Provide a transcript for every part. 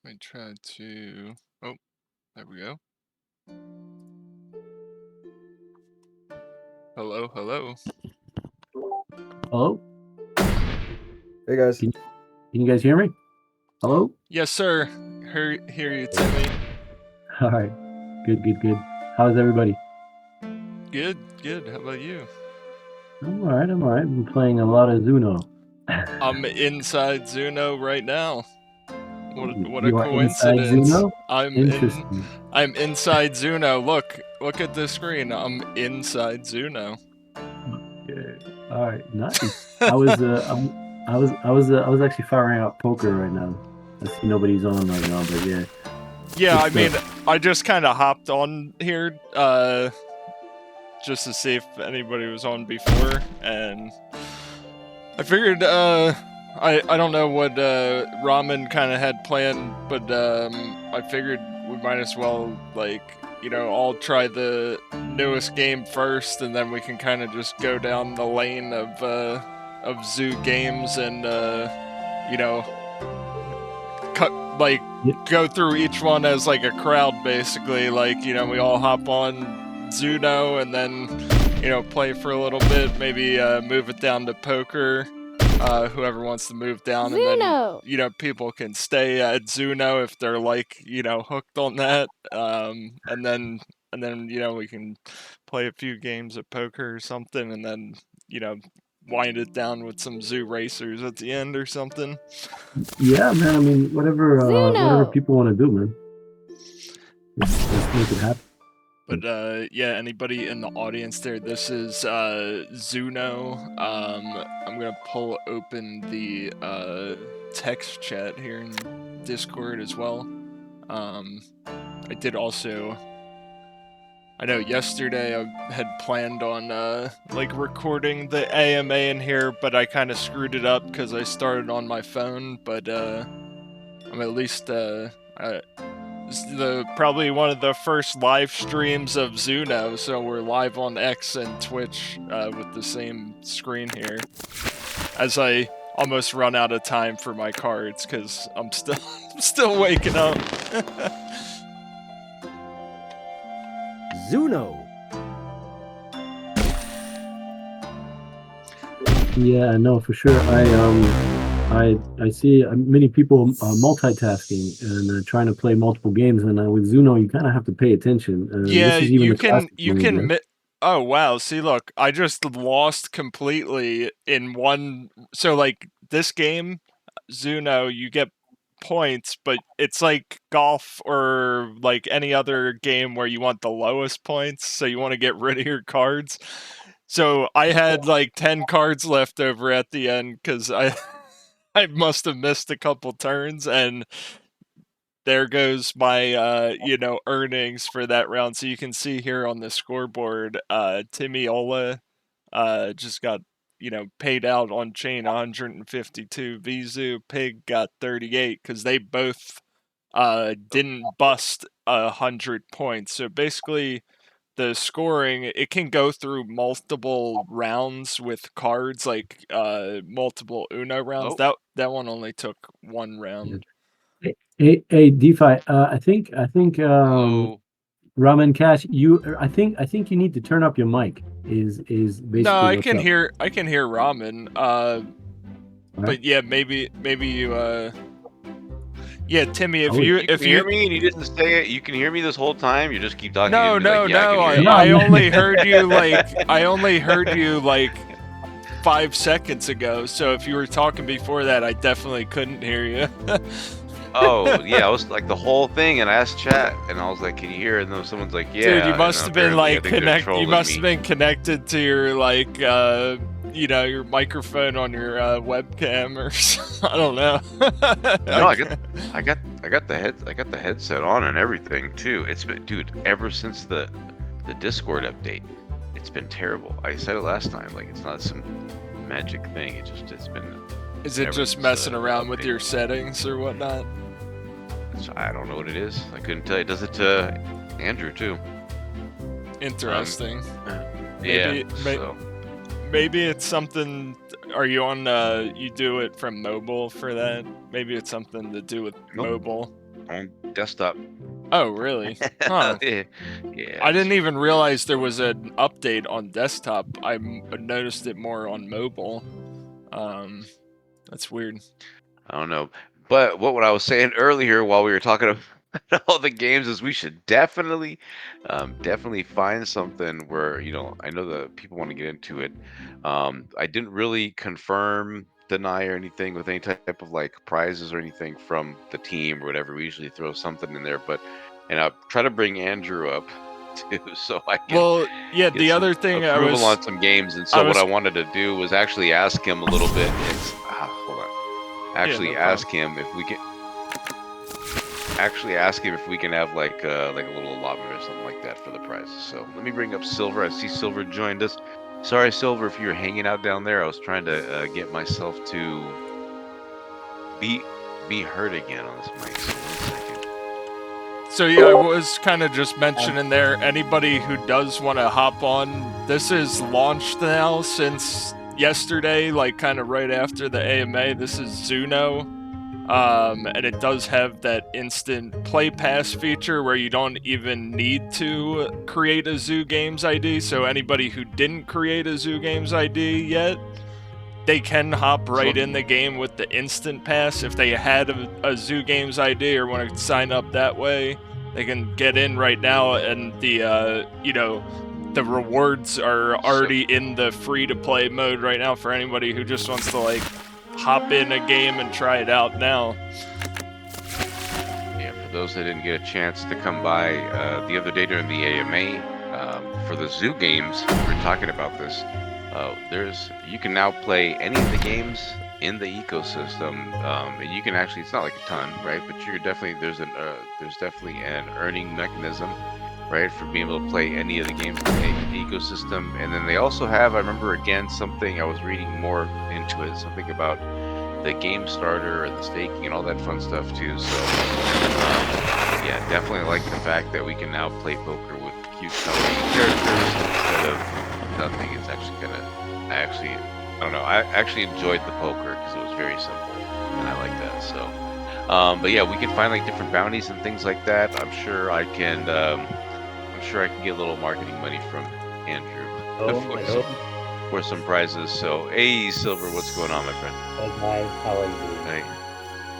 I tried to. Oh, there we go. Hello, hello. Hello? Hey guys. Can you guys hear me? Hello? Yes, sir. Hear you, Timmy. All right. Good. How's everybody? Good. How about you? I'm all right. I've been playing a lot of ZooNo. I'm inside ZooNo right now. What a You are inside coincidence. ZooNo? I'm inside ZooNo. Look at the screen. I'm inside ZooNo. Okay. All right. Nice. I was actually firing out poker right now. I see nobody's on right now, but yeah. Yeah, I mean, I just kind of hopped on here just to see if anybody was on before, and I figured I don't know what Ramen kind of had planned, but I figured we might as well, like, all try the newest game first, and then we can kind of just go down the lane of Zoo games and go through each one as like a crowd, basically. Like, we all hop on ZooNo and then play for a little bit, maybe move it down to poker. Whoever wants to move down, ZooNo! And then people can stay at ZooNo if they're like hooked on that. And then we can play a few games of poker or something, and then wind it down with some ZooRacers at the end or something. Yeah, man. I mean, whatever people want to do, man. Let's make it happen. But yeah, anybody in the audience there, this is ZooNo. I'm gonna pull open the text chat here in Discord as well. I did also. I know yesterday I had planned on like recording the AMA in here, but I kind of screwed it up because I started on my phone. But I'm at least this is probably one of the first live streams of ZooNo, so we're live on X and Twitch with the same screen here. As I almost run out of time for my cards because I'm still waking up. ZooNo. Yeah, no, for sure. I see many people multitasking and trying to play multiple games, and with ZooNo, you kind of have to pay attention. Yeah, you can. Oh wow! See, look, I just lost completely in one. So like this game, ZooNo, you get points, but it's like golf or like any other game where you want the lowest points, so you want to get rid of your cards. So I had like 10 cards left over at the end because I must have missed a couple turns, and there goes my earnings for that round. So you can see here on the scoreboard, Timmy Ola just got paid out on chain 152. Vizu Pig got 38 because they both didn't bust 100 points. So basically, the scoring, it can go through multiple rounds with cards, like multiple Uno rounds. Oh. That one only took one round. Hey, DeFi. I think Hello. Ramen Cash. I think you need to turn up your mic. Is basically. No, I what's can up. hear Ramen. But yeah, maybe you. Yeah, Timmy, if you hear me and you didn't say it, you can hear me this whole time. You just keep talking. No. I only heard you like 5 seconds ago. So if you were talking before that, I definitely couldn't hear you. Oh yeah, I was like the whole thing, and I asked chat, and I was like, "Can you hear?" And then someone's like, "Yeah." Dude, you must have been like connected. You must me. have been connected to your like your microphone on your webcam or something. I don't know. No, I got the headset on and everything too. It's been, dude, ever since the Discord update, it's been terrible. I said it last time, like it's not some magic thing. It's been. Is it just messing around with your settings or whatnot? I don't know what it is. I couldn't tell you. It does it to Andrew too. Interesting. Maybe it's something. Are you on? You do it from mobile for that? Maybe it's something to do with mobile. on desktop. Oh, really? Huh. Yeah. I didn't even realize there was an update on desktop. I noticed it more on mobile. That's weird. I don't know. But what I was saying earlier while we were talking about all the games is we should definitely find something where, I know the people want to get into it. I didn't really confirm, deny, or anything with any type of like prizes or anything from the team or whatever. We usually throw something in there, and I'll try to bring Andrew up too, so I can. Well, yeah. get The some other thing approval on some games, and so what I wanted to do was actually ask him a little bit. Hold on. Actually, ask him if we can. Actually, ask him if we can have like a little allotment or something like that for the prizes. So let me bring up Silver. I see Silver joined us. Sorry, Silver, if you were hanging out down there. I was trying to get myself to be heard again on this mic. So 1 second. So yeah, I was kind of just mentioning there, anybody who does want to hop on, this is launched now since yesterday, like kind of right after the AMA. This is ZooNo, and it does have that instant play pass feature where you don't even need to create a ZooGenes ID. So anybody who didn't create a ZooGenes ID yet, they can hop right in the game with the instant pass. If they had a ZooGenes ID or want to sign up that way, they can get in right now, and the the rewards are already in the free-to-play mode right now for anybody who just wants to like hop in a game and try it out now. Yeah, for those that didn't get a chance to come by the other day during the AMA, for the Zoo games, we were talking about this. You can now play any of the games in the ecosystem, and you can actually, it's not like a ton, right? But there's definitely an earning mechanism, right, for being able to play any of the games in the ecosystem. And then they also have, I remember again, something I was reading more into it, something about the game starter and the staking and all that fun stuff too. So yeah, definitely like the fact that we can now play poker with cute coloring characters instead of nothing. It's actually kind of, I don't know, I actually enjoyed the poker because it was very simple, and I like that. So but yeah, we can find like different bounties and things like that. I'm sure I can get a little marketing money from Andrew for some prizes. So hey, Silver, what's going on, my friend? Hey guys, how are you doing? Hey,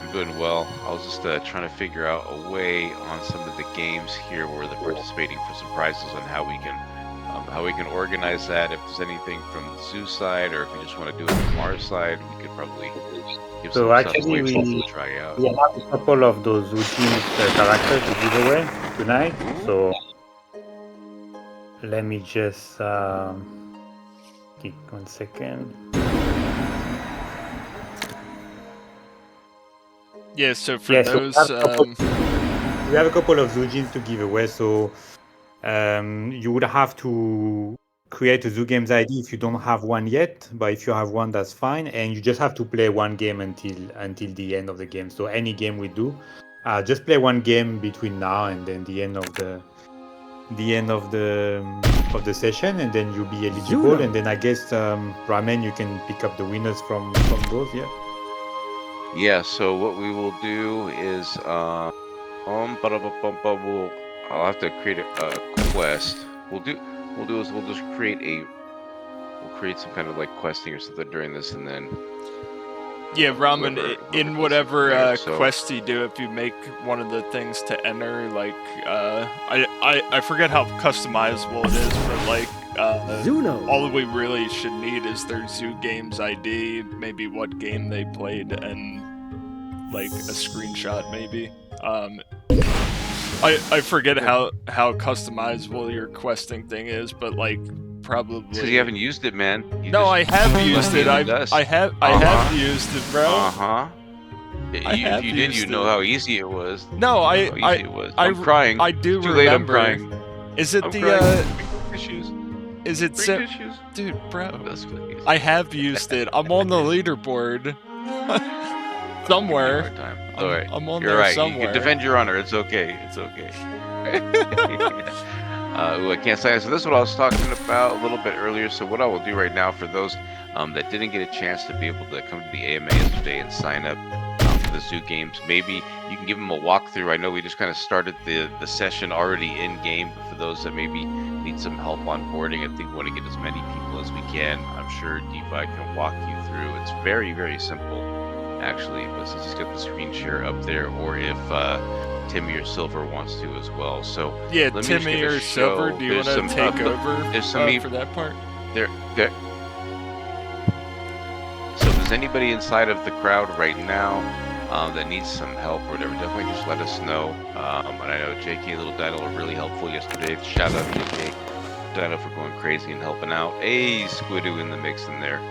I'm doing well. I was just trying to figure out a way on some of the games here where they're participating for some prizes on how we can organize that. If there's anything from the Zoo side, or if we just want to do it from our side, we could probably give some stuff away for people to try out. We have a couple of those ZooGenes characters to give away tonight. So let me just take 1 second. Yeah, so for those... we have a couple of ZooGenes to give away, so you would have to create a ZooGenes ID if you don't have one yet, but if you have one, that's fine, and you just have to play one game until the end of the game. So any game we do, just play one game between now and then the end of the session, and then you'll be eligible. ZooNo. And then I guess Ramen, you can pick up the winners from those. Yeah, so what we will do is I'll have to create a quest. We'll just create some kind of like questing or something during this, and then yeah, Ramen, in whatever so quest you do, if you make one of the things to enter, like I forget how customizable it is, but like ZooNo. all we really should need is their ZooGenes ID, maybe what game they played, and like a screenshot maybe. I forget how customizable your questing thing is, but like probably. Because you haven't used it, man. I have used it. I have used it, bro. If you did, you know how easy it was. No, I'm crying. I do Too remember. Late, I'm crying. Is it I'm the crying. Issues. Is it Issues. dude, bro? That's really easy. I have used it. I'm on the leaderboard. Somewhere. All right. I'm on You're there right. somewhere. You can defend your honor. It's okay. It's okay. I can't say. So this is what I was talking about a little bit earlier. So what I will do right now for those that didn't get a chance to be able to come to the AMA yesterday and sign up the ZooGames. Maybe you can give them a walkthrough. I know we just kind of started the session already in game, but for those that maybe need some help onboarding, I think we want to get as many people as we can. I'm sure DeFi can walk you through. It's very, very simple, actually. But since he's got the screen share up there, or if Timmy or Silver wants to as well. So yeah, Timmy or Silver, do you want to take over for that part? There. So if there's anybody inside of the crowd right now that needs some help or whatever, definitely just let us know. And I know JK Little Dino were really helpful yesterday. Shout out to JK Dino for going crazy and helping out. Hey, Squidoo in the mix in there.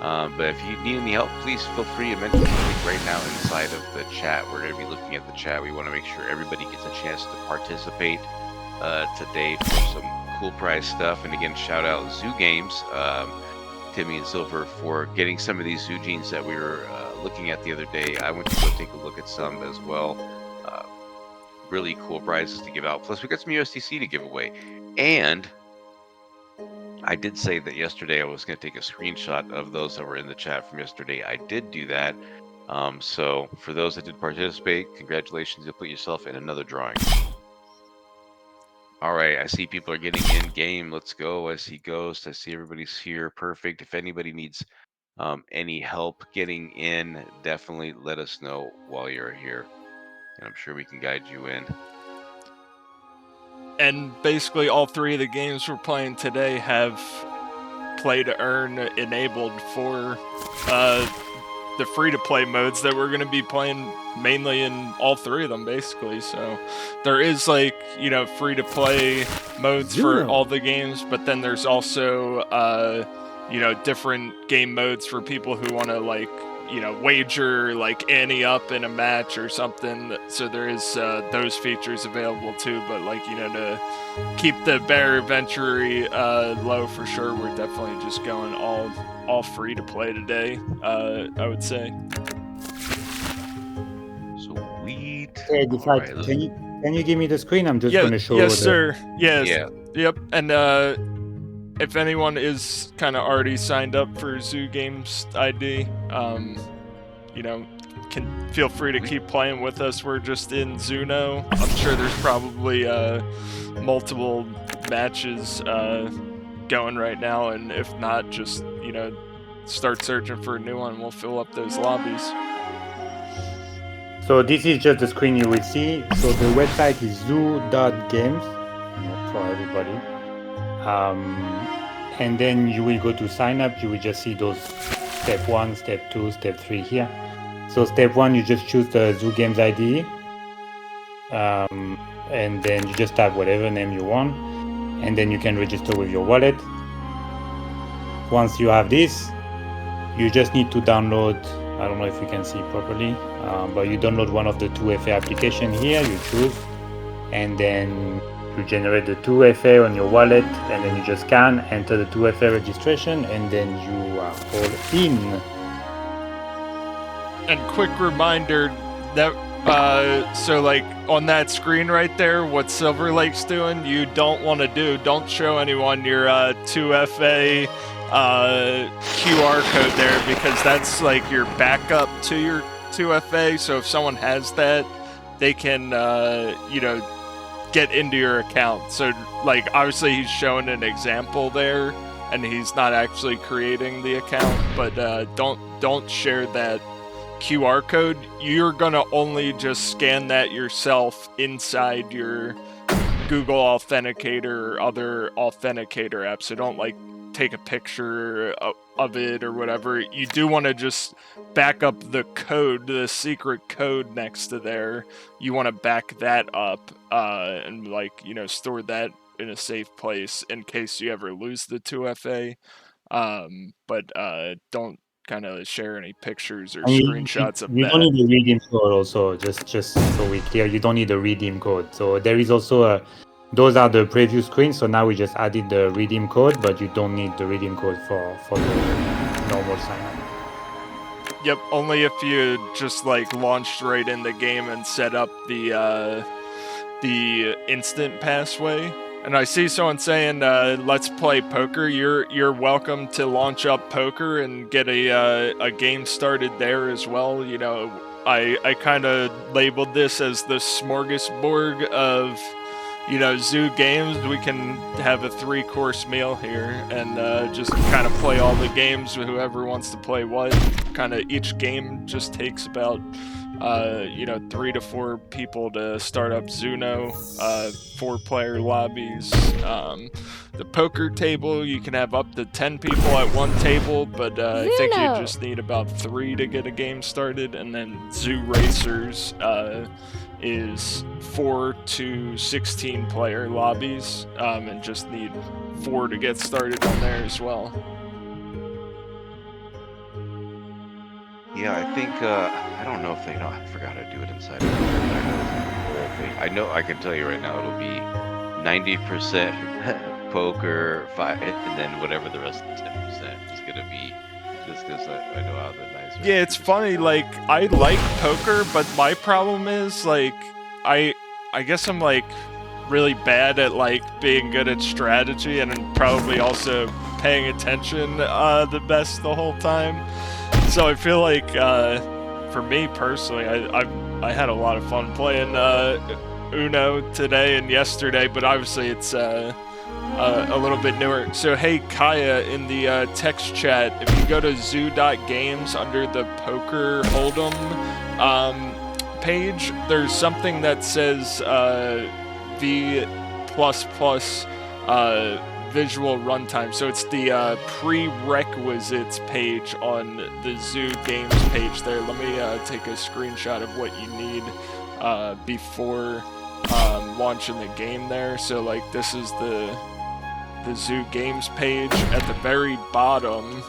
But if you need any help, please feel free to mention something right now inside of the chat. We're going to be looking at the chat. We want to make sure everybody gets a chance to participate today for some cool prize stuff. And again, shout out ZooGames, Timmy and Silver, for getting some of these ZooGenes that we were looking at the other day. I went to go take a look at some as well. Really cool prizes to give out. Plus, we got some USDC to give away. And I did say that yesterday I was going to take a screenshot of those that were in the chat from yesterday. I did do that. So for those that did participate, congratulations. You'll put yourself in another drawing. All right, I see people are getting in game. Let's go. I see Ghost. I see everybody's here. Perfect. If anybody needs any help getting in, definitely let us know while you're here. And I'm sure we can guide you in. And basically all three of the games we're playing today have play to earn enabled for the free-to-play modes that we're going to be playing mainly in all three of them, basically. So there is, like, you know, free-to-play modes for all the games, but then there's also, you know, different game modes for people who want to, like, you know, wager, like, ante up in a match or something. So there is those features available too, but, like, you know, to keep the barrier of entry low for sure, we're definitely just going all free to play today, I would say. Sweet. Hey, right, can you give me the screen? I'm just going to show. Yes, sir. Yes. Yeah. Yep. And if anyone is kind of already signed up for ZooGames ID, you know, can feel free to keep playing with us. We're just in ZooNo. I'm sure there's probably multiple matches going right now, and if not, just, you know, start searching for a new one. We'll fill up those lobbies. So this is just the screen you will see. So the website is zoo.games for everybody. And then you will go to sign up. You will just see those step 1, step 2, step 3 here. So step 1, you just choose the ZooGames ID. And then you just type whatever name you want. And then you can register with your wallet. Once you have this, you just need to download, I don't know if you can see properly, but you download one of the 2FA application here, you choose, and then you generate the 2FA on your wallet, and then you just scan, enter the 2FA registration, and then you are all in. And quick reminder that so, like, on that screen right there, what Silver Lake's doing, you don't want to do, don't show anyone your 2FA QR code there, because that's like your backup to your 2FA. So if someone has that, they can you know, get into your account. So, like, obviously he's showing an example there and he's not actually creating the account, but don't share that QR code. You're gonna only just scan that yourself inside your Google Authenticator or other authenticator apps. So don't, like, take a picture of it or whatever. You do want to just back up the code, the secret code next to there. You want to back that up and, like, you know, store that in a safe place in case you ever lose the 2FA. But don't kind of share any pictures or screenshots of that. You don't need the redeem code also, just so we're clear, you don't need the redeem code. So there is also those are the preview screens, so now we just added the redeem code, but you don't need the redeem code for the normal sign up. Yep, only if you just, like, launched right in the game and set up the instant passway. And I see someone saying, let's play poker. You're welcome to launch up poker and get a game started there as well. You know, I kind of labeled this as the smorgasborg of, you know, Zoo games. We can have a 3-course meal here and just kind of play all the games with whoever wants to play what. Kind of each game just takes about, you know, 3 to 4 people to start up ZooNo, 4-player lobbies. The poker table, you can have up to 10 people at one table, but I think you just need about 3 to get a game started. And then ZooRacers is 4 to 16-player lobbies, and just need 4 to get started on there as well. Yeah, I think, I don't know if they know, I forgot how to do it inside of it. I know, I can tell you right now, it'll be 90% poker, 5, and then whatever the rest of the 10% is gonna be, just because I know how the nice. Yeah, it's funny, like, I like poker, but my problem is, like, I guess I'm, like, really bad at, like, being good at strategy, and I'm probably also paying attention the best the whole time. So I feel like, for me personally, I had a lot of fun playing Uno today and yesterday, but obviously it's a little bit newer. So hey, Kaya, in the text chat, if you go to zoo.games under the Poker Holdem page, there's something that says V++ visual runtime. So it's the prerequisites page on the ZooGenes page there. Let me take a screenshot of what you need before launching the game there. So like this is the ZooGenes page. At the very bottom,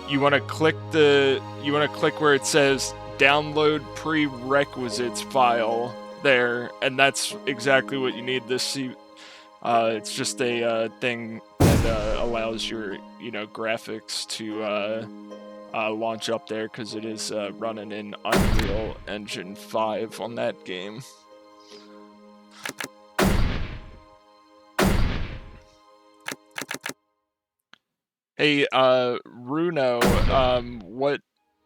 you want to click where it says download prerequisites file there, and that's exactly what you need. It's just a thing that allows your, you know, graphics to launch up there, because it is running in Unreal Engine 5 on that game. Hey, Runo,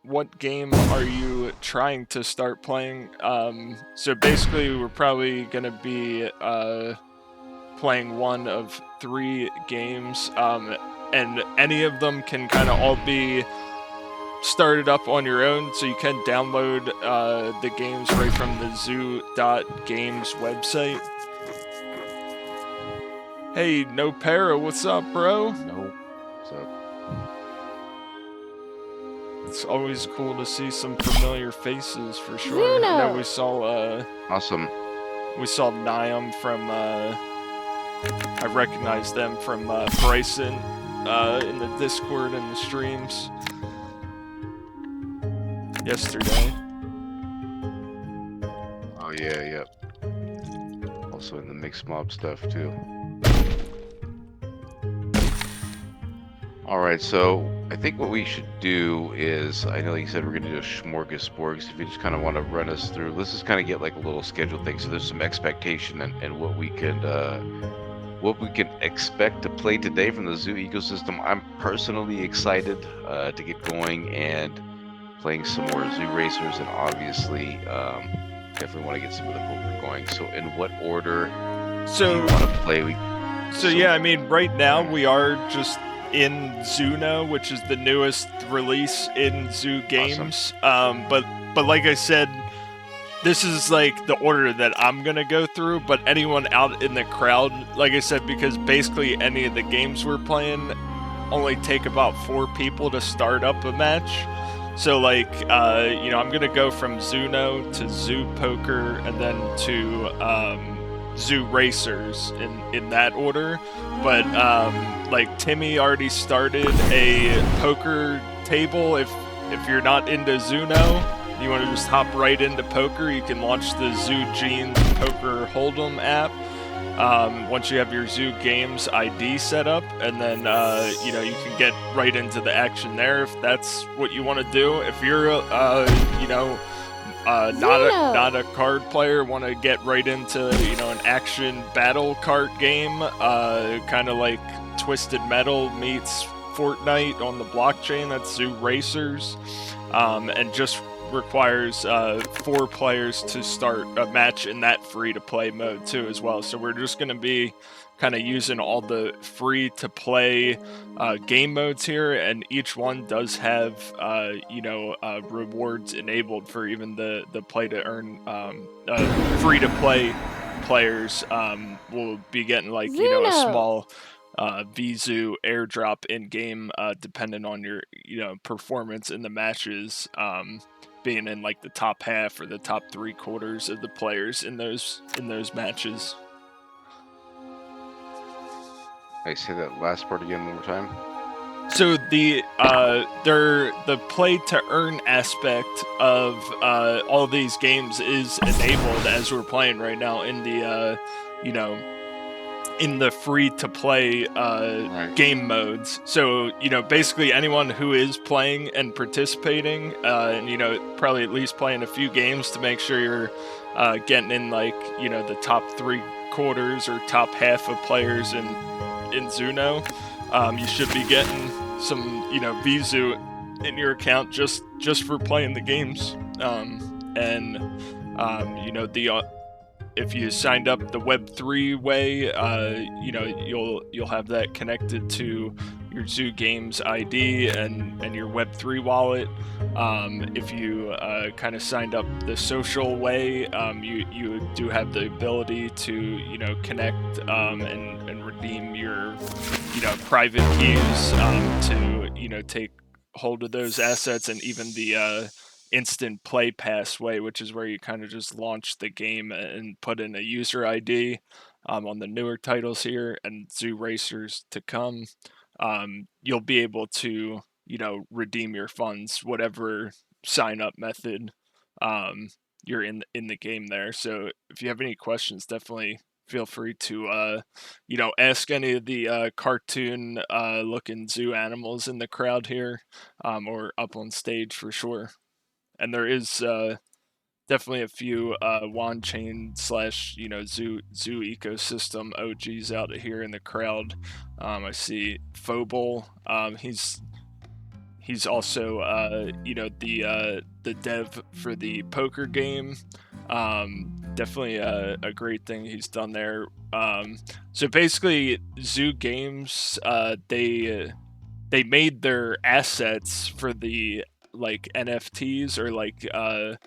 what game are you trying to start playing? So basically, we're probably gonna be playing one of 3 games, and any of them can kind of all be started up on your own, so you can download the games right from the zoo.games website. Hey, No Para, what's up, bro? No. What's up? It's always cool to see some familiar faces, for sure. I know we saw Awesome. We saw Niam from I recognized them from Bryson in the Discord and the streams yesterday. Oh yeah, yep. Also in the mixed mob stuff too. Alright, so I think what we should do is, I know you said we're gonna do a smorgasbord, so if you just kind of want to run us through, let's just kind of get like a little schedule thing, so there's some expectation and what we can expect to play today from the Zoo ecosystem. I'm personally excited to get going and playing some more ZooRacers, and obviously definitely want to get some of the poker going. So in what order do you want to play? So yeah, I mean, right now we are just in ZooNo, which is the newest release in ZooGenes. Awesome. But like I said, this is like the order that I'm gonna go through, but anyone out in the crowd, like I said, because basically any of the games we're playing only take about 4 people to start up a match. So like, you know, I'm gonna go from ZooNo to Zoo Poker and then to ZooRacers in that order. But like Timmy already started a poker table. If you're not into ZooNo, you want to just hop right into poker, you can launch the ZooGenes Poker Holdem app. Once you have your ZooGenes ID set up, and then you know, you can get right into the action there if that's what you want to do. If you're you know, not a card player, want to get right into, you know, an action battle card game, kind of like Twisted Metal meets Fortnite on the blockchain, that's ZooRacers. And just requires 4 players to start a match in that free-to-play mode too as well. So we're just going to be kind of using all the free-to-play game modes here, and each one does have rewards enabled for even the play-to-earn free-to-play players. Will be getting like a small VZoo airdrop in game, depending on your performance in the matches, being in like the top half or the top 3/4 of the players in those matches. I say that last part again one more time. So the play to earn aspect of all these games is enabled as we're playing right now in the in the free-to-play game modes. So, basically anyone who is playing and participating, and, probably at least playing a few games to make sure you're getting in, like, the top 3/4 or top half of players in ZooNo, you should be getting some, VZoo in your account just for playing the games. If you signed up the Web3 way, you'll have that connected to your ZooGenes ID and your Web3 wallet. If you kind of signed up the social way, you do have the ability to connect and redeem your private keys to take hold of those assets, and even the instant play pass way, which is where you kind of just launch the game and put in a user ID on the newer titles here and ZooRacers to come. You'll be able to redeem your funds, whatever sign up method you're in the game there. So if you have any questions, definitely feel free to ask any of the cartoon looking zoo animals in the crowd here, or up on stage for sure. And there is definitely a few wand chain / zoo ecosystem OGs out here in the crowd. I see Phobal. He's also the dev for the poker game. Definitely a great thing he's done there. So basically, ZooGames they made their assets for the like NFTs, or like the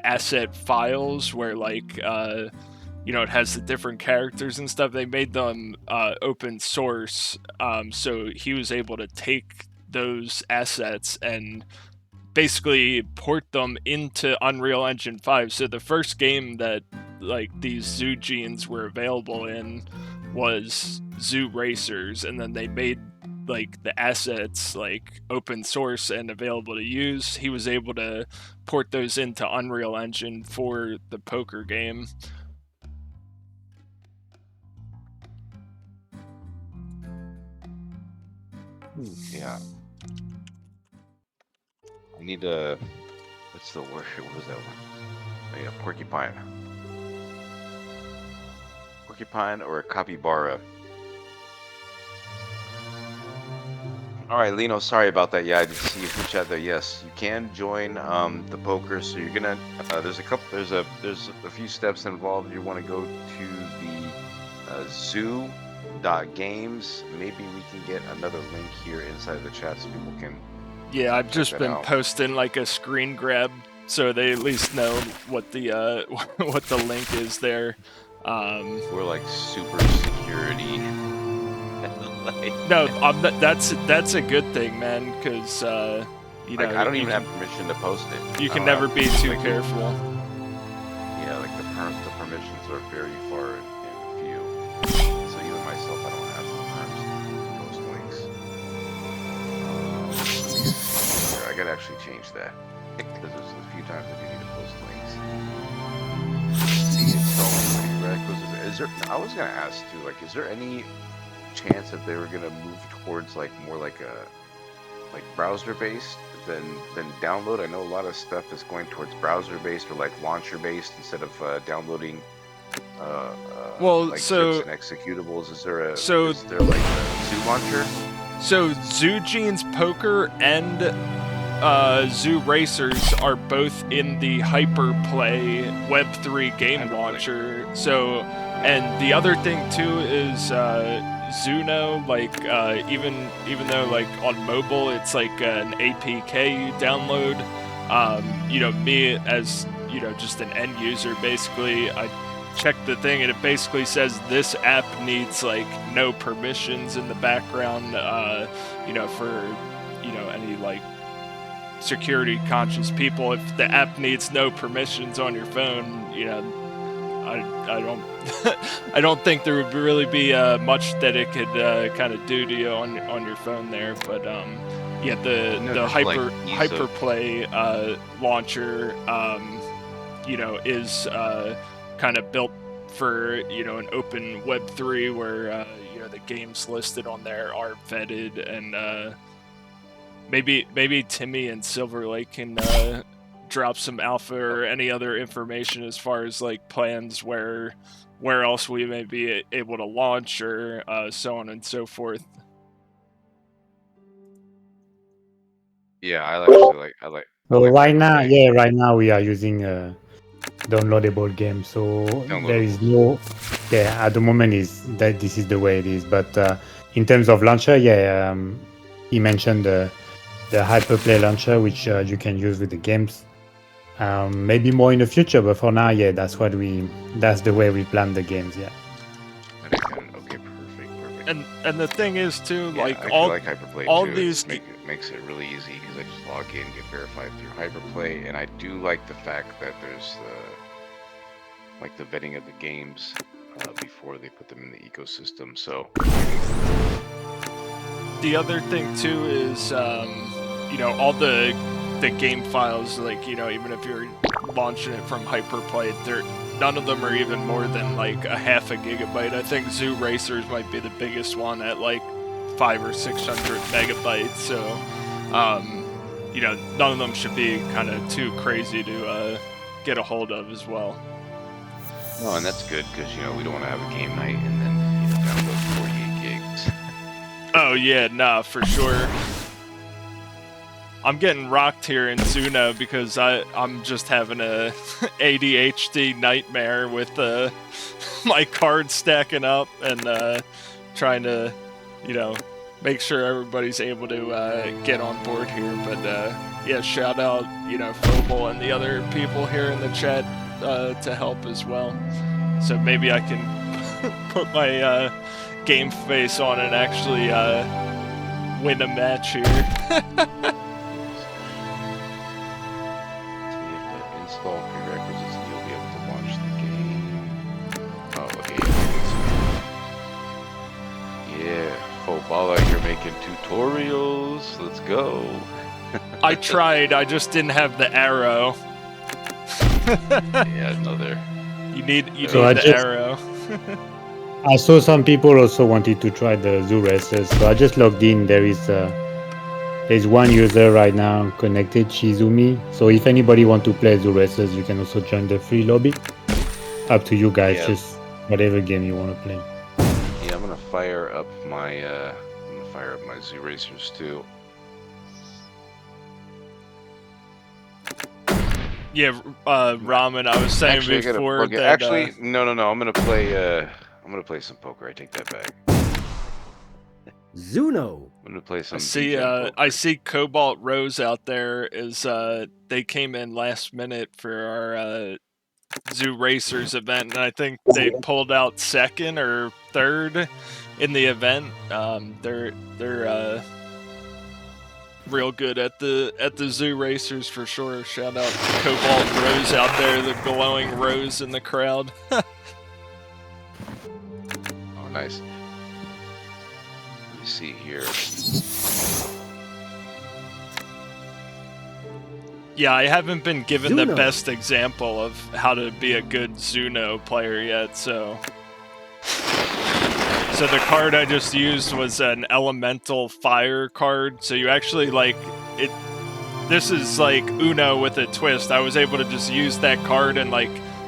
asset files where like it has the different characters and stuff. They made them open source, so he was able to take those assets and basically port them into Unreal Engine 5. So the first game that like these ZooGenes were available in was ZooRacers, and then they made like the assets like open source and available to use. He was able to port those into Unreal Engine for the poker game. Yeah. I need a... What's the word? What was that one? I need a porcupine. Porcupine or a capybara. Alright, Lino, sorry about that. Yeah, I did see you in the chat there. Yes, you can join the poker. So you're gonna there's a few steps involved. You want to go to the zoo.games. Maybe we can get another link here inside the chat so people can. Yeah, I've just been posting like a screen grab so they at least know what the what the link is there. We're like super security. No, that's a good thing, man, because I don't even have permission to post it. You can never be too careful. Yeah, like the permissions are very far and few. So even myself, I don't have the perms to post links. I gotta actually change that because there's a few times I do need to post links. Installing prerequisites. Is there? I was gonna ask too. Like, is there any chance that they were gonna move towards like more like browser based than download? I know a lot of stuff is going towards browser based or like launcher based instead of downloading like scripts and executables. Is there like a Zoo launcher? So ZooGenes Poker and ZooRacers are both in the Hyperplay Web3 game launcher. So, and the other thing too is ZooNo, like even though like on mobile it's like an APK you download. You know, me as just an end user, basically I check the thing and it basically says this app needs like no permissions in the background. For any like security conscious people, if the app needs no permissions on your phone, I don't I don't think there would really be much that it could kind of do to you on your phone there. But yeah, the Hyperplay launcher is kind of built for an open Web3 where the games listed on there are vetted, and maybe Timmy and Silver Lake can drop some alpha or any other information as far as like plans where else we may be able to launch, or so on and so forth. Yeah, I like. Well, right now we are using downloadable game, so there is no. Yeah, at the moment this is the way it is. But in terms of launcher, he mentioned the Hyperplay launcher, which you can use with the games. Maybe more in the future, but for now, that's the way we plan the games. Yeah. Okay, perfect. And the thing is too, like I all like Hyperplay all too. these It makes it really easy because I just log in, get verified through Hyperplay, and I do like the fact that there's the vetting of the games before they put them in the ecosystem. So the other thing too is all the game files, like even if you're launching it from Hyperplay, none of them are even more than like a half a gigabyte. I think ZooRacers might be the biggest one at like 500 or 600 megabytes. So none of them should be kind of too crazy to get a hold of as well. no, and that's good because we don't want to have a game night and then download 48 gigs. Oh yeah, nah, for sure. I'm getting rocked here in ZooNo because I'm just having a ADHD nightmare with my cards stacking up and trying to, make sure everybody's able to get on board here. But yeah, shout out, Phobal and the other people here in the chat to help as well. So maybe I can put my game face on and actually win a match here. Install prerequisites and you'll be able to launch the game. Oh, okay. Yeah, Phobala, you're making tutorials. Let's go. I tried, I just didn't have the arrow. Yeah, another. You need the arrow. I saw some people also wanted to try the ZooRacers, so I just logged in. There's one user right now connected, Shizumi. So if anybody want to play ZooRacers, you can also join the free lobby. Up to you guys, just whatever game you want to play. Yeah, I'm gonna fire up my ZooRacers too. Yeah, Ramen, I was saying before that. Actually, no. I'm gonna play some poker. I take that back. ZooNo. I'm gonna play some. I see Cobalt Rose out there. They came in last minute for our ZooRacers event, and I think they pulled out second or third in the event. They're real good at the ZooRacers for sure. Shout out Cobalt Rose out there, the glowing rose in the crowd. Oh, nice. Let me see here. Yeah, I haven't been given the ZooNo. best example of how to be a good ZooNo player yet, so the card I just used was an elemental fire card, so you actually this is like Uno with a twist. I was able to just use that card and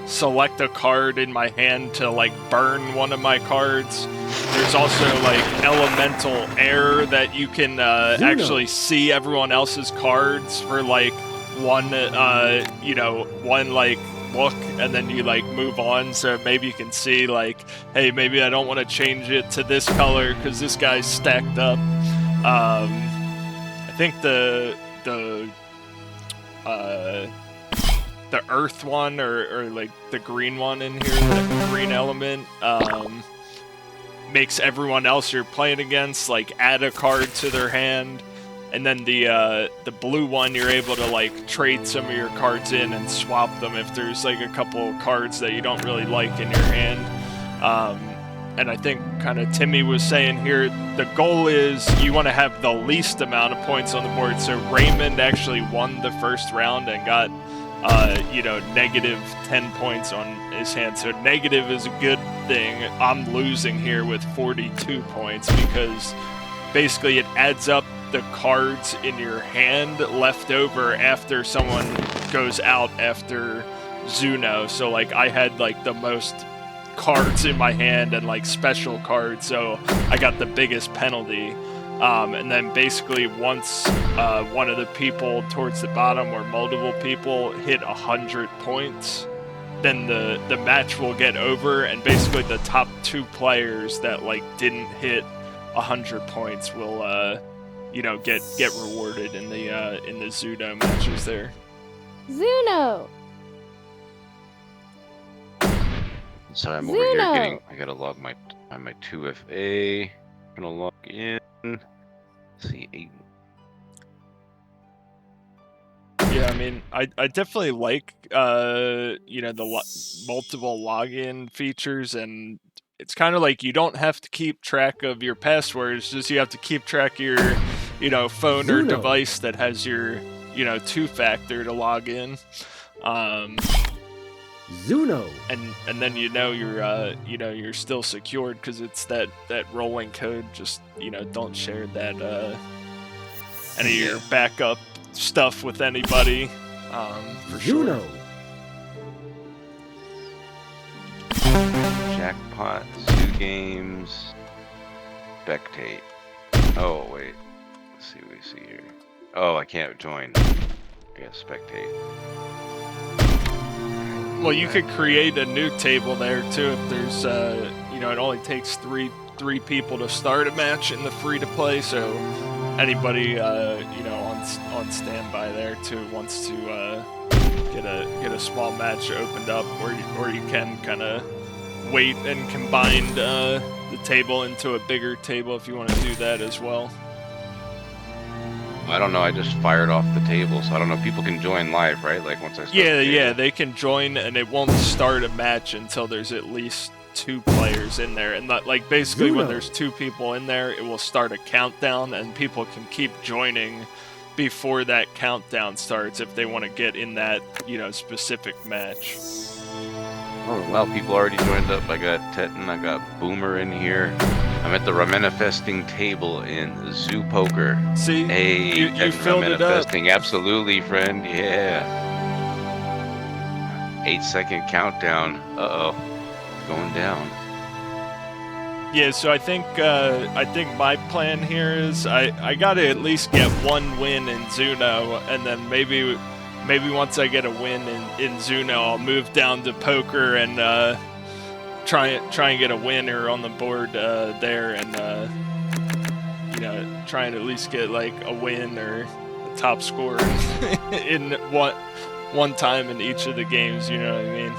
select a card in my hand to like burn one of my cards. There's also like elemental air that you can actually see everyone else's cards for like one one like look, and then you like move on, so maybe you can see like, hey, maybe I don't want to change it to this color because this guy's stacked up. I think the earth one or like the green one in here, the green element, makes everyone else you're playing against like add a card to their hand. And then the blue one, you're able to like trade some of your cards in and swap them if there's like a couple cards that you don't really like in your hand. And I think kind of Timmy was saying here, the goal is you want to have the least amount of points on the board. So Raymond actually won the first round and got negative 10 points on his hand. So negative is a good thing. I'm losing here with 42 points because basically it adds up the cards in your hand left over after someone goes out after ZooNo. So like I had like the most cards in my hand and like special cards, so I got the biggest penalty. And then basically once one of the people towards the bottom or multiple people hit 100 points, then the match will get over, and basically the top 2 players that like didn't hit 100 points will get rewarded in the ZooNo matches there. ZooNo. So I'm over here getting. I gotta log my 2FA. I'm gonna log in. Let's see 8. Yeah, I mean, I definitely like the multiple login features, and it's kind of like you don't have to keep track of your passwords, just you have to keep track of your phone or device that has your 2-factor to log in. ZooNo. And then you're still secured because it's that rolling code. Just don't share that any of your backup stuff with anybody. For sure. ZooNo. Jackpot, ZooGenes, spectate. Oh wait, let's see what we see here. Oh, I can't join. I guess spectate. Well, you could create a new table there too if there's it only takes three people to start a match in the free to play, so anybody on standby there too wants to get a small match opened up, or you can kind of wait and combine the table into a bigger table if you want to do that as well. I don't know, I just fired off the table, so I don't know if people can join live, right? Like once I start Yeah, they can join, and it won't start a match until there's at least 2 players in there. And like basically when there's 2 people in there, it will start a countdown, and people can keep joining before that countdown starts if they want to get in that specific match. Oh well, people already joined up. I got Teton, I got Boomer in here. I'm at the manifesting table in Zoo Poker. See, hey, you filled it up. Absolutely, friend. Yeah. 8-second countdown. Uh-oh, going down. Yeah, so I think my plan here is I gotta at least get 1 win in ZooNo, and then maybe once I get a win in ZooNo, I'll move down to poker and try and get a winner on the board there, and try and at least get like a win or a top score in one time in each of the games. You know what I mean?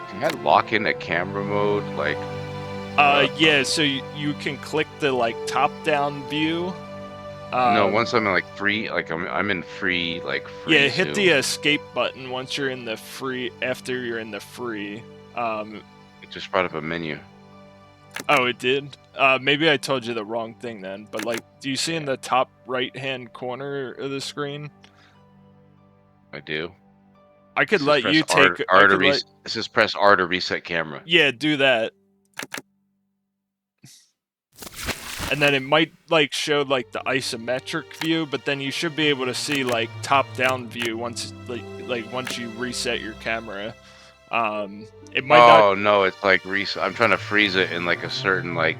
Can I lock in a camera mode like? Yeah. So you can click the like top-down view. No, once I'm in like free, like I'm in free, like free. Yeah, hit the escape button once you're in the free. After you're in the free. It just brought up a menu. Oh, it did? Maybe I told you the wrong thing then. But like, do you see in the top right-hand corner of the screen? I do. I could let you take. This is press R to reset camera. Yeah, do that. and then it might like show like the isometric view, but then you should be able to see like top-down view once once you reset your camera. It might not. Oh no, it's like I'm trying to freeze it in like a certain like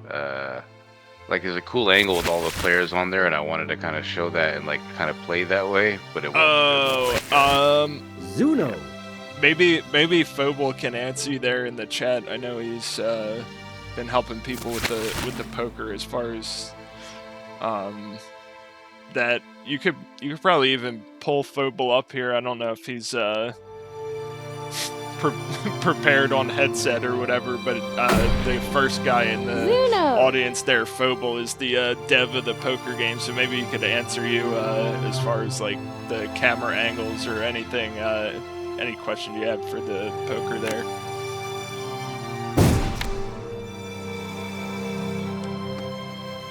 there's a cool angle with all the players on there, and I wanted to kind of show that and like kind of play that way, but it won't. ZooNo. Maybe Phobal can answer you there in the chat. I know he's been helping people with the poker as far as that. You could probably even pull Phobal up here. I don't know if he's prepared on headset or whatever, but the first guy in the ZooNo. audience there, Phobal, is the dev of the poker game, so maybe he could answer you as far as like the camera angles or anything, any question you have for the poker there.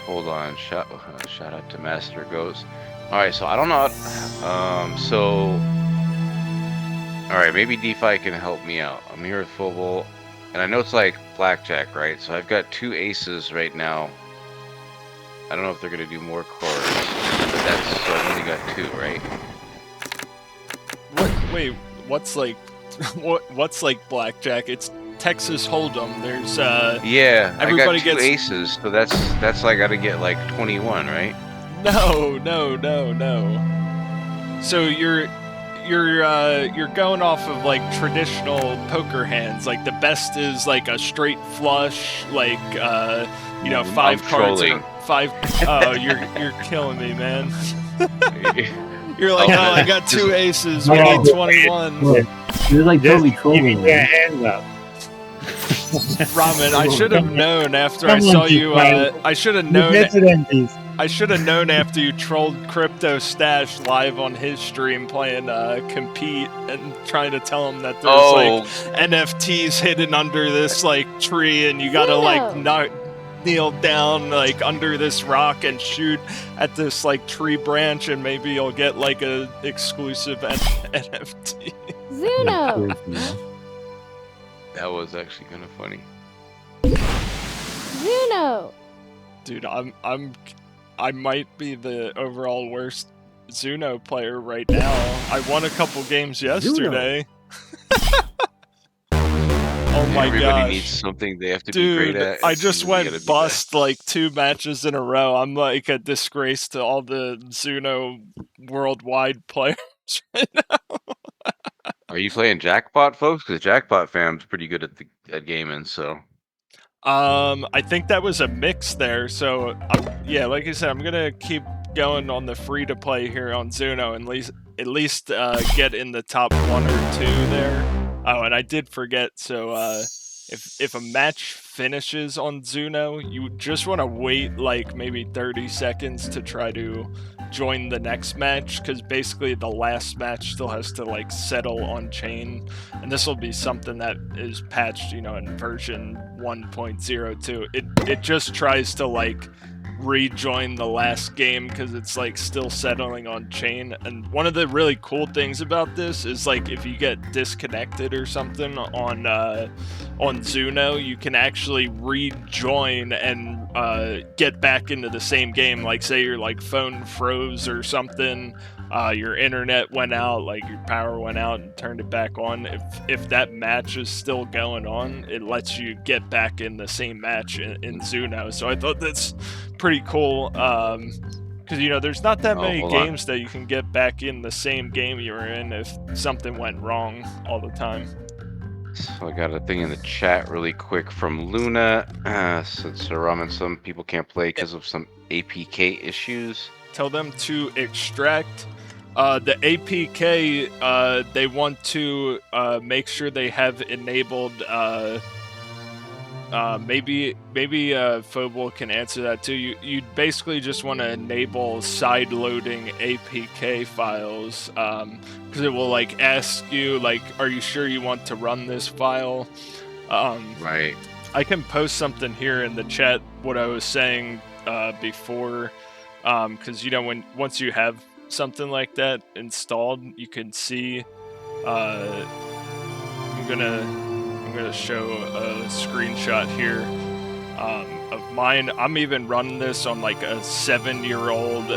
Hold on, shout out to Master Ghost. All right, so I don't know. All right, maybe DeFi can help me out. I'm here with Phobal, and I know it's like blackjack, right? So I've got 2 aces right now. I don't know if they're gonna do more cards, but so I've only got 2, right? Wait, what's like blackjack? It's Texas Hold'em. There's yeah, everybody I got 2 gets aces, so that's I gotta get like 21, right? No. So you're going off of like traditional poker hands. Like the best is like a straight flush, like 5 cards. Trolling. 5. Oh, you're killing me, man. You're like, oh, I got 2 aces. We need 21. You're like totally trolling. Ramen, I should have known after I saw you. I should have known. I should have known after you trolled Crypto Stash live on his stream playing Compete and trying to tell him that there's like NFTs hidden under this like tree and you gotta like kneel down like under this rock and shoot at this like tree branch and maybe you'll get like a exclusive NFT. ZooNo. That was actually kind of funny. ZooNo. Dude, I might be the overall worst ZooNo player right now. I won a couple games yesterday. Oh my Everybody gosh. needs something they have to Dude, be great at. I just went bust like 2 matches in a row. I'm like a disgrace to all the ZooNo worldwide players right now. Are you playing Jackpot, folks? Because Jackpot fam's pretty good at gaming, so. I think that was a mix there. So, yeah, like I said, I'm gonna keep going on the free to play here on ZooNo and at least get in the top 1 or 2 there. Oh, and I did forget. So, if a match finishes on ZooNo, you just want to wait like maybe 30 seconds to try to join the next match, because basically the last match still has to like settle on chain, and this will be something that is patched, in version 1.02. It just tries to like rejoin the last game because it's like still settling on chain. And one of the really cool things about this is like if you get disconnected or something on ZooNo, you can actually rejoin and get back into the same game. Like say your like phone froze or something, your internet went out, like your power went out and turned it back on. If that match is still going on, it lets you get back in the same match in ZooNo. So I thought that's pretty cool, because there's not that many games that you can get back in the same game you were in if something went wrong all the time. So I got a thing in the chat really quick from Luna. Since Ramen, some people can't play because of some APK issues. Tell them to extract the APK. They want to make sure they have enabled. Maybe Phobal can answer that too. You basically just want to enable side loading APK files, because it will like ask you like, are you sure you want to run this file? Right. I can post something here in the chat what I was saying before, because once you have something like that installed, you can see. I'm gonna show a screenshot here. mine. I'm even running this on like a 7-year-old.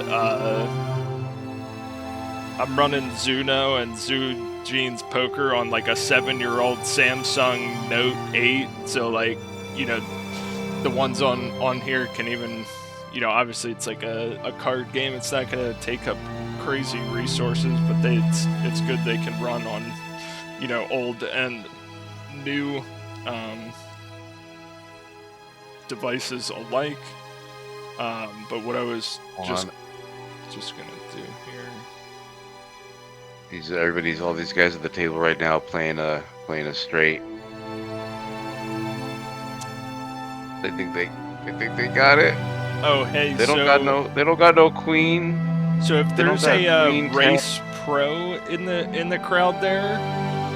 I'm running ZooNo and ZooGenes Poker on like a 7-year-old Samsung Note 8. So like, you know, the ones on here can even, you know, obviously it's like a card game. It's not gonna take up crazy resources, but it's good they can run on, you know, old and new devices alike. But what I was just gonna do here. All these guys at the table right now playing a straight. They think they got it. Oh hey, they don't got no queen. So if there's a race pro in the crowd there,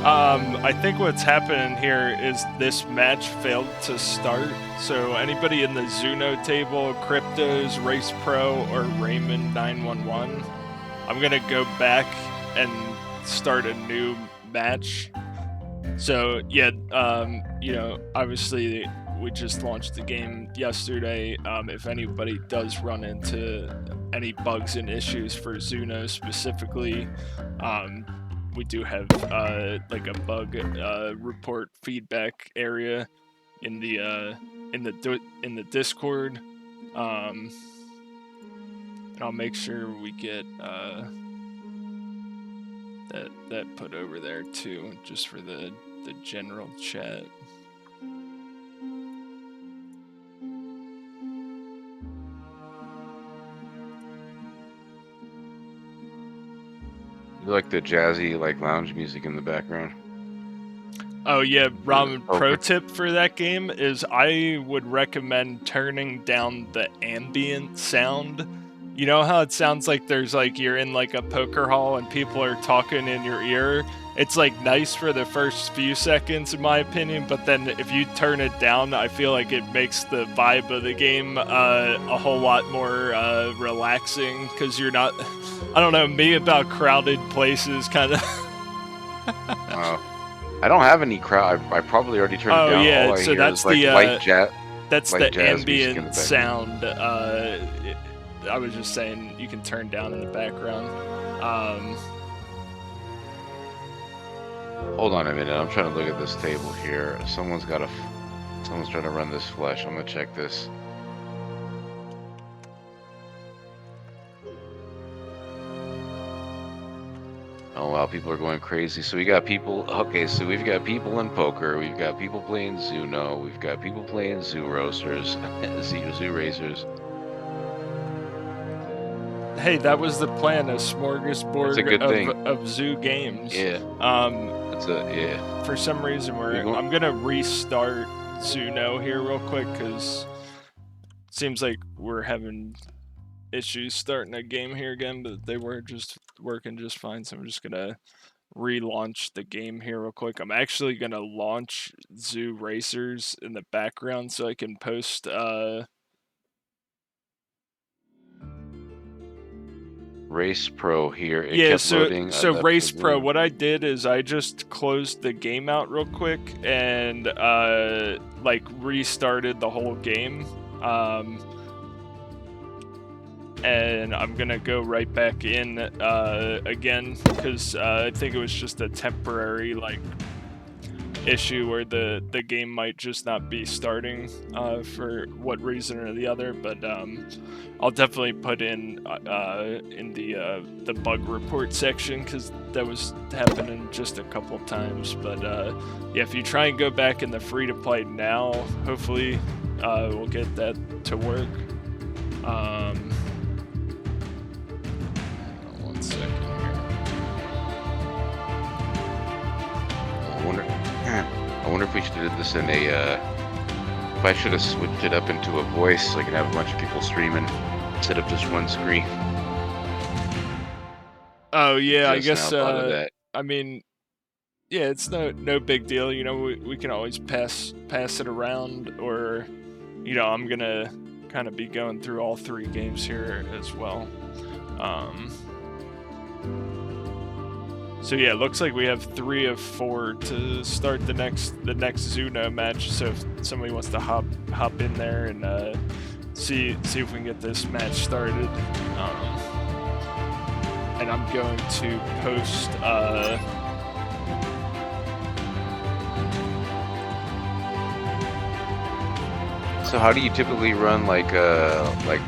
I think what's happening here is this match failed to start. So anybody in the ZooNo table, Cryptos, Race Pro, or Raymond 911, I'm gonna go back and start a new match. So yeah, you know, obviously we just launched the game yesterday. If anybody does run into any bugs and issues for ZooNo specifically, we do have like a bug report feedback area in the Discord, and I'll make sure we get that put over there too, just for the general chat. You like the jazzy, like lounge music in the background. Oh yeah, Ramen, pro tip for that game is I would recommend turning down the ambient sound. You know how it sounds like there's like you're in like a poker hall and people are talking in your ear? It's like nice for the first few seconds in my opinion, but then if you turn it down, I feel like it makes the vibe of the game a whole lot more relaxing, because you're not, I don't know, me about crowded places kind of. I don't have any crowd. I probably already turned it down. Oh yeah, all I so hear that's is, like, the light jazz. That's light the jazz music in the ambient background. sound. I was just saying you can turn down in the background. Hold on a minute. I'm trying to look at this table here. Someone's trying to run this flush. I'm gonna check this. Oh wow, people are going crazy. So we got people. Okay, so we've got people in poker. We've got people playing ZooNo. We've got people playing ZooRacers. ZooRacers. Hey, that was the plan, a smorgasborg of Zoo games. Yeah. Yeah. For some reason, I'm gonna restart ZooNo here real quick, because it seems like we're having issues starting a game here again, but they were just working just fine. So I'm just gonna relaunch the game here real quick. I'm actually gonna launch ZooRacers in the background so I can post Race Pro here. It yeah, kept loading, so Race Pro, what I did is I just closed the game out real quick and like restarted the whole game. And I'm gonna go right back in again, because I think it was just a temporary like issue where the game might just not be starting for what reason or the other. But I'll definitely put in the bug report section, because that was happening just a couple times. But yeah, if you try and go back in the free to play now, hopefully we'll get that to work. Hang on 1 second here. I wonder if we should have did this in a. If I should have switched it up into a voice so I could have a bunch of people streaming instead of just one screen. Oh yeah, I Just guess. now thought of that. I mean, yeah, it's no big deal. You know, we can always pass it around, or you know, I'm gonna kind of be going through all 3 games here as well. So yeah, it looks like we have 3 of 4 to start the next ZooNo match. So if somebody wants to hop in there and see if we can get this match started. And I'm going to post So how do you typically run like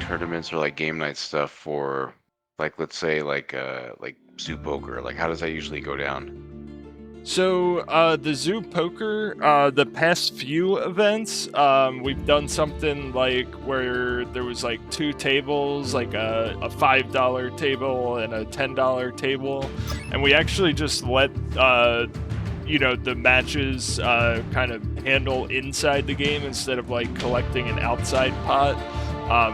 tournaments or like game night stuff for, like, let's say like Zoo Poker? Like, how does that usually go down? So the Zoo Poker, the past few events, we've done something like where there was like 2 tables, like a $5 table and a $10 table, and we actually just let the matches kind of handle inside the game instead of like collecting an outside pot.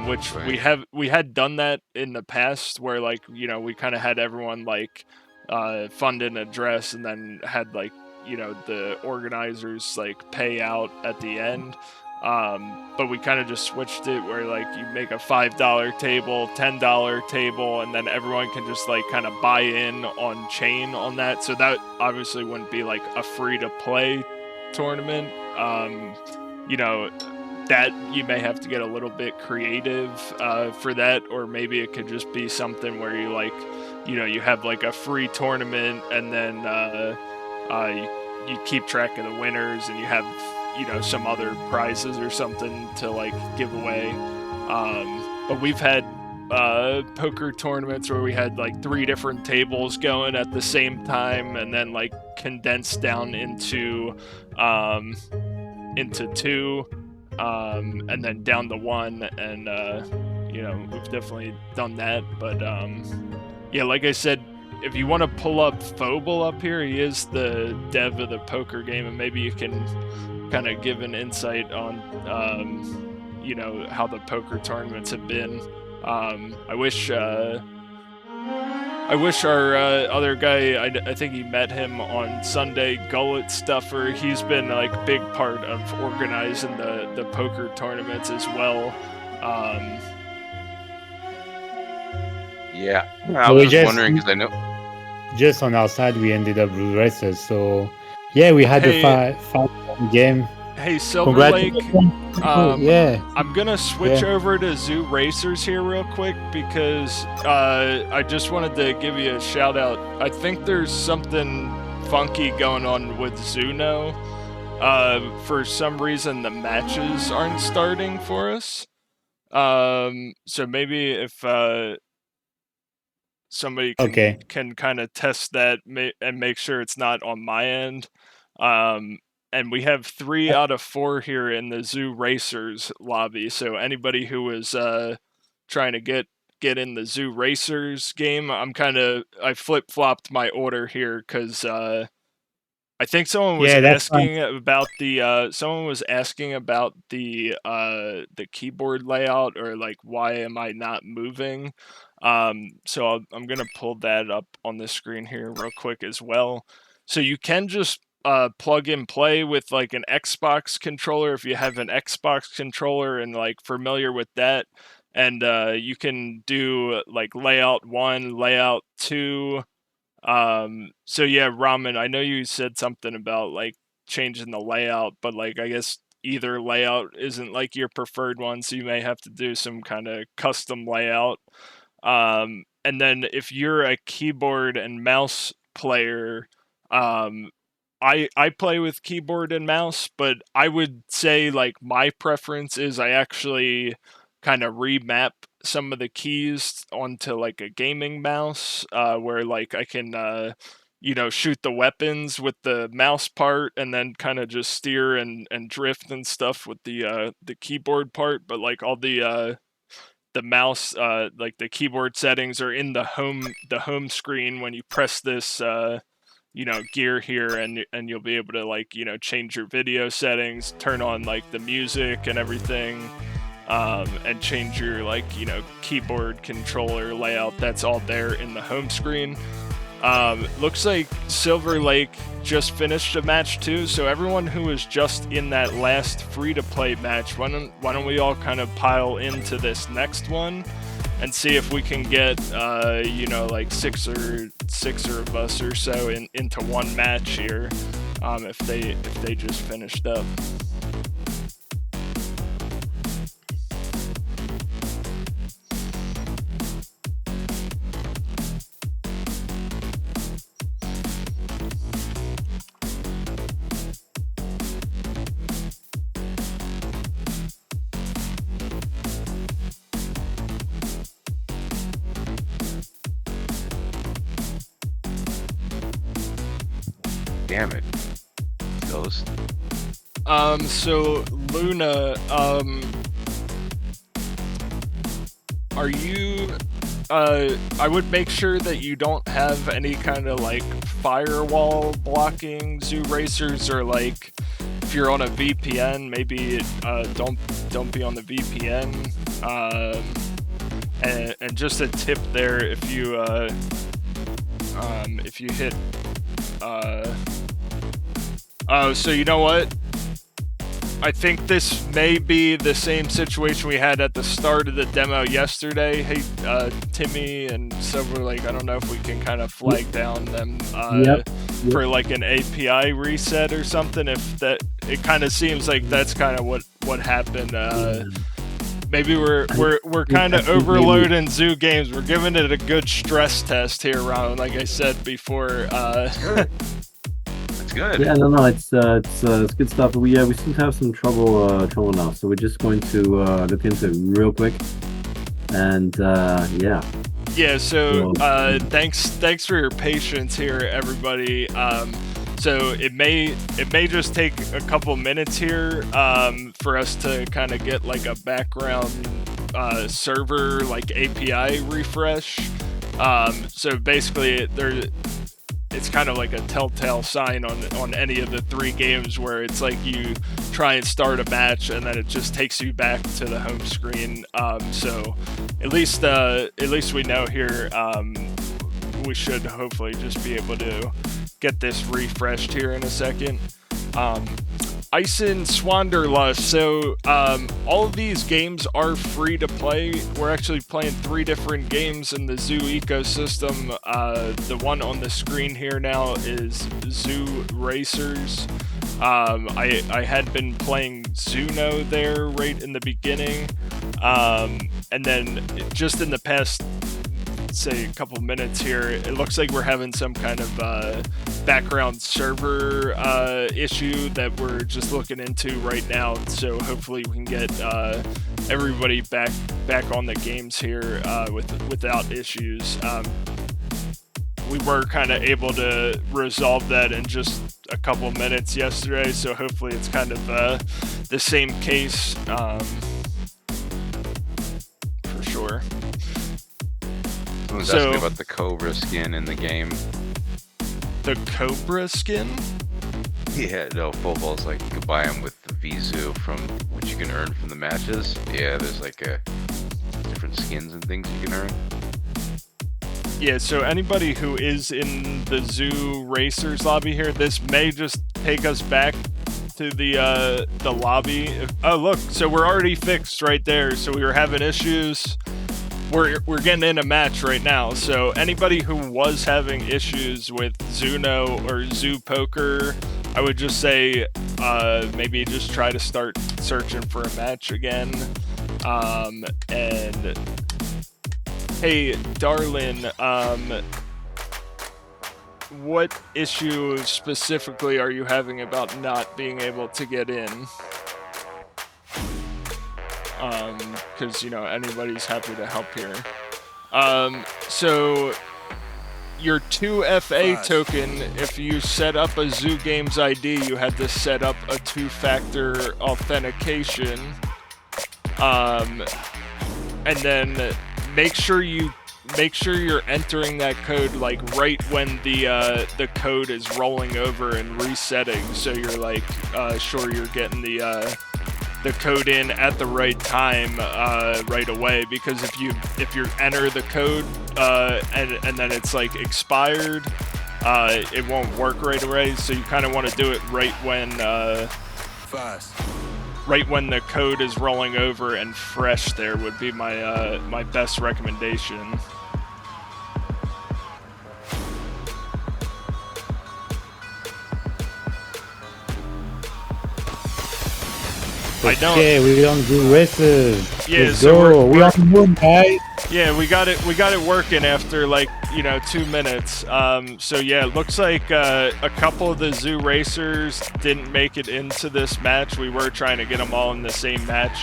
Which Right. we had done that in the past where like we kind of had everyone like fund an address and then had like the organizers like pay out at the end, but we kind of just switched it where like you make a $5 table, $10 table, and then everyone can just like kind of buy in on chain on that. So that obviously wouldn't be like a free to play tournament. That you may have to get a little bit creative for that, or maybe it could just be something where you like you have like a free tournament and then you keep track of the winners and you have some other prizes or something to like give away. But we've had poker tournaments where we had like 3 different tables going at the same time and then like condensed down into 2 and then down to 1, and we've definitely done that. But yeah, like I said, if you want to pull up Phobal up here, he is the dev of the poker game, and maybe you can kind of give an insight on how the poker tournaments have been. I wish our other guy, I think he met him on Sunday, Gullet Stuffer, he's been like a big part of organizing the poker tournaments as well. Yeah, I was just wondering because I know. Just on our side, we ended up ZooRacers. So yeah, we had a 5 game. Hey, Silver Lake, yeah. I'm gonna switch over to ZooRacers here real quick because I just wanted to give you a shout out. I think there's something funky going on with ZooNo. For some reason, the matches aren't starting for us. So maybe if somebody can kind of test that and make sure it's not on my end. And we have 3 out of 4 here in the ZooRacers lobby. So anybody who was trying to get in the ZooRacers game, I flip-flopped my order here because I think someone was asking about the the keyboard layout, or like why am I not moving. So I'm gonna pull that up on the screen here real quick as well. So you can just plug and play with like an Xbox controller if you have an Xbox controller and like familiar with that, and you can do like layout 1, layout 2. So yeah, Ramen, I know you said something about like changing the layout, but like I guess either layout isn't like your preferred one, so you may have to do some kind of custom layout. And then if you're a keyboard and mouse player, I play with keyboard and mouse, but I would say like my preference is I actually kind of remap some of the keys onto like a gaming mouse, where like I can shoot the weapons with the mouse part and then kind of just steer and drift and stuff with the keyboard part. But like all the mouse, like the keyboard settings are in the home screen when you press this gear here, and you'll be able to like change your video settings, turn on like the music and everything, and change your like keyboard controller layout. That's all there in the home screen. Looks like Silver Lake just finished a match too, so everyone who was just in that last free-to-play match, why don't we all kind of pile into this next one, and see if we can get you know, like six of us or so into one match here, if they just finished up. Damn it. Ghost. So Luna, are you, I would make sure that you don't have any kind of like firewall blocking ZooRacers, or like if you're on a VPN, maybe don't be on the VPN. And just a tip there, if you hit oh, so you know what? I think this may be the same situation we had at the start of the demo yesterday. Hey, Timmy and Silver Lake, I don't know if we can kind of flag down them for like an API reset or something. If that, it kind of seems like that's kind of what happened. Maybe we're kind of overloading ZooGenes. We're giving it a good stress test here, Ron. Like I said before. That's good. Yeah, no, it's good stuff. But we seem to have some trouble now, so we're just going to look into it real quick. And yeah. Yeah. So thanks for your patience here, everybody. So it may just take a couple minutes here for us to kind of get like a background server like API refresh. So basically it's kind of like a telltale sign on any of the three games where it's like you try and start a match and then it just takes you back to the home screen. So at least we know here. We should hopefully just be able to get this refreshed here in a second. Ison Swanderlust. So all of these games are free to play. We're actually playing 3 different games in the Zoo ecosystem. The one on the screen here now is ZooRacers. I had been playing ZooNo there right in the beginning, and then just in the past, say, a couple minutes here, it looks like we're having some kind of background server issue that we're just looking into right now. So hopefully we can get everybody back on the games here without issues. We were kind of able to resolve that in just a couple minutes yesterday, so hopefully it's kind of the same case for sure. Someone's asking about the Cobra skin in the game. The Cobra skin? Yeah, no, Football's like you can buy them with the Vizu from what you can earn from the matches. Yeah, there's like different skins and things you can earn. Yeah, so anybody who is in the ZooRacers lobby here, this may just take us back to the lobby. Oh, look, so we're already fixed right there. So we were having issues. We're getting in a match right now. So anybody who was having issues with ZooNo or Zoo Poker, I would just say maybe just try to start searching for a match again. And hey, Darlin, what issue specifically are you having about not being able to get in? Because, you know, anybody's happy to help here. So your 2FA token, if you set up a ZooGenes ID, you had to set up a 2-factor authentication. And then make sure you're entering that code like right when the code is rolling over and resetting, so you're like sure you're getting the code in at the right time right away. Because if you enter the code and then it's like expired, it won't work right away. So you kind of want to do it right when right when the code is rolling over and fresh there would be my my best recommendation. Okay, we on ZooRacers. Yeah, Let's so go. We're on the moon, guys. Yeah, we got it working after like, you know, 2 minutes. So yeah, it looks like a couple of the ZooRacers didn't make it into this match. We were trying to get them all in the same match.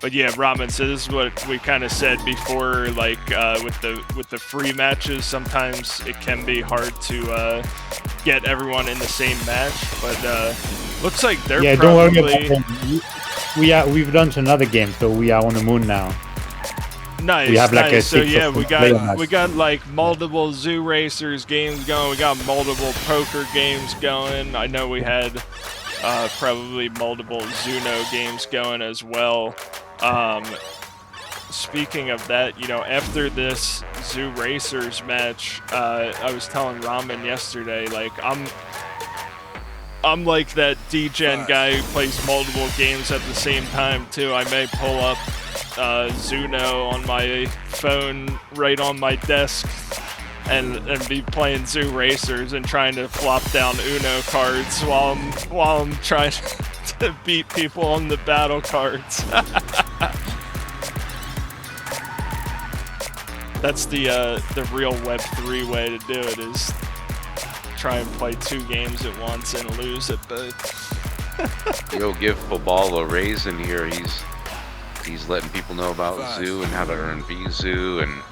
But yeah, Ramen, so this is what we kind of said before, like with the free matches, sometimes it can be hard to get everyone in the same match, but looks like they're probably... don't worry about them. We've launched another game, so we are on the moon now. Nice, we have like nice. A so yeah, we got like multiple ZooRacers games going. We got multiple poker games going. I know we had probably multiple ZooNo games going as well. Speaking of that, you know, after this ZooRacers match, I was telling Ramen yesterday, like I'm like that D-Gen guy who plays multiple games at the same time too. I may pull up ZooNo on my phone right on my desk and be playing ZooRacers and trying to flop down Uno cards while I'm trying to beat people on the battle cards. That's the real Web3 way to do it, is try and play 2 games at once and lose at both. Yo, give Fabal a raise in here. He's letting people know about Zoo and how to earn VZoo and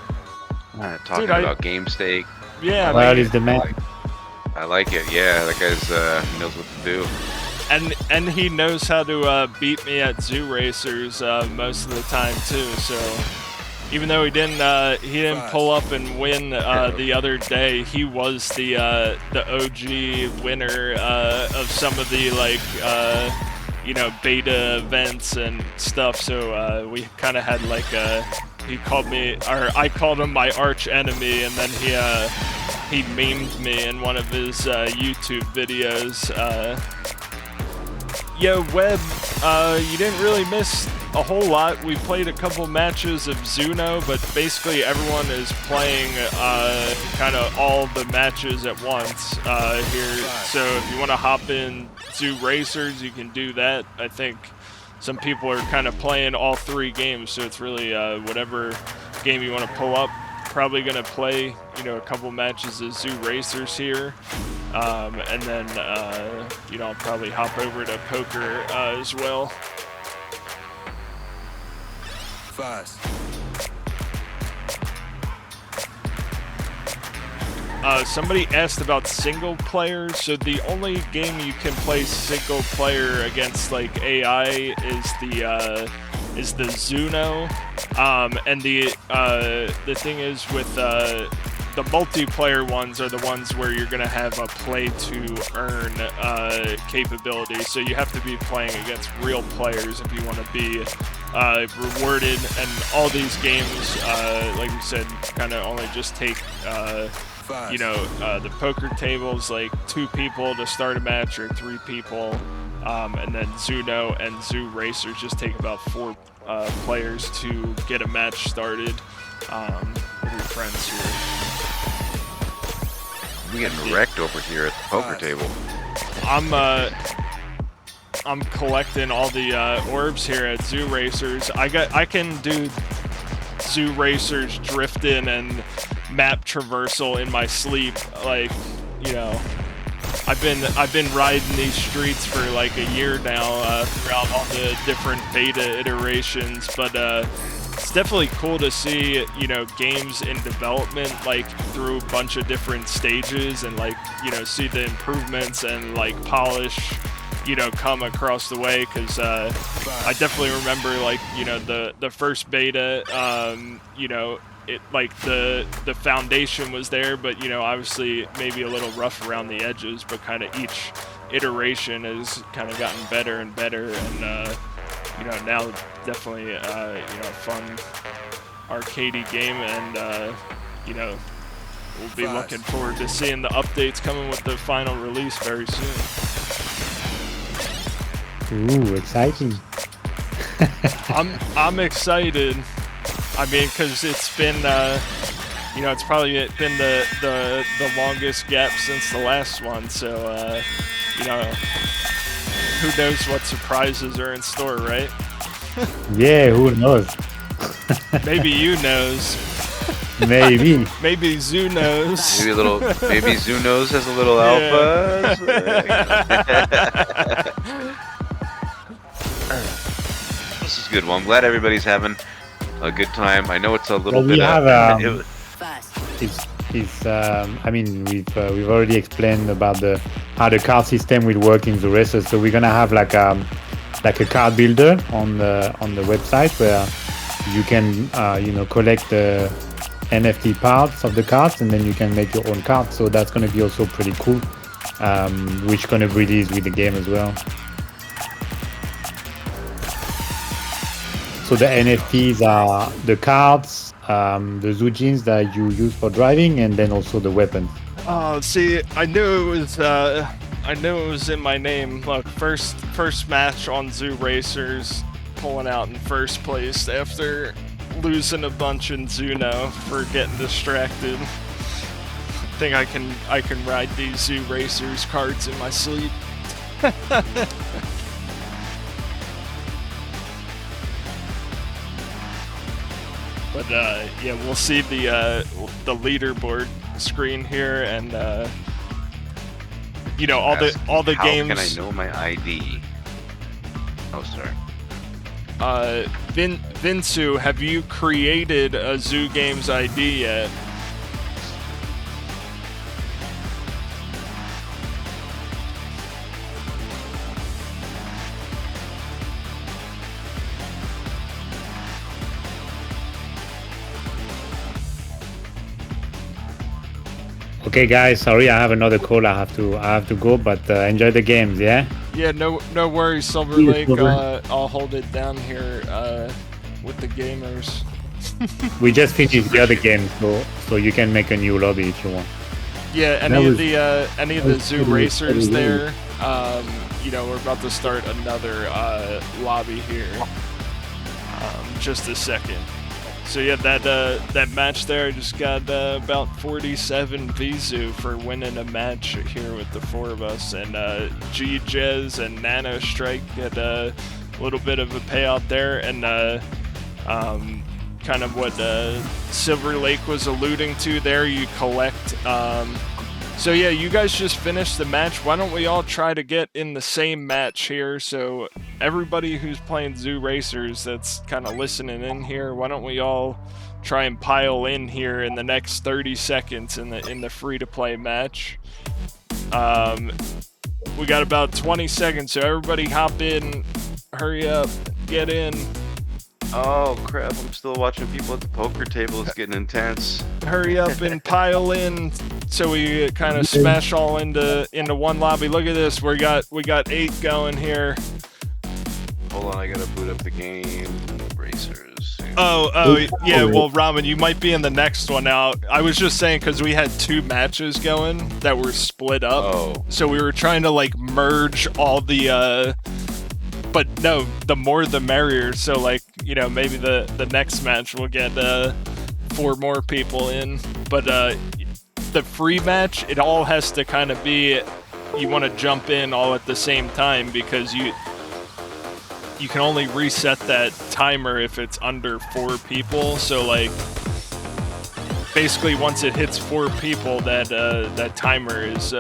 talking about game stake. Yeah, well, he's the man. I like it. Yeah, that guy's knows what to do. And he knows how to beat me at ZooRacers most of the time too. So even though he didn't pull up and win the other day, he was the OG winner of some of the like you know, beta events and stuff. So we kind of had like he called me, or I called him my arch enemy, and then he memed me in one of his YouTube videos. Yo, Web, you didn't really miss a whole lot. We played a couple matches of ZooNo, but basically everyone is playing kind of all the matches at once here. So if you want to hop in ZooRacers, you can do that. I think some people are kind of playing all 3 games, so it's really whatever game you want to pull up. Probably going to play, you know, a couple matches of ZooRacers here. And then, you know, I'll probably hop over to poker as well. Fast. Somebody asked about single player. So the only game you can play single player against like AI is the ZooNo. And the thing is with the multiplayer ones are the ones where you're gonna have a play to earn capability. So you have to be playing against real players if you want to be rewarded. And all these games, like we said, kind of only just take you know, the poker tables, like 2 people to start a match or 3 people, and then ZooNo and ZooRacers just take about 4 players to get a match started with your friends here. We getting wrecked over here at the poker table. I'm collecting all the orbs here at ZooRacers. I can do ZooRacers drifting and map traversal in my sleep. Like, you know, I've been riding these streets for like a year now throughout all the different beta iterations, but it's definitely cool to see, you know, games in development like through a bunch of different stages and like, you know, see the improvements and like polish, you know, come across the way. Because I definitely remember, like, you know, the first beta, you know, it like the foundation was there, but, you know, obviously maybe a little rough around the edges, but kind of each iteration has kind of gotten better and better. And you know, now definitely you know, a fun arcadey game. And you know, we'll be looking forward to seeing the updates coming with the final release very soon. Ooh, exciting. I'm excited. I mean, because it's been, you know, it's probably been the longest gap since the last one. So, you know, who knows what surprises are in store, right? Yeah, who knows? Maybe you knows. Maybe. Maybe Zoo knows. Maybe a little. Maybe ZooNo's has a little Yeah. alpha. This is good. Well, I'm glad everybody's having a good time. I know it's a little Well, we bit. have, First. I mean, we've already explained about how the card system will work in the races. So we're gonna have like a card builder on the website where you can collect the NFT parts of the cards, and then you can make your own cards. So that's gonna be also pretty cool, which gonna release with the game as well. So the NFTs are the cards, the ZooGenes that you use for driving, and then also the weapons. Oh, see, I knew it was in my name. Look, first match on ZooRacers, pulling out in first place after losing a bunch in ZooNo for getting distracted. I think I can ride these ZooRacers cards in my sleep. But yeah, we'll see the leaderboard screen here, and you know, all the How games. can I know my ID? Oh, sorry. Vinsu, have you created a ZooGames ID yet? Okay, guys, sorry, I have another call. I have to go, but enjoy the games, yeah. Yeah, no worries, Silver See you, Lake. Silver. I'll hold it down here with the gamers. We just finished the other game, so you can make a new lobby if you want. Yeah, That any was- of the was Zoo pretty Racers exciting. there. You know, we're about to start another lobby here. Just a second. So yeah, that match there, I just got about 47 Vizu for winning a match here with the four of us, and G-Jez and Nano Strike get a little bit of a payout there, and kind of what Silver Lake was alluding to there, you collect. So yeah, you guys just finished the match. Why don't we all try to get in the same match here? So everybody who's playing ZooRacers that's kind of listening in here, why don't we all try and pile in here in the next 30 seconds in the free-to-play match? We got about 20 seconds, so everybody hop in, hurry up, get in. Oh crap! I'm still watching people at the poker table. It's getting intense. Hurry up and pile in so we kind of smash all into one lobby. Look at this, we got 8 going here. Hold on, I gotta boot up the game. Racers. Oh yeah, well Ramen, you might be in the next one out. I was just saying because we had 2 matches going that were split up. Oh. So we were trying to like merge all the but no, the more the merrier. So like, you know, maybe the next match we'll get 4 more people in. But the free match, it all has to kind of be, you want to jump in all at the same time, because you can only reset that timer if it's under 4 people. So like basically once it hits 4 people, that timer is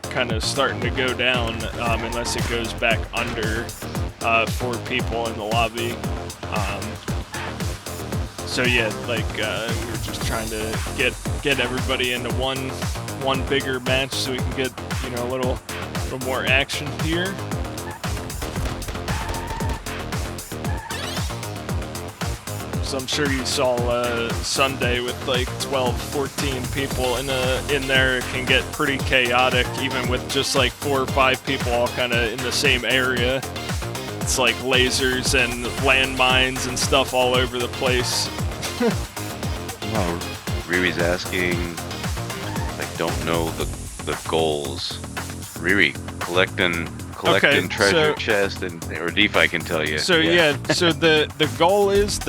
kind of starting to go down, unless it goes back under 4 people in the lobby. So yeah, like we were just trying to get everybody into one bigger match so we can get, you know, a little more action here. So I'm sure you saw Sunday with like 12, 14 people in there. It can get pretty chaotic, even with just like 4 or 5 people all kind of in the same area. It's like lasers and landmines and stuff all over the place. Well, Riri's asking, I don't know the goals. Riri, collecting treasure chest or DeFi can tell you. So so the goal is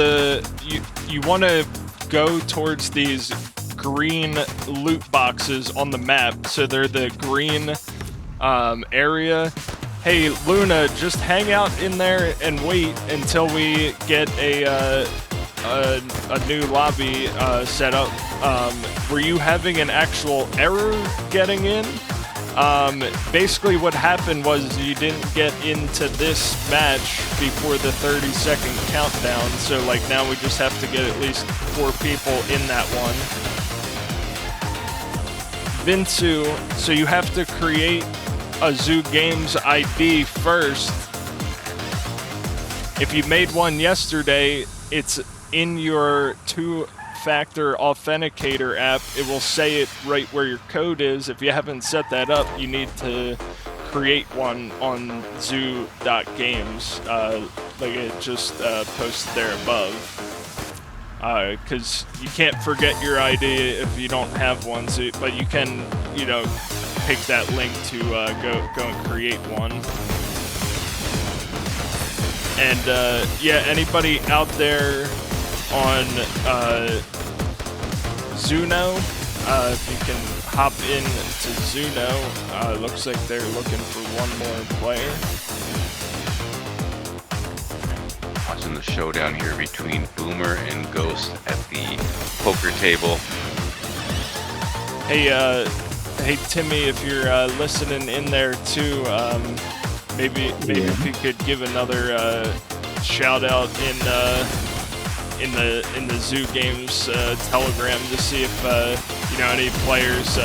you want to go towards these green loot boxes on the map. So they're the green area. Hey Luna, just hang out in there and wait until we get a new lobby set up. Were you having an actual error getting in? Basically what happened was you didn't get into this match before the 30-second countdown, so like now we just have to get at least 4 people in that one. Vinsu, so you have to create a ZooGenes ID first. If you made one yesterday, it's in your 2-factor authenticator app. It will say it right where your code is. If you haven't set that up, you need to create one on zoo.games, like it just posted there above. Because you can't forget your ID if you don't have one, so, but you can, you know, pick that link to go and create one. And yeah, anybody out there on ZooNo, if you can hop in to ZooNo, looks like they're looking for one more player. Watching the showdown here between Boomer and Ghost at the poker table. Hey Timmy, if you're listening in there too, maybe if you could give another shout out in the ZooGenes Telegram to see if you know, any players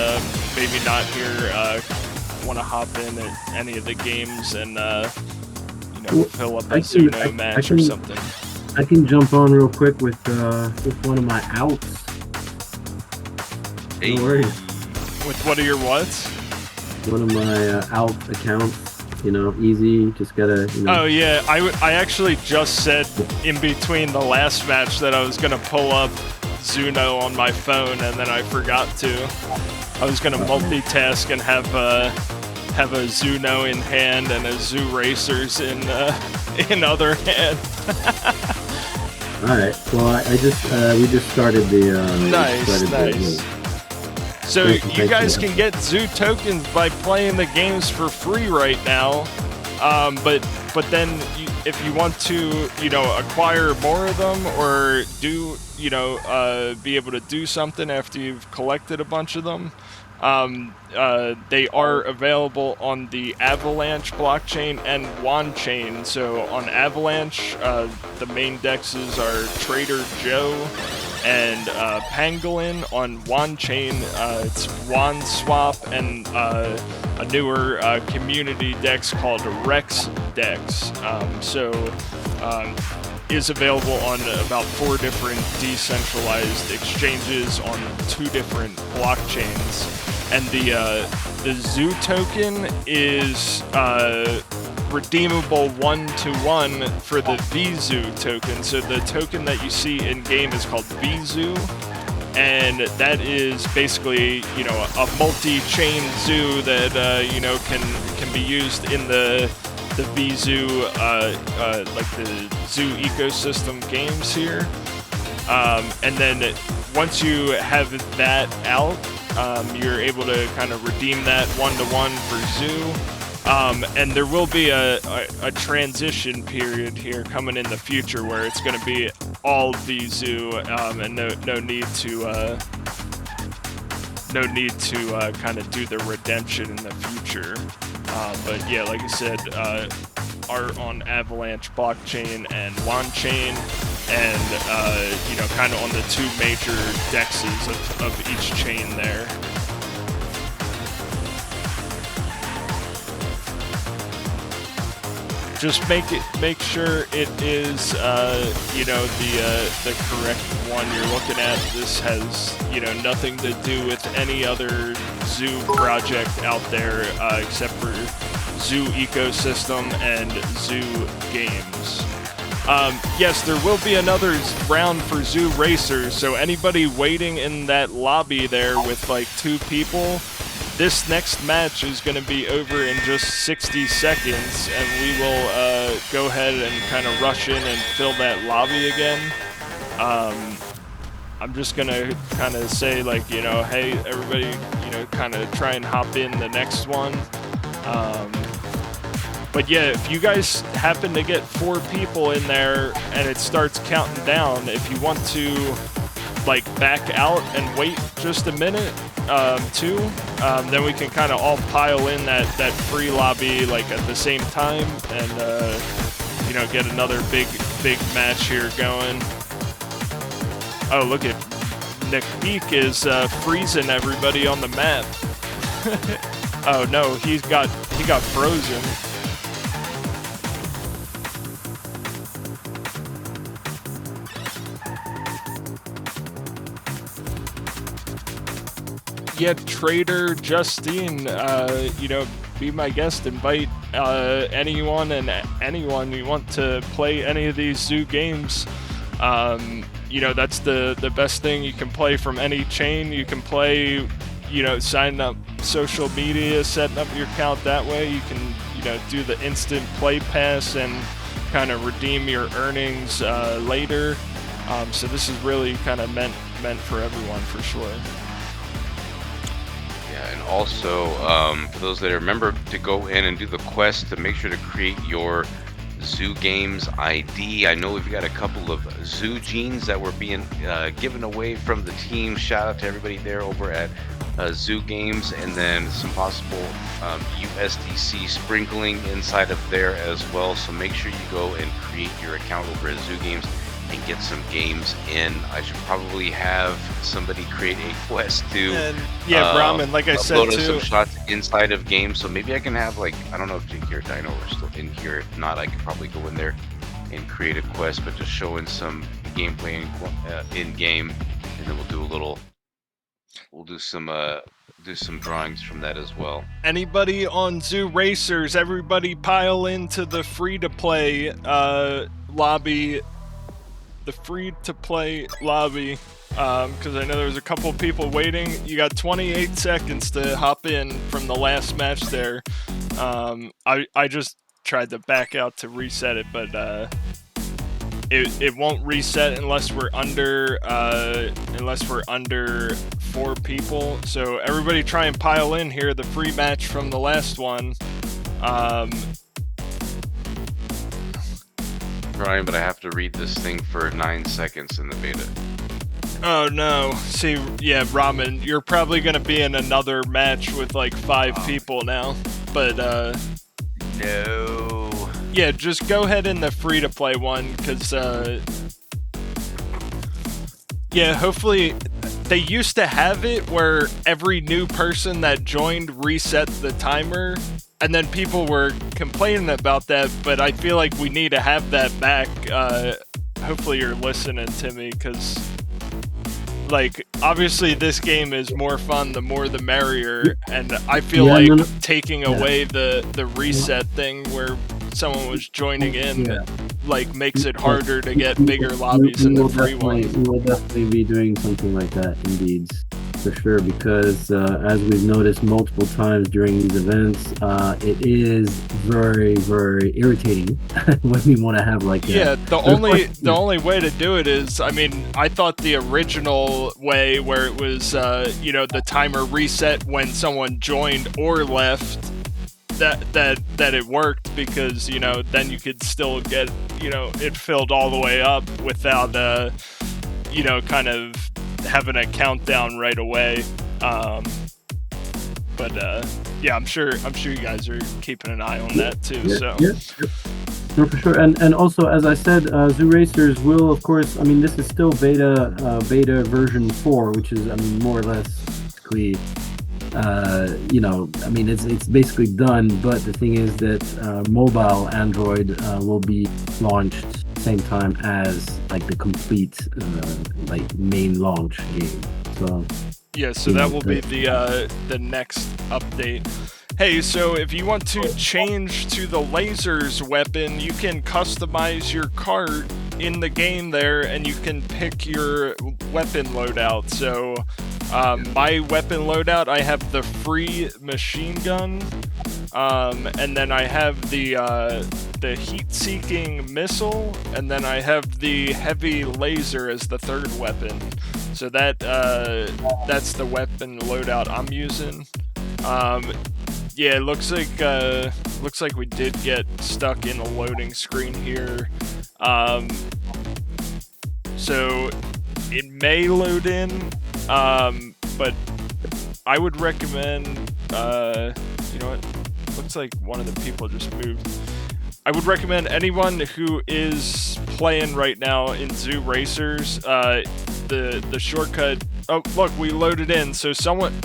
maybe not here want to hop in at any of the games and you know, fill up a ZooNo match or something. I can jump on real quick with one of my outs. Hey. No worries. With what are your whats? One of my out accounts, you know, easy, just gotta, you know. Oh yeah, I actually just said in between the last match that I was gonna pull up ZooNo on my phone, and then I forgot to. I was gonna multitask and have a ZooNo in hand and a ZooRacers in other hand. All right. Well, we just started the. Nice. So you guys can get Zoo tokens by playing the games for free right now, but then if you want to, you know, acquire more of them or do, you know, be able to do something after you've collected a bunch of them, they are available on the Avalanche blockchain and Wan chain. So on Avalanche, the main dexes are Trader Joe and Pangolin. On Wan chain, it's Wan Swap and a newer community dex called Rex Dex. Is available on about 4 different decentralized exchanges on 2 different blockchains. And the Zoo token is redeemable 1-to-1 for the VZoo token. So the token that you see in game is called VZoo, and that is basically, you know, a multi-chain zoo that you know, can be used in the VZoo, like the Zoo ecosystem games here. And then once you have that out, you're able to kind of redeem that 1-to-1 for Zoo. And there will be a transition period here coming in the future where it's going to be all VZoo, and no need to kind of do the redemption in the future. But yeah, like I said, are on Avalanche blockchain and Wan chain, and you know, kind of on the 2 major dexes of each chain there. Just make sure it is you know, the correct one you're looking at. This has, you know, nothing to do with any other Zoo project out there except for Zoo ecosystem and ZooGenes. Yes, there will be another round for ZooRacers, so anybody waiting in that lobby there with like 2 people, this next match is going to be over in just 60 seconds, and we will go ahead and kind of rush in and fill that lobby again. I'm just going to kind of say, like, you know, hey, everybody, you know, kind of try and hop in the next one. But yeah, if you guys happen to get 4 people in there and it starts counting down, if you want to, like, back out and wait just a minute, too, then we can kind of all pile in that free lobby, like, at the same time, and, you know, get another big match here going. Oh, look at Nick Beak is freezing everybody on the map. Oh no, he got frozen. Yeah, Trader Justine, you know, be my guest. Invite anyone and anyone you want to play any of these Zoo games. You know, that's the best thing. You can play from any chain. You can play, you know, sign up social media, setting up your account that way. You can, you know, do the instant play pass and kind of redeem your earnings later. So this is really kind of meant for everyone, for sure. And also, for those that remember to go in and do the quest to make sure to create your ZooGames ID. I know we've got a couple of ZooGenes that were being given away from the team. Shout out to everybody there over at ZooGames, and then some possible USDC sprinkling inside of there as well. So make sure you go and create your account over at ZooGames and get some games in. I should probably have somebody create a quest to yeah, Brahman, like I said too, some shots inside of games. So maybe I can have, like, I don't know if Jinky or Dino are still in here. If not, I could probably go in there and create a quest, but just showing some gameplay in game, and then we'll do some drawings from that as well. Anybody on ZooRacers, everybody pile into the free-to-play lobby. The free-to-play lobby, because I know there's a couple people waiting. You got 28 seconds to hop in from the last match there. I just tried to back out to reset it, but it won't reset unless we're under 4 people. So everybody try and pile in here. The free match from the last one. Trying, but I have to read this thing for 9 seconds in the beta. Oh no. See, yeah, Ramen, you're probably gonna be in another match with like 5 people now. But no. Yeah, just go ahead in the free-to-play one, because yeah, hopefully they used to have it where every new person that joined reset the timer, and then people were complaining about that, but I feel like we need to have that back. Hopefully you're listening to me, because, like, obviously this game is more fun, the more the merrier, and I feel taking away the reset thing where someone was joining in, like, makes it harder to get bigger lobbies in the free ones. We will definitely be doing something like that, indeed. For sure, because as we've noticed multiple times during these events, it is very, very irritating when we want to have like that. Yeah, the only way to do it is, I mean, I thought the original way where it was, you know, the timer reset when someone joined or left, that it worked, because, you know, then you could still get, you know, it filled all the way up without, you know, kind of having a countdown right away. But yeah, I'm sure you guys are keeping an eye on that too. No, for sure. And also, as I said, ZooRacers will, of course, I mean, this is still beta version 4, which is, I mean, more or less basically, you know, I mean, it's basically done, but the thing is that mobile Android will be launched same time as like the complete like main launch game. So yeah, so that will be the next update. Hey, so if you want to change to the lasers weapon, you can customize your cart in the game there, and you can pick your weapon loadout. So My weapon loadout, I have the free machine gun, and then I have the heat-seeking missile, and then I have the heavy laser as the third weapon. So that's the weapon loadout I'm using. Yeah, it looks like we did get stuck in a loading screen here. So it may load in, but I would recommend, you know what? Looks like one of the people just moved. I would recommend anyone who is playing right now in ZooRacers, the shortcut. Oh, look, we loaded in. So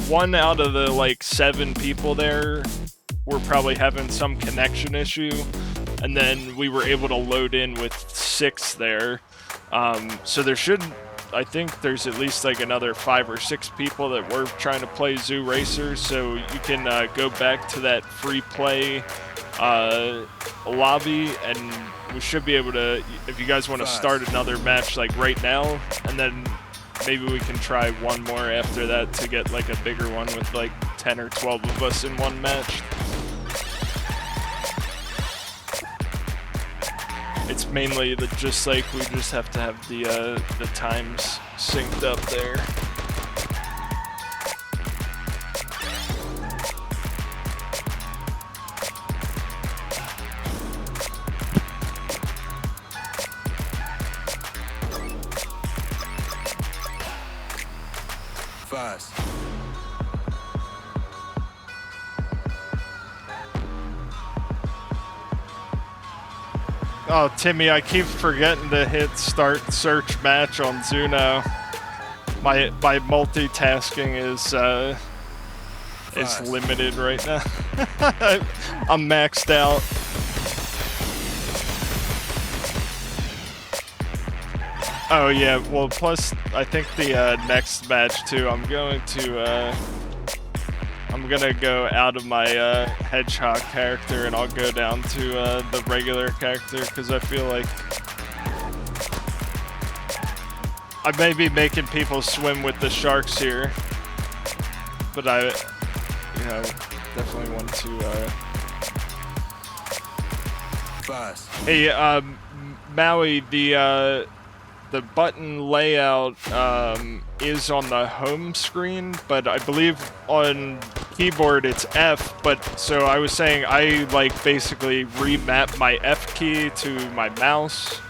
one out of the like 7 people there were probably having some connection issue, and then we were able to load in with 6 there. So there should, I think there's at least like another 5 or 6 people that were trying to play ZooRacers. So you can go back to that free play lobby, and we should be able to, if you guys want to start another match like right now, and then maybe we can try one more after that to get like a bigger one with like 10 or 12 of us in one match. It's mainly that just like we just have to have the times synced up there. Fast. Oh, Timmy, I keep forgetting to hit start search match on ZooNo. My multitasking is limited right now. I'm maxed out. Oh yeah, well plus I think the next match too, I'm gonna go out of my hedgehog character and I'll go down to the regular character, because I feel like I may be making people swim with the sharks here, but I, you know, definitely want to. Fast. Hey, Maui, the button layout is on the home screen, but I believe on keyboard it's F, but so I was saying I like basically remap my F key to my mouse.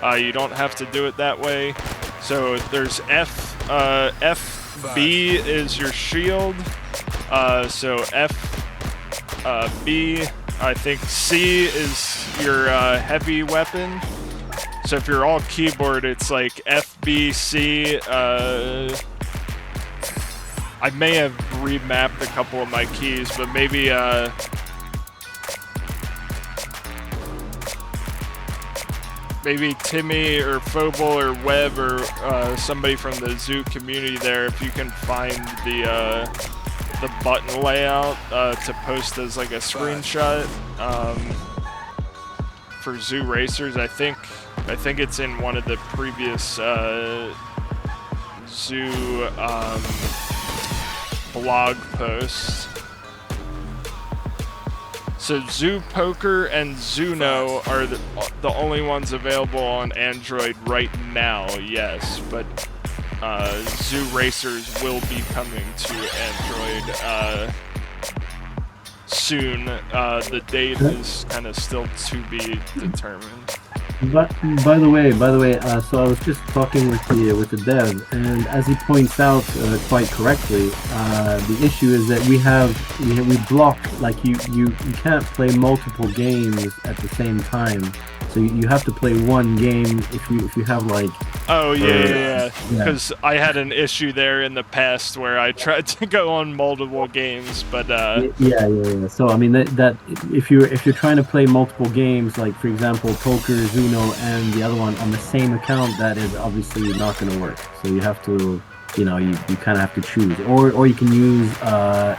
You don't have to do it that way. So there's FB is your shield. So B, I think C is your heavy weapon. So if you're all keyboard, it's like FBC. I may have remapped a couple of my keys, but maybe maybe Timmy or Phobal or Webb or somebody from the Zoo community there, if you can find the button layout to post as like a screenshot for ZooRacers. I think it's in one of the previous Zoo blog posts. So Zoo Poker and ZooNo are the only ones available on Android right now, yes, but ZooRacers will be coming to Android soon. The date is kind of still to be determined. But by the way, so I was just talking with the dev, and as he points out quite correctly, the issue is that we block, like you can't play multiple games at the same time. So you have to play one game if you have like. Oh yeah. Because I had an issue there in the past where I tried to go on multiple games, but yeah. So I mean that if you're trying to play multiple games, like for example Poker, ZooNo, and the other one on the same account, that is obviously not going to work. So you have to, you kind of have to choose, or you can use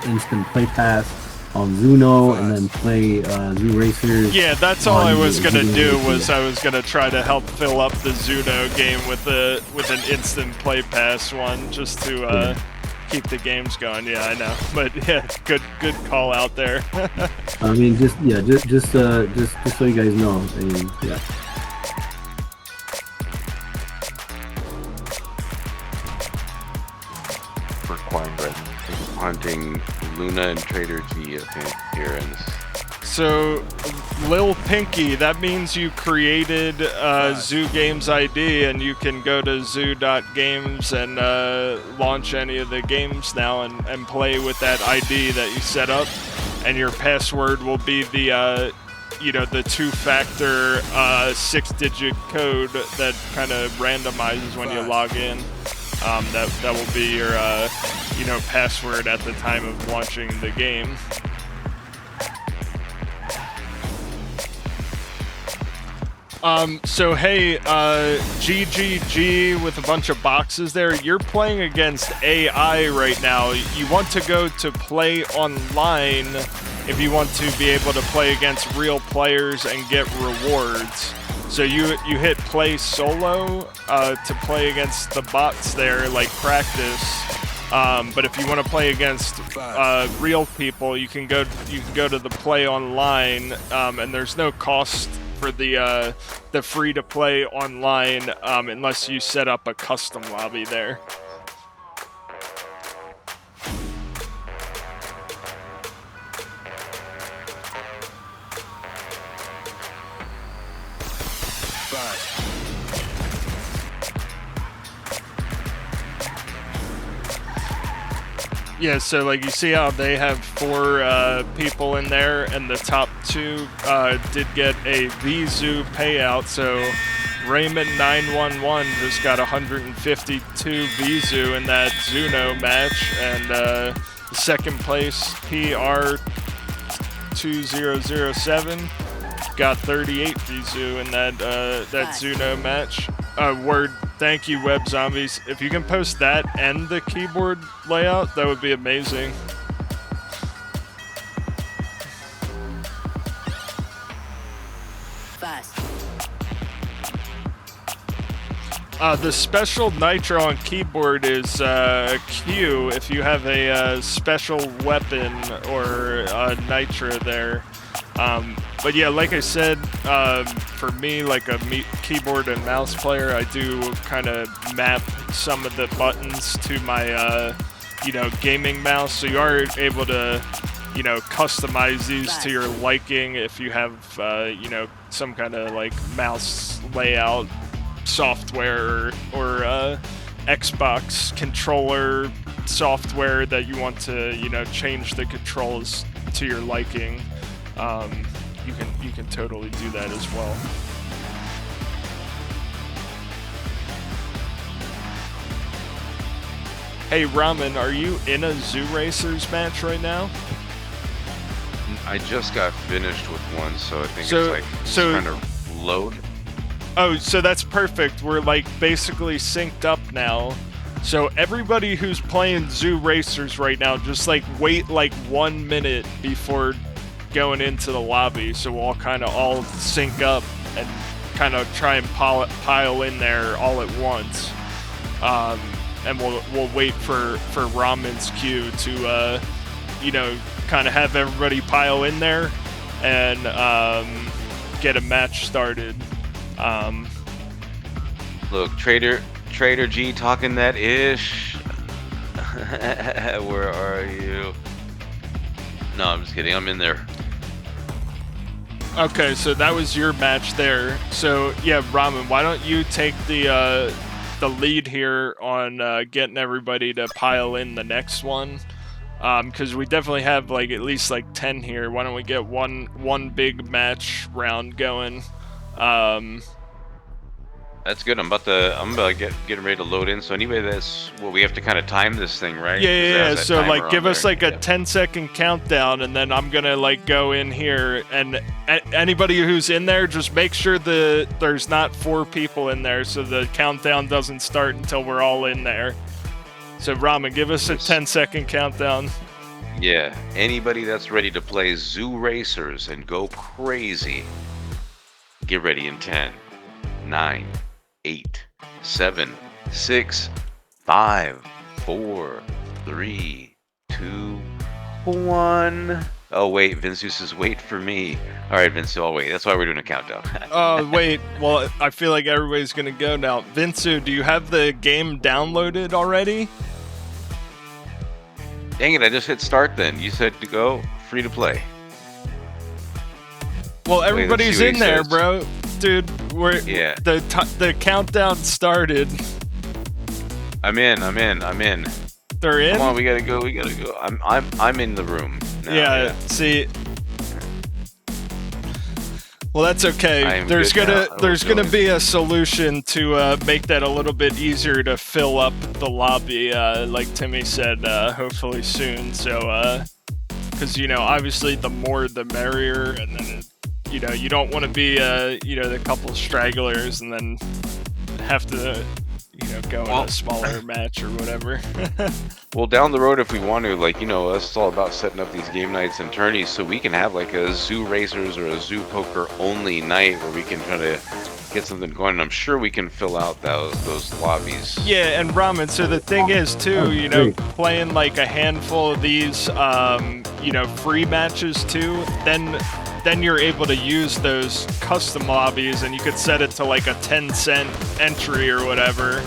instant play pass on ZooNo and then play ZooRacers. Yeah, that's all I was gonna do. Was I was gonna try to help fill up the ZooNo game with an instant play pass one, just to keep the games going. Yeah, I know, but yeah, good call out there. I mean, just so you guys know. I mean, yeah. For Quine hunting Luna and Trader G appearance. So, Lil Pinky, that means you created ZooGenes ID, and you can go to zoo.games and launch any of the games now and play with that ID that you set up. And your password will be the, the two-factor 6-digit code that kind of randomizes when you log in. That will be your, password at the time of launching the game. So hey, GGG with a bunch of boxes there. You're playing against AI right now. You want to go to play online if you want to be able to play against real players and get rewards. So you hit play solo to play against the bots there, like practice. But if you want to play against real people, you can go to the play online, and there's no cost for the free-to-play online unless you set up a custom lobby there. Yeah, so like you see how they have 4 people in there, and the top 2 did get a VZoo payout. So Raymond911 just got 152 VZoo in that ZooNo match, and second place PR2007 got 38 VZoo in that ZooNo match. Word. Thank you, Web Zombies. If you can post that and the keyboard layout, that would be amazing. The special nitro on keyboard is Q if you have a special weapon or nitro there. But yeah, like I said, for me, like a keyboard and mouse player, I do kind of map some of the buttons to my, gaming mouse. So you are able to, customize these to your liking if you have, some kind of like mouse layout software or Xbox controller software that you want to, change the controls to your liking. You can totally do that as well. Hey Ramen, are you in a ZooRacers match right now? I just got finished with one, so I think it's trying to load. Oh, so that's perfect. We're like basically synced up now. So everybody who's playing ZooRacers right now, just like wait like 1 minute before going into the lobby, so we'll all kind of all sync up and kind of try and pile in there all at once. And we'll wait for Ramen's cue to kind of have everybody pile in there and get a match started. Look, Trader G talking that ish. Where are you? No, I'm just kidding. I'm in there. Okay, so that was your match there. So yeah, Ramen, why don't you take the lead here on getting everybody to pile in the next one? Because we definitely have like at least like 10 here. Why don't we get one big match round going? That's good. I'm about to getting ready to load in. So anyway, we have to kind of time this thing, right? Yeah. So like, give us like a 10-second countdown, and then I'm gonna like go in here, and anybody who's in there, just make sure there's not 4 people in there, so the countdown doesn't start until we're all in there. So Ramen, give us a 10-second countdown. Yeah. Anybody that's ready to play ZooRacers and go crazy, get ready in 10, 9, 8, 7, 6, 5, 4, 3, 2, 1. Oh wait, Vinsu says wait for me. All right, Vinsu, I'll wait. That's why we're doing a countdown. Oh wait, well I feel like everybody's gonna go now. Vinsu, do you have the game downloaded already? Dang it! I just hit start. Then you said to go free to play. Well, everybody's in there, says. bro. Dude, Yeah. The countdown started. I'm in. They're in? Come on, we gotta go. I'm in the room. Now, yeah. See. Well, that's okay. There's gonna be a solution to make that a little bit easier to fill up the lobby, like Timmy said. Hopefully soon. So, because obviously the more the merrier, and then you don't want to be the couple stragglers and then have to go in a smaller match or whatever. Well, down the road, if we want to, us, it's all about setting up these game nights and tourneys, so we can have like a ZooRacers or a Zoo Poker only night where we can try to get something going. And I'm sure we can fill out those lobbies. Yeah, and Ramen. So the thing is too, playing like a handful of these, free matches too, then you're able to use those custom lobbies, and you could set it to like a 10-cent entry or whatever,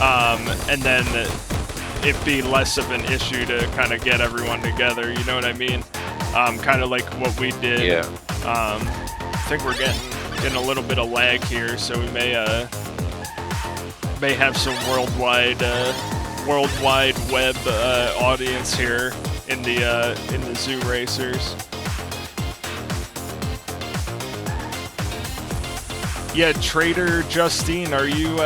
and then it'd be less of an issue to kind of get everyone together. You know what I mean? Kind of like what we did. Yeah. I think we're getting a little bit of lag here, so we may have some worldwide web audience here in the ZooRacers. Yeah, Trader Justine, are you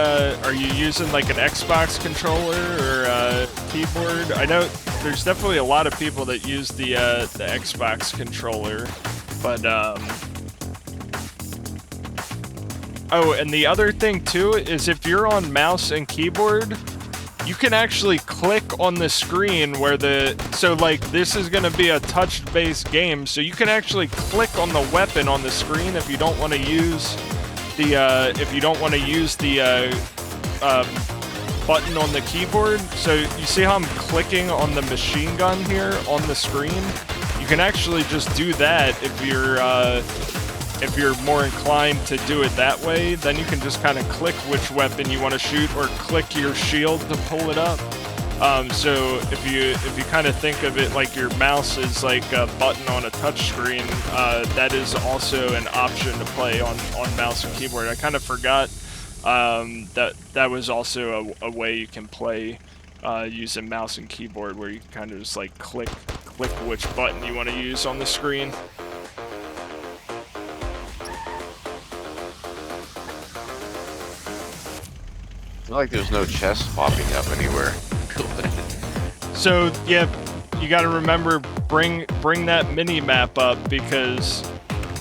using like an Xbox controller or keyboard? I know there's definitely a lot of people that use the Xbox controller, but oh, and the other thing too is if you're on mouse and keyboard, you can actually click on the screen where so like this is going to be a touch-based game, so you can actually click on the weapon on the screen if you don't want to use the button on the keyboard. So you see how I'm clicking on the machine gun here on the screen? You can actually just do that if you're more inclined to do it that way. Then you can just kind of click which weapon you want to shoot, or click your shield to pull it up. So if you kind of think of it like your mouse is like a button on a touch screen, that is also an option to play on mouse and keyboard. I kind of forgot that was also a way you can play using mouse and keyboard, where you kind of just like click which button you want to use on the screen. I feel like there's no chest popping up anywhere. So yeah, you got to remember, bring that mini map up, because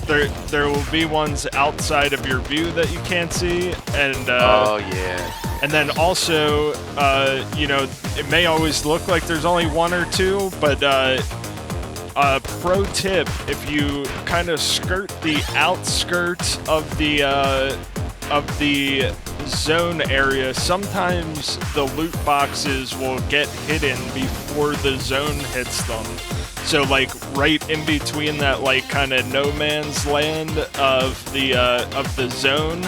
there will be ones outside of your view that you can't see, and oh yeah. And then also, it may always look like there's only one or two, but pro tip: if you kind of skirt the outskirts of the zone area, sometimes the loot boxes will get hidden before the zone hits them. So like right in between that like kind of no man's land of the zone,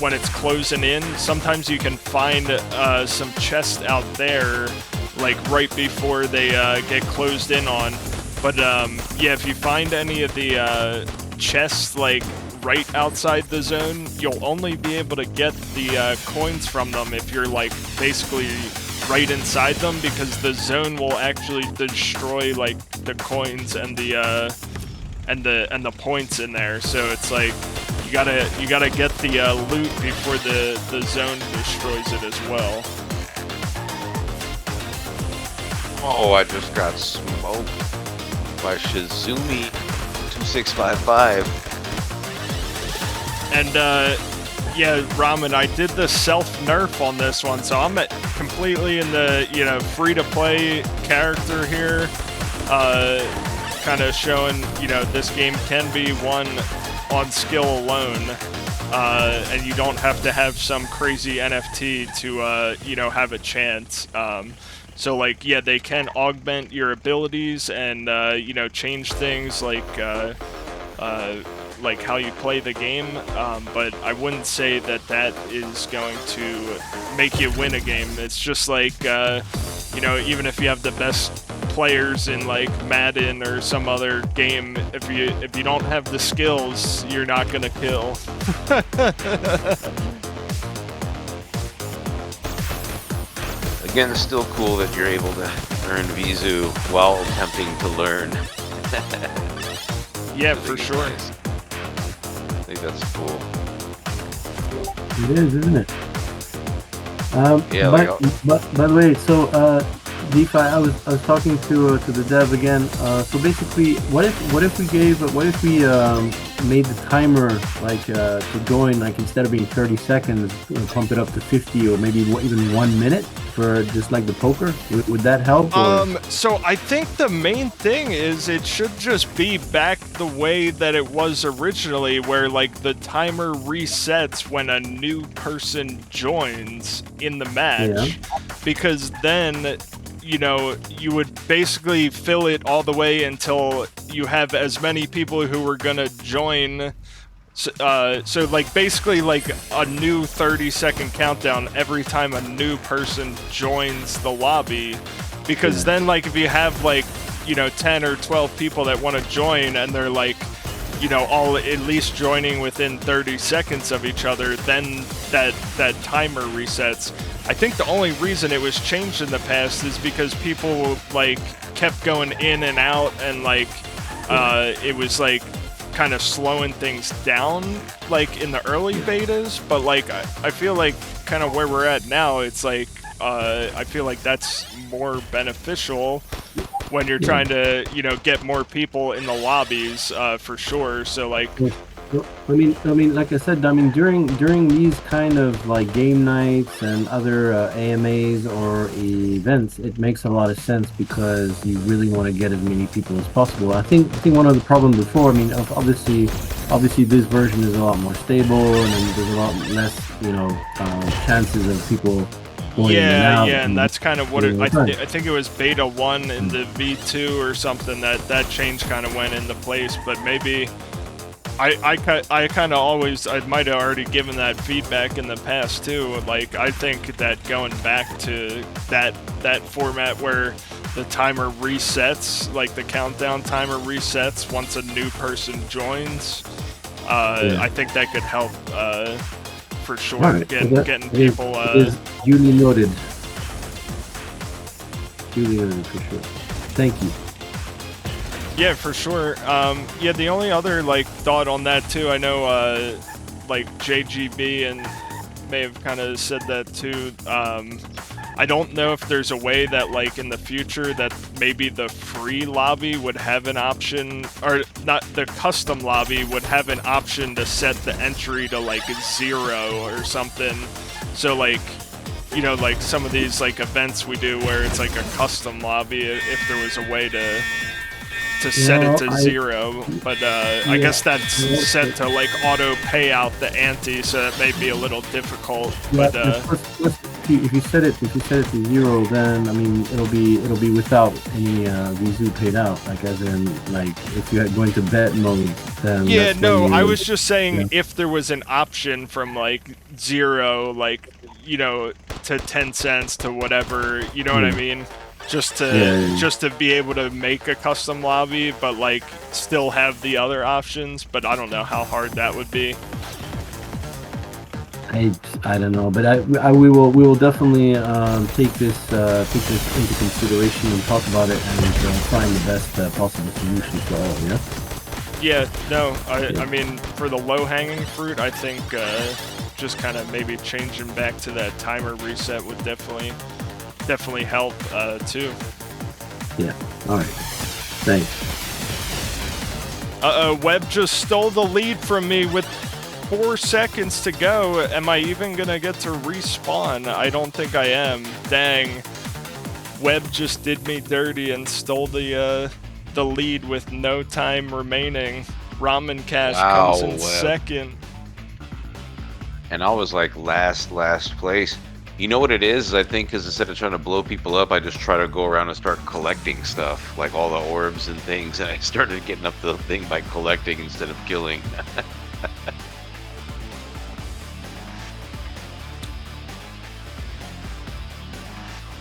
when it's closing in, sometimes you can find some chests out there like right before they get closed in on. But yeah, if you find any of the chests like right outside the zone, you'll only be able to get the coins from them if you're like basically right inside them, because the zone will actually destroy like the coins and the points in there. So it's like you gotta get the loot before the zone destroys it as well. Oh, I just got smoked by Shizumi 2655. And yeah, Ramen, I did the self-nerf on this one, so I'm completely in the free-to-play character here, kind of showing this game can be won on skill alone, and you don't have to have some crazy NFT to have a chance. So like, yeah, they can augment your abilities and you know, change things like how you play the game, but I wouldn't say that that is going to make you win a game. It's just like, you know, even if you have the best players in like Madden or some other game, if you don't have the skills, you're not gonna kill. Again, it's still cool that you're able to earn Vizu while attempting to learn. Yeah, for sure. Nice. I think that's cool. It is, isn't it? Yeah, but by the way, so DeFi, I was talking to the dev again. So basically, what if we made the timer like to join, like instead of being 30 seconds, pump it up to 50 or maybe even 1 minute for just like the poker? Would that help? Or? So I think the main thing is it should just be back the way that it was originally, where like the timer resets when a new person joins in the match, because then, you know, you would basically fill it all the way until you have as many people who are gonna join. So like basically like a new 30-second countdown every time a new person joins the lobby, because then like if you have like, you know, 10 or 12 people that want to join and they're like, you know, all at least joining within 30 seconds of each other, then that timer resets. I think the only reason it was changed in the past is because people like kept going in and out, and like it was like kind of slowing things down like in the early betas. But like I feel like kind of where we're at now, it's like I feel like that's more beneficial when you're trying to, you know, get more people in the lobbies, for sure. So like, I mean, like I said, I mean, during these kind of like game nights and other AMAs or events, it makes a lot of sense because you really want to get as many people as possible. I think one of the problems before, I mean, obviously this version is a lot more stable and there's a lot less, you know, chances of people going in and out. And that's kind of what I think it was beta 1 in the V2 or something that change kind of went into place, but maybe. I kind of always, I might have already given that feedback in the past too. Like, I think that going back to that format where the timer resets, like the countdown timer resets once a new person joins, I think that could help for sure. Right. Getting people. Is duly noted. Duly noted for sure. Thank you. Yeah, for sure. Yeah, the only other like thought on that too, I know like JGB and may have kind of said that too. I don't know if there's a way that like in the future that maybe the free lobby would have an option, or not, the custom lobby would have an option to set the entry to like 0 or something. So like, you know, like some of these like events we do where it's like a custom lobby, if there was a way to set it to 0, but I guess that's set to like auto pay out the ante, so that may be a little difficult. But if you set it to 0, then I mean it'll be without any Vizu paid out. Like as in like if you're going to bet mode, then I was just saying if there was an option from like 0, like, you know, to 10 cents to whatever, you know what I mean? Just to be able to make a custom lobby, but like still have the other options. But I don't know how hard that would be. I don't know, but we will definitely take this into consideration and talk about it and find the best possible solution for all. Yeah. Yeah. No. I mean, for the low hanging fruit, I think just kind of maybe changing back to that timer reset would definitely help too. Yeah. All right. Thanks. Webb just stole the lead from me with 4 seconds to go. Am I even gonna get to respawn? I don't think I am. Dang. Webb just did me dirty and stole the lead with no time remaining. Ramen Cash comes in second. And I was like last place. You know what it is? I think because instead of trying to blow people up, I just try to go around and start collecting stuff, like all the orbs and things. And I started getting up the thing by collecting instead of killing.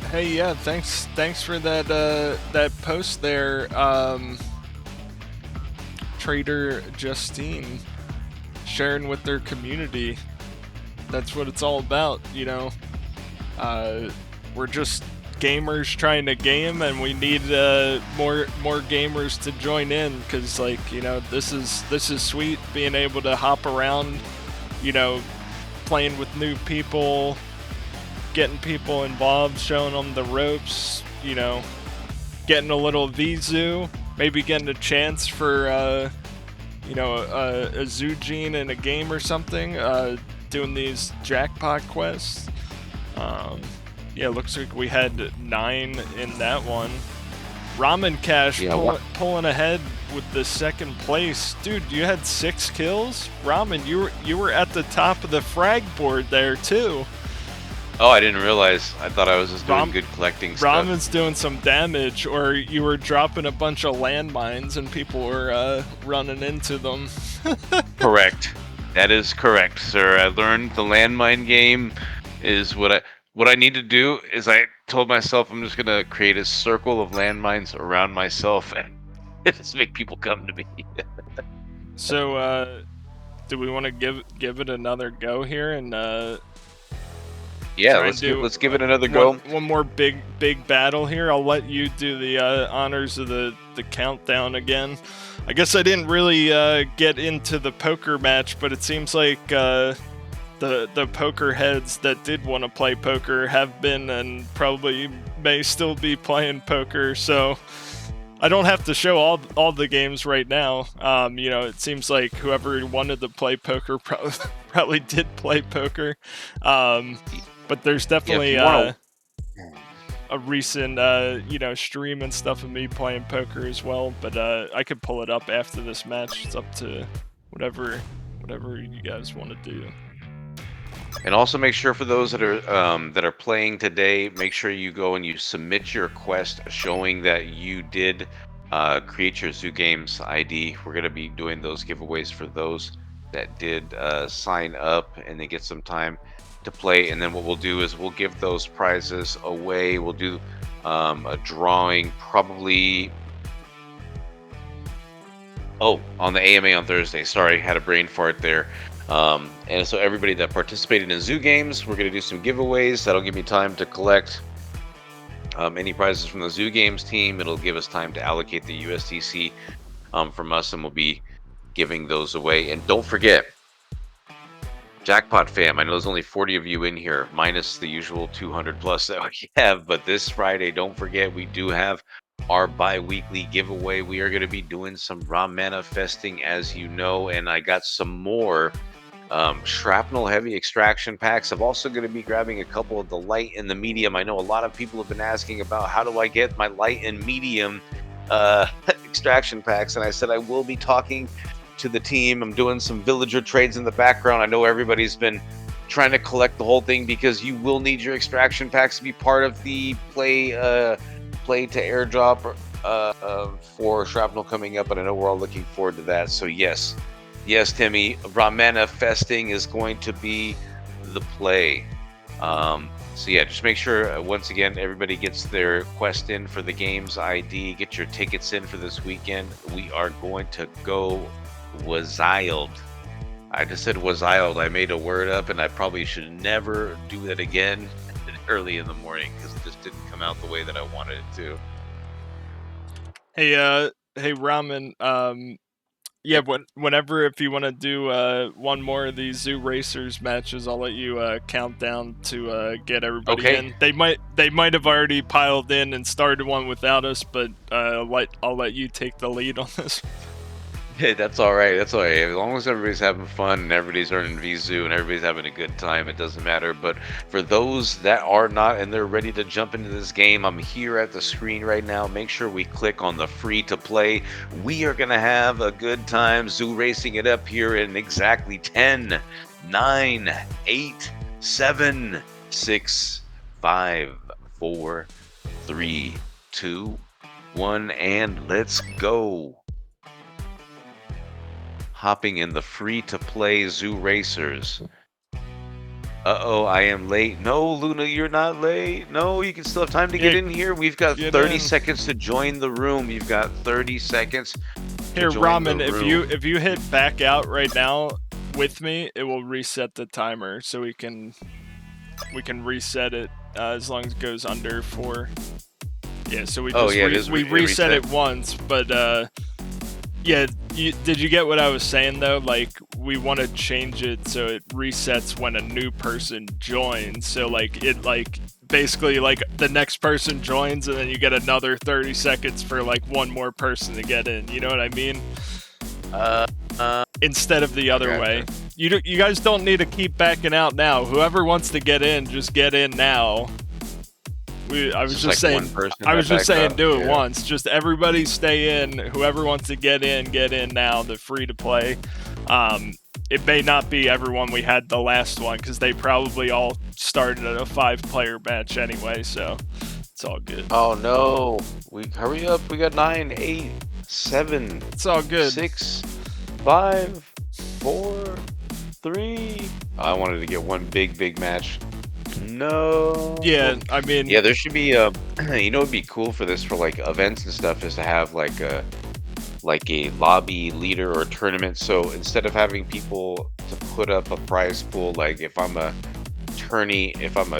Hey, yeah, thanks for that that post there, Trader Justine, sharing with their community. That's what it's all about, you know. We're just gamers trying to game, and we need more gamers to join in, because, like, you know, this is sweet, being able to hop around, you know, playing with new people, getting people involved, showing them the ropes, you know, getting a little VZoo, maybe getting a chance for you know, a ZooGene in a game or something, doing these jackpot quests. Yeah, looks like we had 9 in that one. Ramen Cash pulling ahead with the second place. Dude, you had 6 kills? Ramen, you were at the top of the frag board there too. Oh, I didn't realize. I thought I was just doing good collecting stuff. Ramen's doing some damage, or you were dropping a bunch of landmines and people were running into them. Correct. That is correct, sir. I learned the landmine game is what I need to do is I told myself I'm just gonna create a circle of landmines around myself and just make people come to me. So, do we want to give it another go here and yeah, let's give it another go. One more big battle here. I'll let you do the honors of the countdown again. I guess I didn't really get into the poker match, but it seems like the poker heads that did want to play poker have been and probably may still be playing poker. So I don't have to show all the games right now. You know, it seems like whoever wanted to play poker probably did play poker. But there's definitely a recent, you know, stream and stuff of me playing poker as well. But I could pull it up after this match. It's up to whatever you guys want to do. And also make sure for those that are playing today, make sure you go and you submit your quest showing that you did create your ZooGames ID. We're going to be doing those giveaways for those that did sign up and they get some time to play. And then what we'll do is we'll give those prizes away. We'll do a drawing probably on the AMA on Thursday. Sorry, had a brain fart there. And so everybody that participated in ZooGames, we're going to do some giveaways. That'll give me time to collect any prizes from the ZooGames team. It'll give us time to allocate the USDC from us, and we'll be giving those away. And don't forget, Jackpot fam, I know there's only 40 of you in here, minus the usual 200 plus that we have, but this Friday, don't forget, we do have our bi-weekly giveaway. We are going to be doing some raw manifesting, as you know, and I got some more shrapnel heavy extraction packs. I'm also going to be grabbing a couple of the light and the medium. I know a lot of people have been asking about how do I get my light and medium extraction packs, and I said I will be talking to the team. I'm doing some villager trades in the background. I know everybody's been trying to collect the whole thing because you will need your extraction packs to be part of the play to airdrop for shrapnel coming up, and I know we're all looking forward to that. So yes, Timmy, Ramana Festing is going to be the play. So yeah, just make sure once again everybody gets their quest in for the game's ID. Get your tickets in for this weekend. We are going to go wild. I just said wild. I made a word up, and I probably should never do that again early in the morning because it just didn't come out the way that I wanted it to. Hey, Ramen. Yeah, whenever if you want to do one more of these ZooRacers matches, I'll let you count down to get everybody in. They might have already piled in and started one without us, but I'll let you take the lead on this. Hey, that's all right. That's all right. As long as everybody's having fun and everybody's earning VZoo and everybody's having a good time, it doesn't matter. But for those that are not and they're ready to jump into this game, I'm here at the screen right now. Make sure we click on the free to play. We are going to have a good time zoo racing it up here in exactly 10, 9, 8, 7, 6, 5, 4, 3, 2, 1, and let's go. Hopping in the free-to-play ZooRacers. Uh-oh, I am late. No, Luna, you're not late. No, you can still have time to get in here. We've got 30 seconds to join the room. You've got 30 seconds Here, to join Ramen, the if you hit back out right now with me, it will reset the timer, so we can reset it as long as it goes under 4. Yeah, so we just we reset it once, but yeah, did you get what I was saying though? Like, we want to change it so it resets when a new person joins. So like basically like the next person joins and then you get another 30 seconds for like one more person to get in. You know what I mean? Instead of the other way. You guys don't need to keep backing out now. Whoever wants to get in, just get in now. I was just saying do it once. Just everybody stay in. Whoever wants to get in now. The free to play. It may not be everyone we had the last one because they probably all started at a 5-player match anyway. So it's all good. Oh no! Hurry up. We got 9, 8, 7. It's all good. 6, 5, 4, 3. I wanted to get one big match. No. Yeah, I mean. Yeah, there should be you know, it'd be cool for this for like events and stuff is to have like a lobby leader or tournament. So instead of having people to put up a prize pool, like if I'm a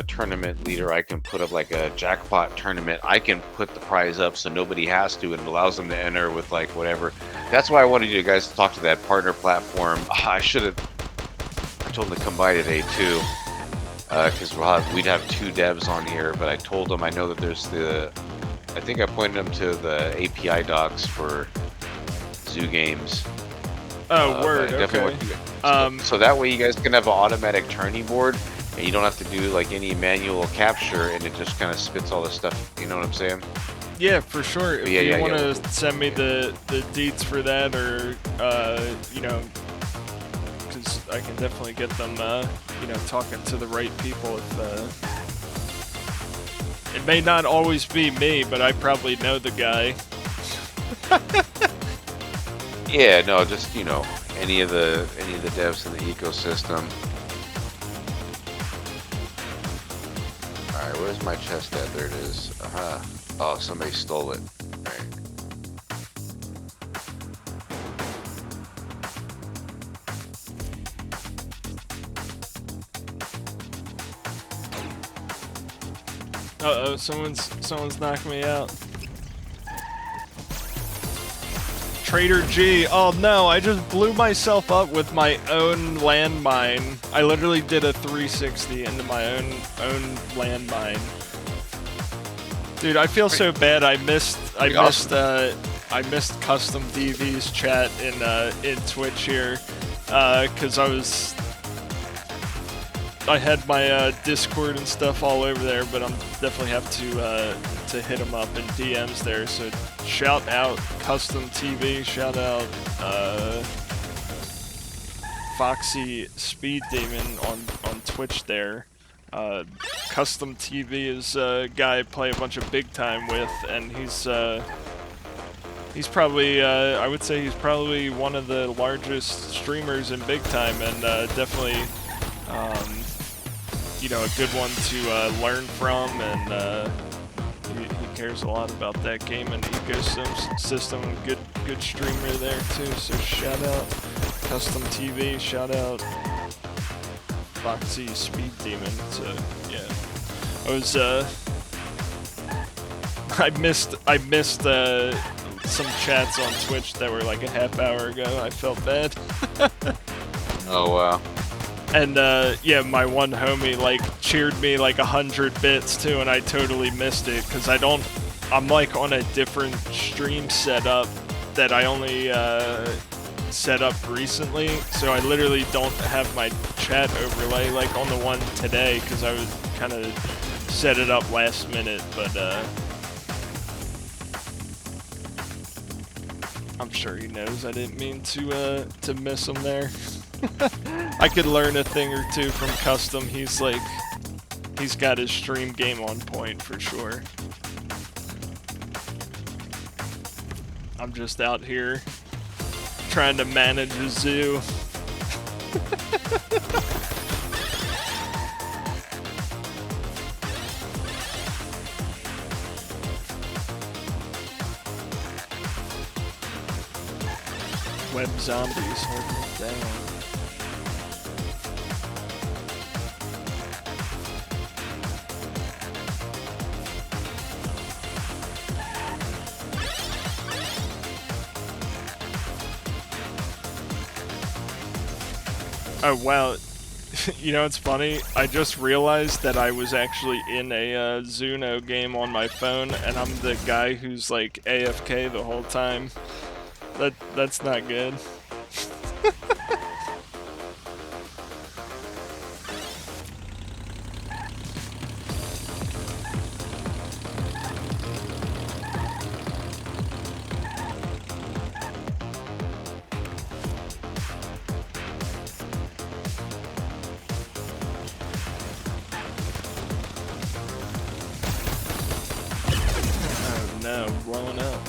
tournament leader, I can put up like a jackpot tournament. I can put the prize up so nobody has to, and it allows them to enter with like whatever. That's why I wanted you guys to talk to that partner platform. I told them to come by today too. Because we'd have 2 devs on here, but I told them I know that there's I think I pointed them to the API docs for ZooGames. Oh, word, okay. So that way you guys can have an automatic tourney board, and you don't have to do like any manual capture, and it just kind of spits all this stuff, you know what I'm saying? Yeah, for sure. If you want to send me the deets for that, or, you know, because I can definitely get them, you know, talking to the right people. If it may not always be me, but I probably know the guy. Yeah, no, just, you know, any of the devs in the ecosystem. All right, where's my chest at? There it is. Oh, somebody stole it. All right. Uh-oh, someone's knocking me out. Trader G. Oh no, I just blew myself up with my own landmine. I literally did a 360 into my own landmine. Dude, I feel so bad. I missed Custom DV's chat in Twitch here, cause I had my Discord and stuff all over there, but I'm definitely have to hit him up in DMs there. So shout out Custom TV, shout out Foxy Speed Demon on Twitch there. Custom TV is a guy I play a bunch of big time with, and he's probably I would say he's probably one of the largest streamers in big time, and definitely you know, a good one to learn from, and he cares a lot about that game and ecosystem. Good streamer there too. So shout out Custom TV, shout out Foxy Speed Demon. So yeah, I missed some chats on Twitch that were like a half hour ago. I felt bad. Oh wow. And yeah, my one homie like cheered me like 100 bits too, and I totally missed it because I'm like on a different stream setup that I only set up recently, so I literally don't have my chat overlay like on the one today because I was kind of set it up last minute, but I'm sure he knows I didn't mean to miss him there. I could learn a thing or two from Custom. He's He's got his stream game on point for sure. I'm just out here trying to manage a zoo. Web zombies holding it down. Oh wow, you know it's funny, I just realized that I was actually in a ZooNo game on my phone and I'm the guy who's like AFK the whole time. That's not good. Oh no, blowing up.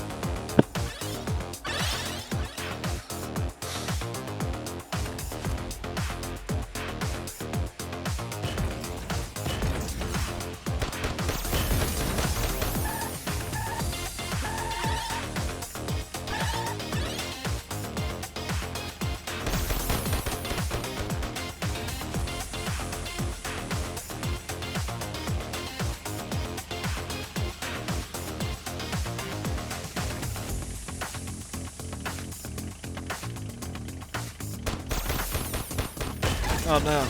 Oh no.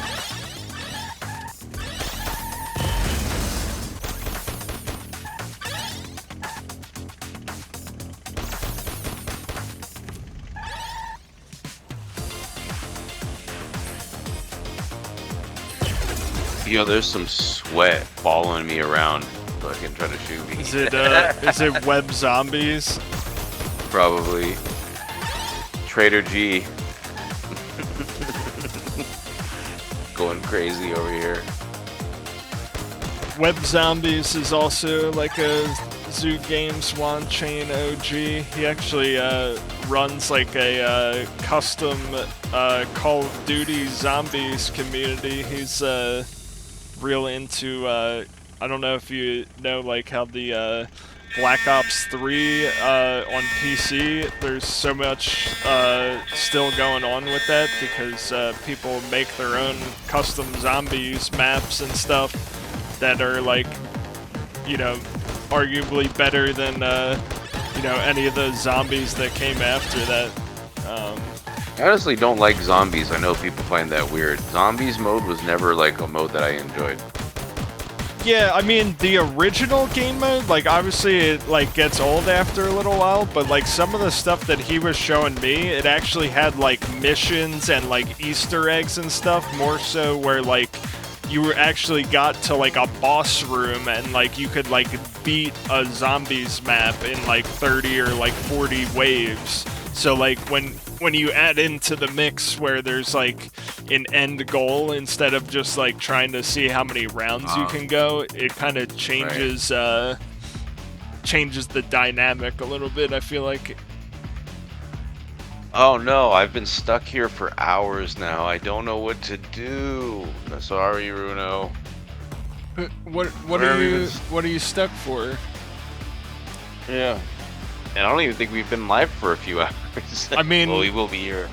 You know, there's some sweat following me around, fucking trying to shoot me. Is it web zombies? Probably. Trader G. Going crazy over here. Web Zombies is also like a ZooGenes One Chain OG. He actually runs like a custom Call of Duty Zombies community. He's real into, I don't know if you know like how the Black Ops 3 on PC, there's so much still going on with that because people make their own custom zombies maps and stuff that are like, you know, arguably better than, you know, any of the zombies that came after that. I honestly don't like zombies. I know people find that weird. Zombies mode was never like a mode that I enjoyed. Yeah, I mean, the original game mode, like, obviously it, like, gets old after a little while, but, like, some of the stuff that he was showing me, it actually had, like, missions and, like, Easter eggs and stuff, more so where, like, you actually got to, like, a boss room and, like, you could, like, beat a zombies map in, like, 30 or, like, 40 waves. So, like, when you add into the mix where there's, like, an end goal instead of just, like, trying to see how many rounds you can go, it kind of changes, changes the dynamic a little bit, I feel like. Oh no, I've been stuck here for hours now. I don't know what to do. Sorry, Runo. What are you stuck for? Yeah. And I don't even think we've been live for a few hours. I mean, well, we will be here.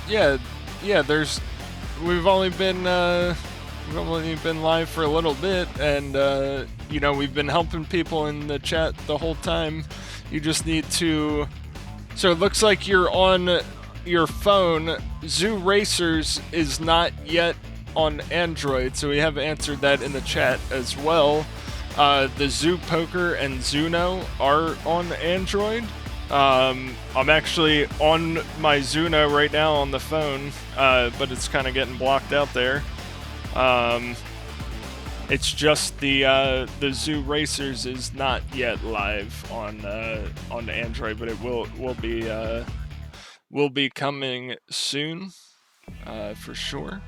Yeah, we've only been live for a little bit, and you know, we've been helping people in the chat the whole time. You just need to. So it looks like you're on your phone. ZooRacers is not yet on Android, so we have answered that in the chat as well. The Zoo Poker and ZooNo are on Android. I'm actually on my ZooNo right now on the phone, but it's kind of getting blocked out there. It's just the ZooRacers is not yet live on Android, but it will be coming soon, for sure.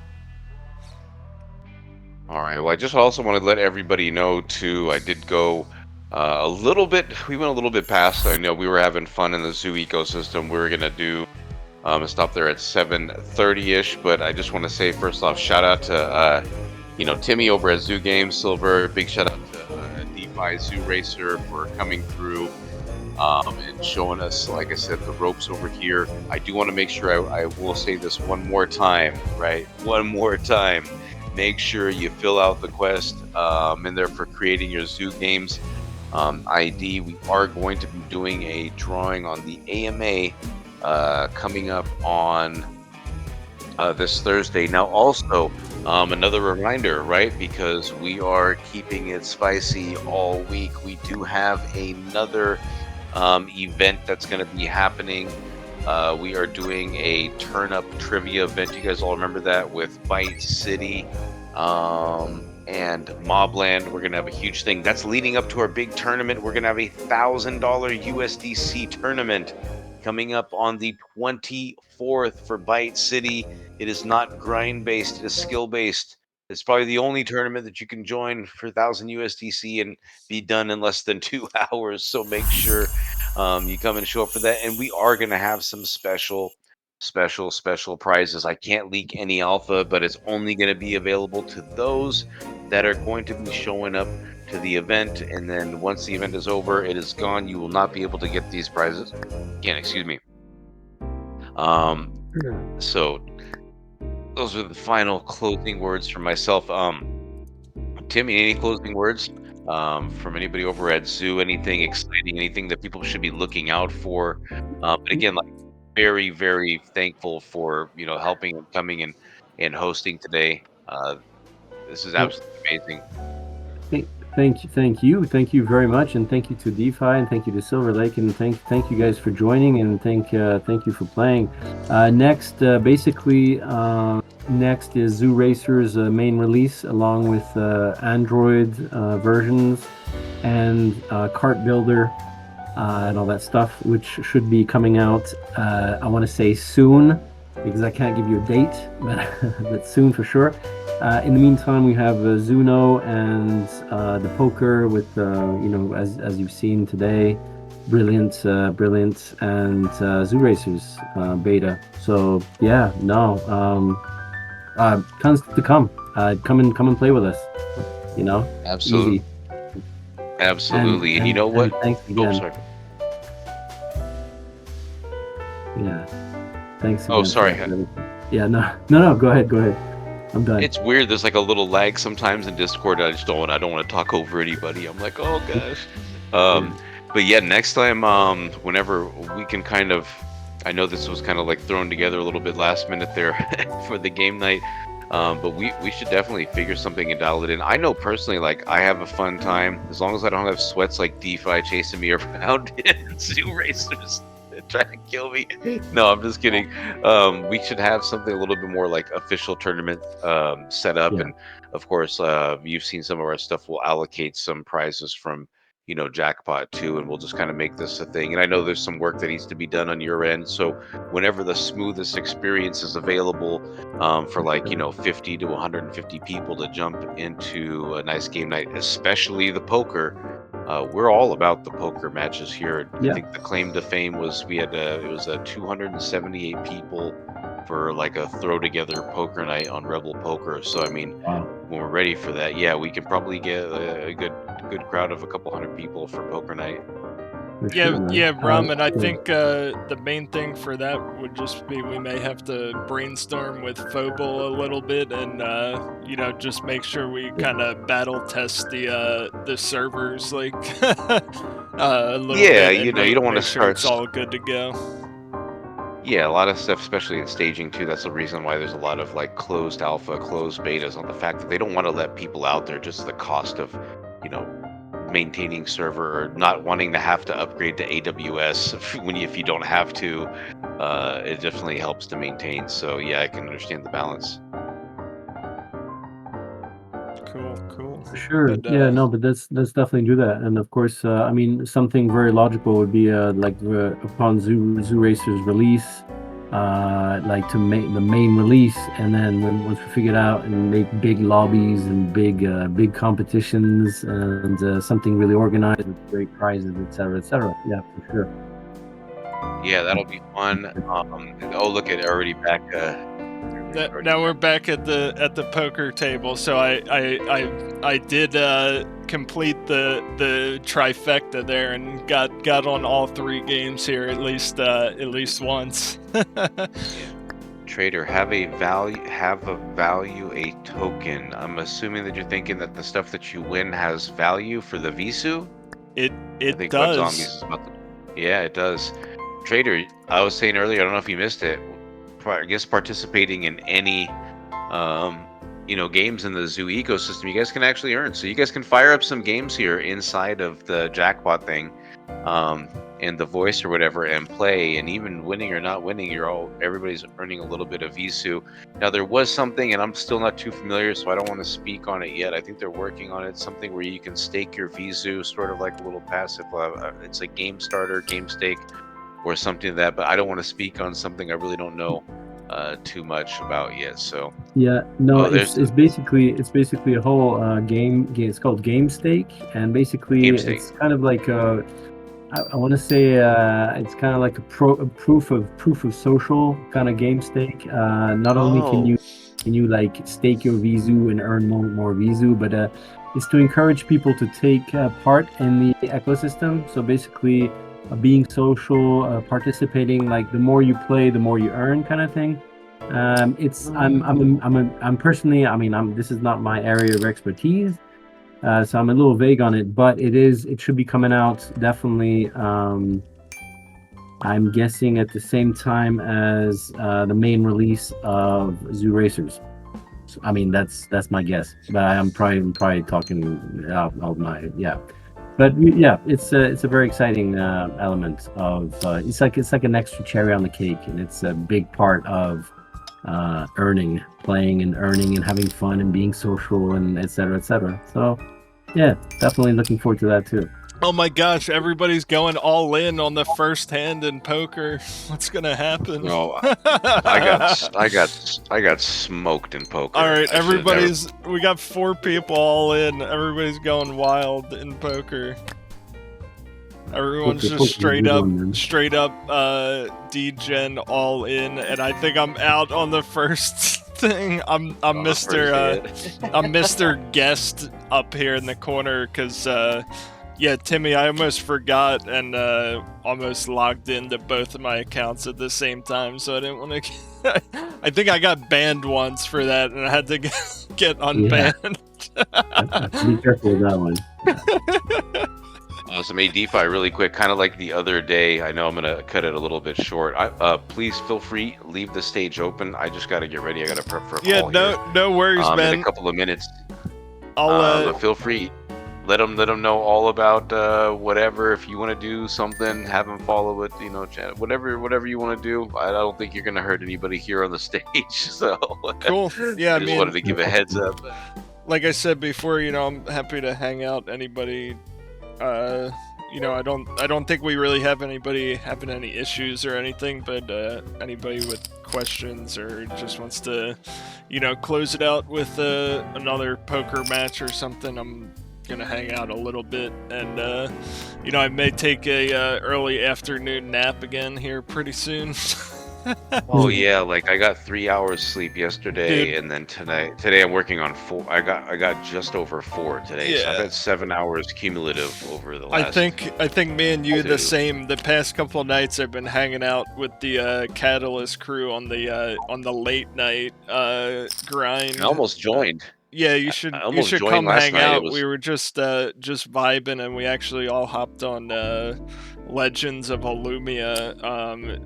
All right. Well, I just also want to let everybody know too. I did go a little bit. We went a little bit past. I know we were having fun in the zoo ecosystem. We were gonna do and stop there at 7:30ish. But I just want to say first off, shout out to Timmy over at ZooGames Silver. Big shout out to DeFi ZooRacer for coming through and showing us, like I said, the ropes over here. I do want to make sure I will say this one more time, right? One more time. Make sure you fill out the quest in there for creating your ZooGames ID. We are going to be doing a drawing on the AMA coming up on this Thursday. Now, also, another reminder, right? Because we are keeping it spicy all week. We do have another event that's going to be happening. We are doing a turn-up trivia event. You guys all remember that with Byte City and Mobland. We're going to have a huge thing. That's leading up to our big tournament. We're going to have a $1,000 USDC tournament coming up on the 24th for Byte City. It is not grind-based. It is skill-based. It's probably the only tournament that you can join for 1,000 USDC and be done in less than 2 hours. So make sure you come and show up for that. And we are going to have some special prizes. I can't leak any alpha, but it's only going to be available to those that are going to be showing up to the event. And then once the event is over, it is gone. You will not be able to get these prizes again. Excuse me. So those are the final closing words from myself. Timmy, any closing words from anybody over at Zoo? Anything exciting? Anything that people should be looking out for? But again, like, very, very thankful for helping and coming and hosting today. This is absolutely amazing. Thank you very much, and thank you to DeFi, and thank you to Silver Lake, and thank you guys for joining, and thank you for playing. Next, basically, next is ZooRacers main release, along with Android versions and Cart Builder and all that stuff, which should be coming out. I want to say soon, because I can't give you a date, but soon for sure. In the meantime, we have ZooNo and the poker with, as you've seen today, brilliant, and ZooRacers beta. So yeah, tons to come. Come and play with us. Absolutely, easy. Absolutely. And you know what? Thanks again. Oh, sorry. Yeah. Thanks again. Oh, sorry. Yeah. No. Go ahead. I'm done. It's weird. There's like a little lag sometimes in Discord. I don't want to talk over anybody. I'm like, oh gosh. But yeah, next time, whenever we can kind of, I know this was kind of like thrown together a little bit last minute there for the game night. But we should definitely figure something and dial it in. I know personally, like, I have a fun time as long as I don't have sweats like DeFi chasing me around in ZooRacers trying to kill me. No, I'm just kidding. We should have something a little bit more like official tournament set up. Yeah. And of course, you've seen some of our stuff. We'll allocate some prizes from jackpot too, and we'll just kind of make this a thing. And I know there's some work that needs to be done on your end, so whenever the smoothest experience is available for 50 to 150 people to jump into a nice game night, especially the poker, we're all about the poker matches here. Yeah. I think the claim to fame was it was 278 people for like a throw together poker night on Rebel Poker. So I mean, wow. When we're ready for that, yeah, we can probably get a good crowd of a couple hundred people for poker night. Yeah, Ramen, I think the main thing for that would just be we may have to brainstorm with Phobal a little bit and just make sure we kind of battle test the servers like a little bit. Yeah, you don't want to start. It's all good to go. Yeah, a lot of stuff, especially in staging too. That's the reason why there's a lot of like closed alpha, closed betas, on the fact that they don't want to let people out there. Just the cost of, maintaining server, or not wanting to have to upgrade to AWS if you don't have to. It definitely helps to maintain. So yeah, I can understand the balance. Cool. Sure. But let's definitely do that. And of course, something very logical would be upon ZooRacers release, like to make the main release, and then once we figure it out and make big lobbies and big competitions and something really organized with great prizes, etc., etc. Yeah, for sure. Yeah, that'll be fun. Oh, look at already back. Now we're back at the poker table. So I did complete the trifecta there and got on all 3 games here at least once. Trader, have a value a token. I'm assuming that you're thinking that the stuff that you win has value for the Visu. It I think does. Web Zombies is about to... Yeah, it does. Trader, I was saying earlier, I don't know if you missed it. I guess participating in any, games in the Zoo ecosystem, you guys can actually earn. So you guys can fire up some games here inside of the jackpot thing, in the voice or whatever, and play. And even winning or not winning, everybody's earning a little bit of Visu. Now there was something, and I'm still not too familiar, so I don't want to speak on it yet. I think they're working on it. Something where you can stake your Visu, sort of like a little passive. It's a game starter, game stake, or something like that, but I don't want to speak on something I really don't know too much about yet. So yeah, no, it's basically a whole game. It's called Game Stake, and basically it's kind of like I want to say it's kind of like a proof of social kind of game stake. Not only can you like stake your Visu and earn more Visu, but it's to encourage people to take part in the ecosystem. So basically, being social, participating, like the more you play, the more you earn, kind of thing. I'm personally, I mean, this is not my area of expertise, so I'm a little vague on it, but it should be coming out definitely. I'm guessing at the same time as the main release of ZooRacers. So, I mean, that's my guess, but I'm probably talking out of my But yeah, it's a very exciting element of it's like an extra cherry on the cake, and it's a big part of playing and earning and having fun and being social and etc. etc. So yeah, definitely looking forward to that too. Oh my gosh, everybody's going all in on the first hand in poker. What's gonna happen? No, I got smoked in poker. All right, we got 4 people all in. Everybody's going wild in poker. Everyone's just straight up degen all in, and I think I'm out on the first thing. I'm Mr. Guest up here in the corner because yeah, Timmy, I almost forgot and almost logged into both of my accounts at the same time, so I didn't want to. I think I got banned once for that, and I had to get unbanned. Yeah. Be careful with that one. Awesome. Hey, DeFi, really quick, kind of like the other day. I know I'm gonna cut it a little bit short. Please feel free, leave the stage open. I just got to get ready. I got to prep for a call no worries, man. In a couple of minutes. I'll feel free. Let them know all about whatever. If you want to do something, have them follow it. Chat, whatever you want to do. I don't think you're gonna hurt anybody here on the stage. So cool. Yeah, I just wanted to give a heads up. Like I said before, I'm happy to hang out. Anybody, I don't think we really have anybody having any issues or anything. But anybody with questions or just wants to, close it out with another poker match or something, I'm gonna hang out a little bit, and I may take a early afternoon nap again here pretty soon. Oh yeah, like I got 3 hours sleep yesterday, and then today I'm working on 4. I got just over 4 today. Yeah. So I've had 7 hours cumulative over the last. I think me and you the same. The past couple of nights I've been hanging out with the Catalyst crew on the late night grind. I almost joined. Yeah, you should come hang out. We were just vibing, and we actually all hopped on Legends of Illumia.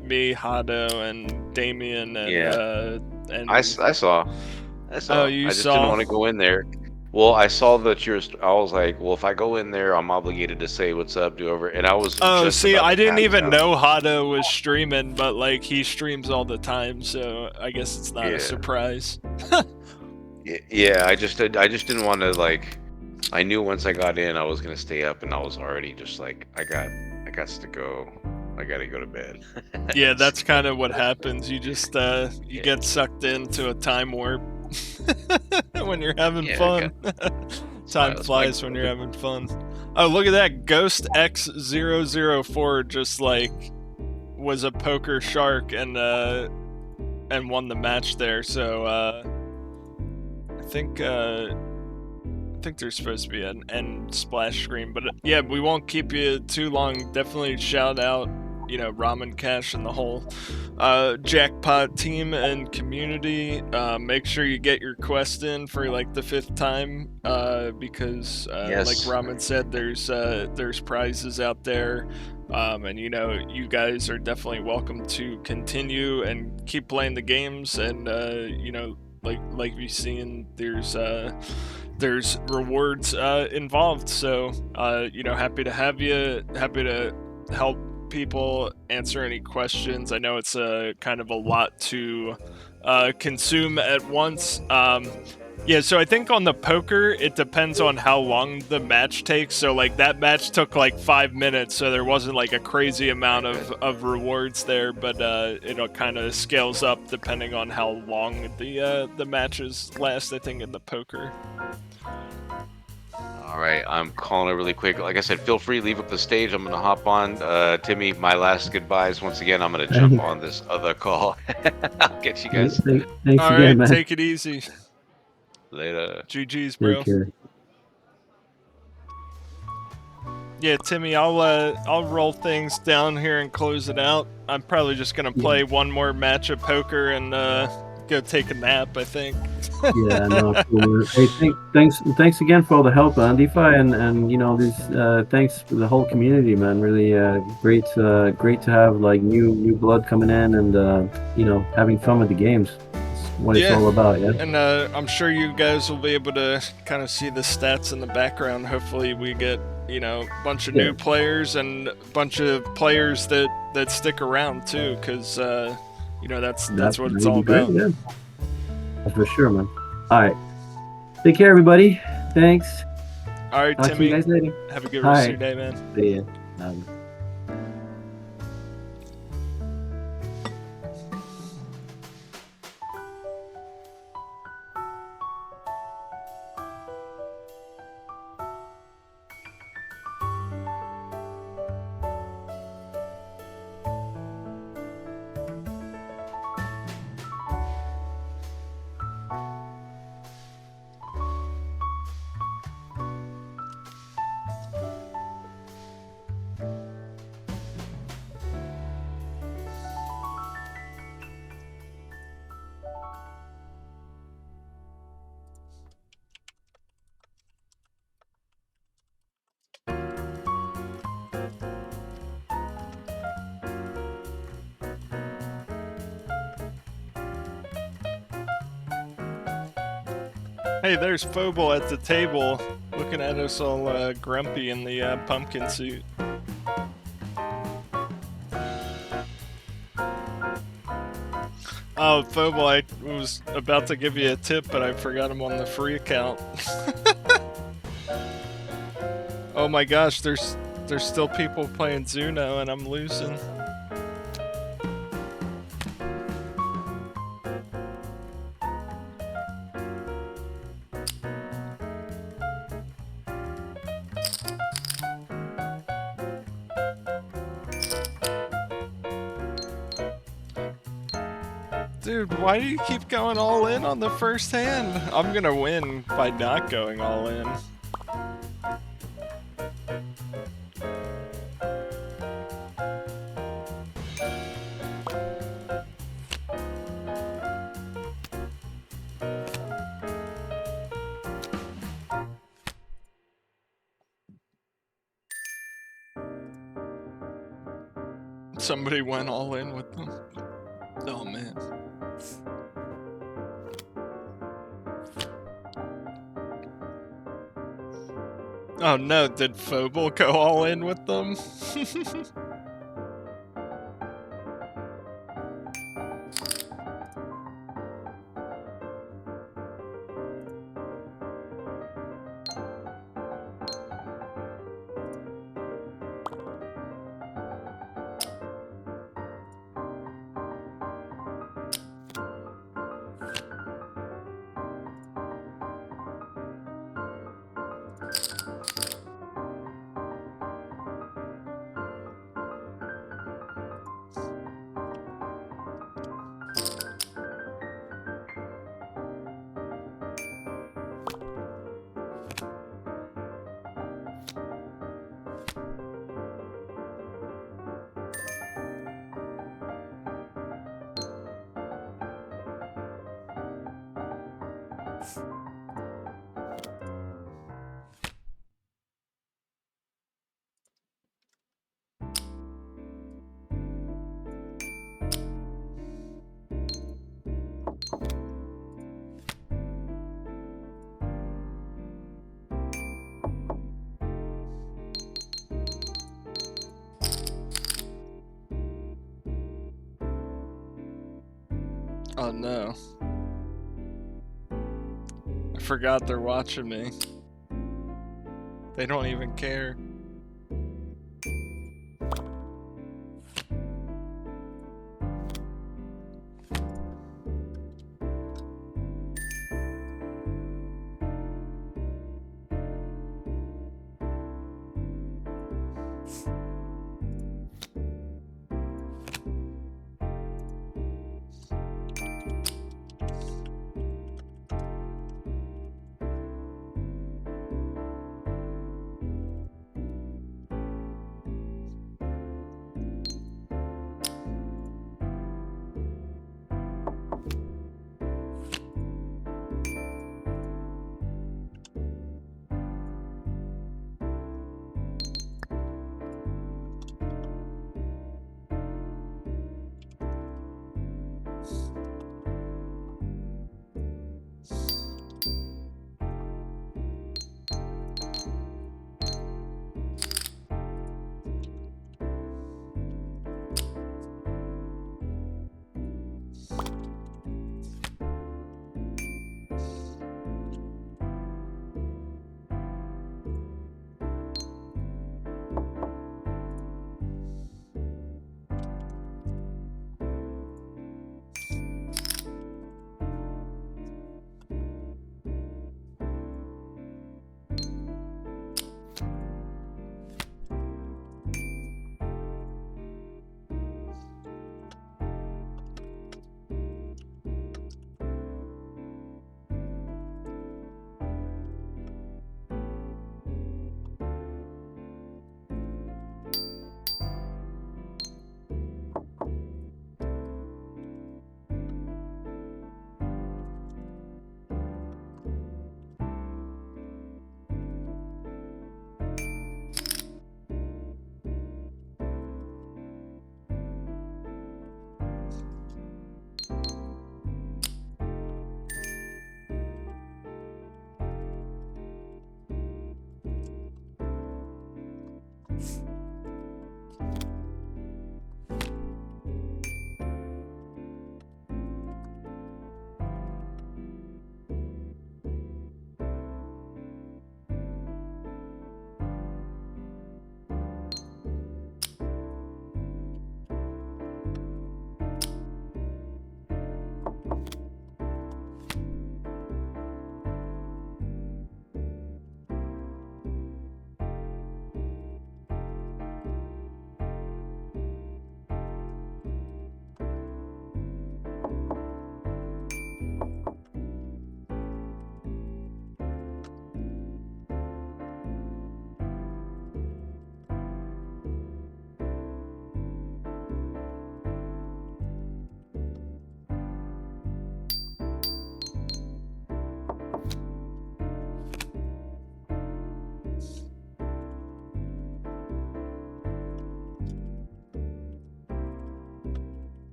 Me, Hado, and Damien, and and I saw. Oh, you I just saw? didn't want to go in there. Well, I saw that I was like, well, if I go in there, I'm obligated to say what's up, do over, and I was. Oh, see, I didn't even know Hado was streaming, but like he streams all the time, so I guess it's not a surprise. Yeah, I just didn't want to like. I knew once I got in, I was gonna stay up, and I was already just like, I got to go. I gotta go to bed. Yeah, that's kind of what happens. You just you get sucked into a time warp when you're having fun. Time flies when you're having fun. Oh, look at that! Ghost X004 just like was a poker shark and won the match there. So I think there's supposed to be an end splash screen, but yeah, we won't keep you too long. Definitely shout out, you know, Ramen Cash and the whole jackpot team and community. Make sure you get your quest in for like the 5th time, because like Ramen said, there's prizes out there. And you know, you guys are definitely welcome to continue and keep playing the games, and you know, like you've seen, there's rewards involved. So you know, happy to have you, happy to help people answer any questions. I know it's kind of a lot to consume at once. Yeah, so I think on the poker, it depends on how long the match takes. So like that match took like 5 minutes, so there wasn't like a crazy amount of rewards there, but it kind of scales up depending on how long the matches last, I think, in the poker. All right, I'm calling it really quick. Like I said, feel free, leave up the stage. I'm going to hop on. Timmy, my last goodbyes. Once again, I'm going to jump on this other call. I'll get you guys. Thanks All again, right, man. take it easy. Later. GG's, bro. Take care. Yeah, Timmy, I'll roll things down here and close it out. I'm probably just gonna play one more match of poker and go take a nap, I think. Yeah, no, cool. Hey, thanks again for all the help, DeFi, and you know, these thanks for the whole community, man. Really great to have like new blood coming in, and you know, having fun with the games. It's what it's all about, yeah. And I'm sure you guys will be able to kind of see the stats in the background. Hopefully we get, you know, a bunch of new players and a bunch of players that stick around too, because you know, that's what it's all about. Yeah. For sure, man. All right, take care, everybody. Thanks. All right, Talk Timmy, to you guys later. have a good rest of your day, man. See ya. Hey, there's Phobal at the table, looking at us all grumpy in the pumpkin suit. Oh, Phobal, I was about to give you a tip, but I forgot him on the free account. Oh my gosh, there's still people playing ZooNo and I'm losing. Dude, why do you keep going all in on the first hand? I'm gonna win by not going all in. Somebody went all in with them. Oh man. Oh no, did Phobal go all in with them? Oh no. I forgot they're watching me. They don't even care.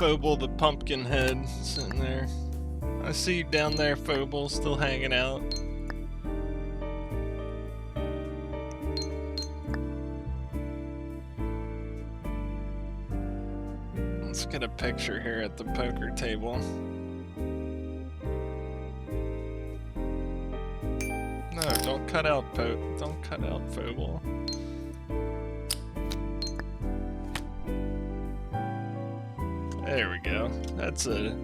Phobal the pumpkin head sitting there. I see you down there, Phobal, still hanging out. Let's get a picture here at the poker table. No, don't cut out Phobal. There we go. That's a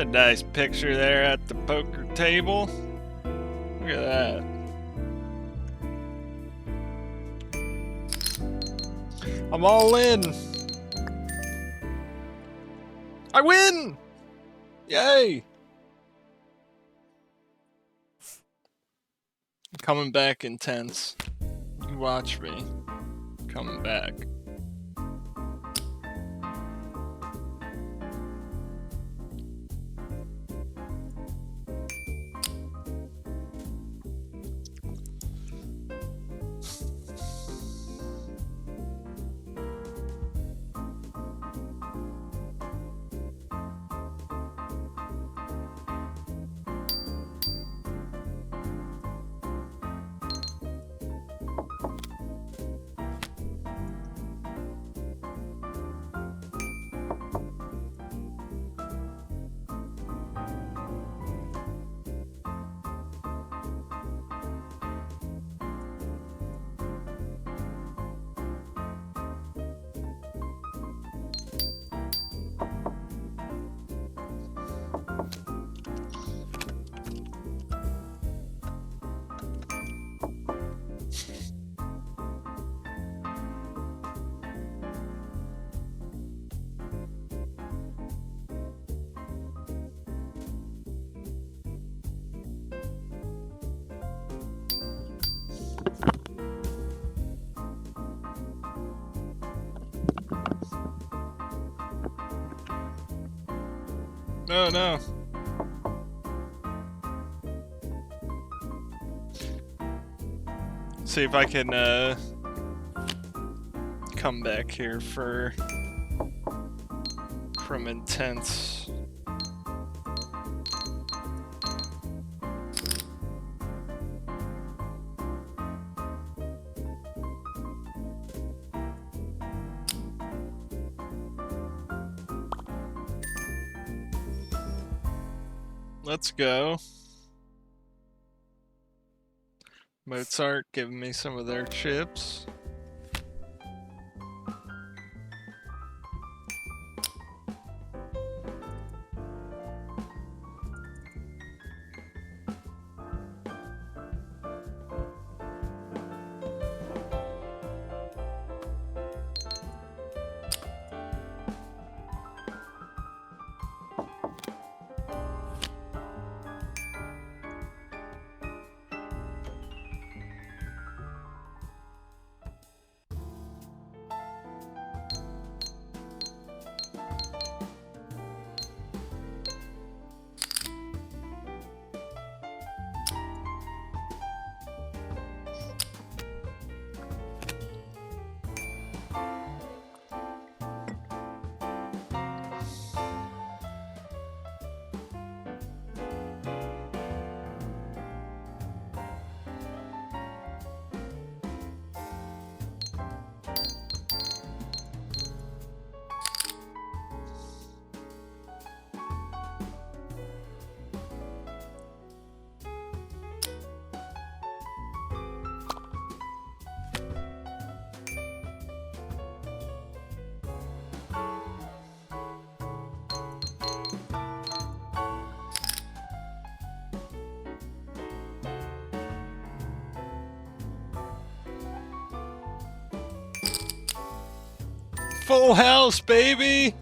nice picture there at the poker table. Look at that. I'm all in. I win! Yay! I'm coming back intense. You watch me. Coming back. No, no. See if I can come back here from intense. Let's go. Mozart giving me some of their chips. Full house, baby!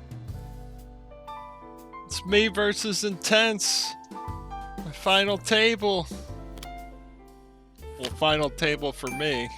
It's me versus Intense. My final table. Well, final table for me.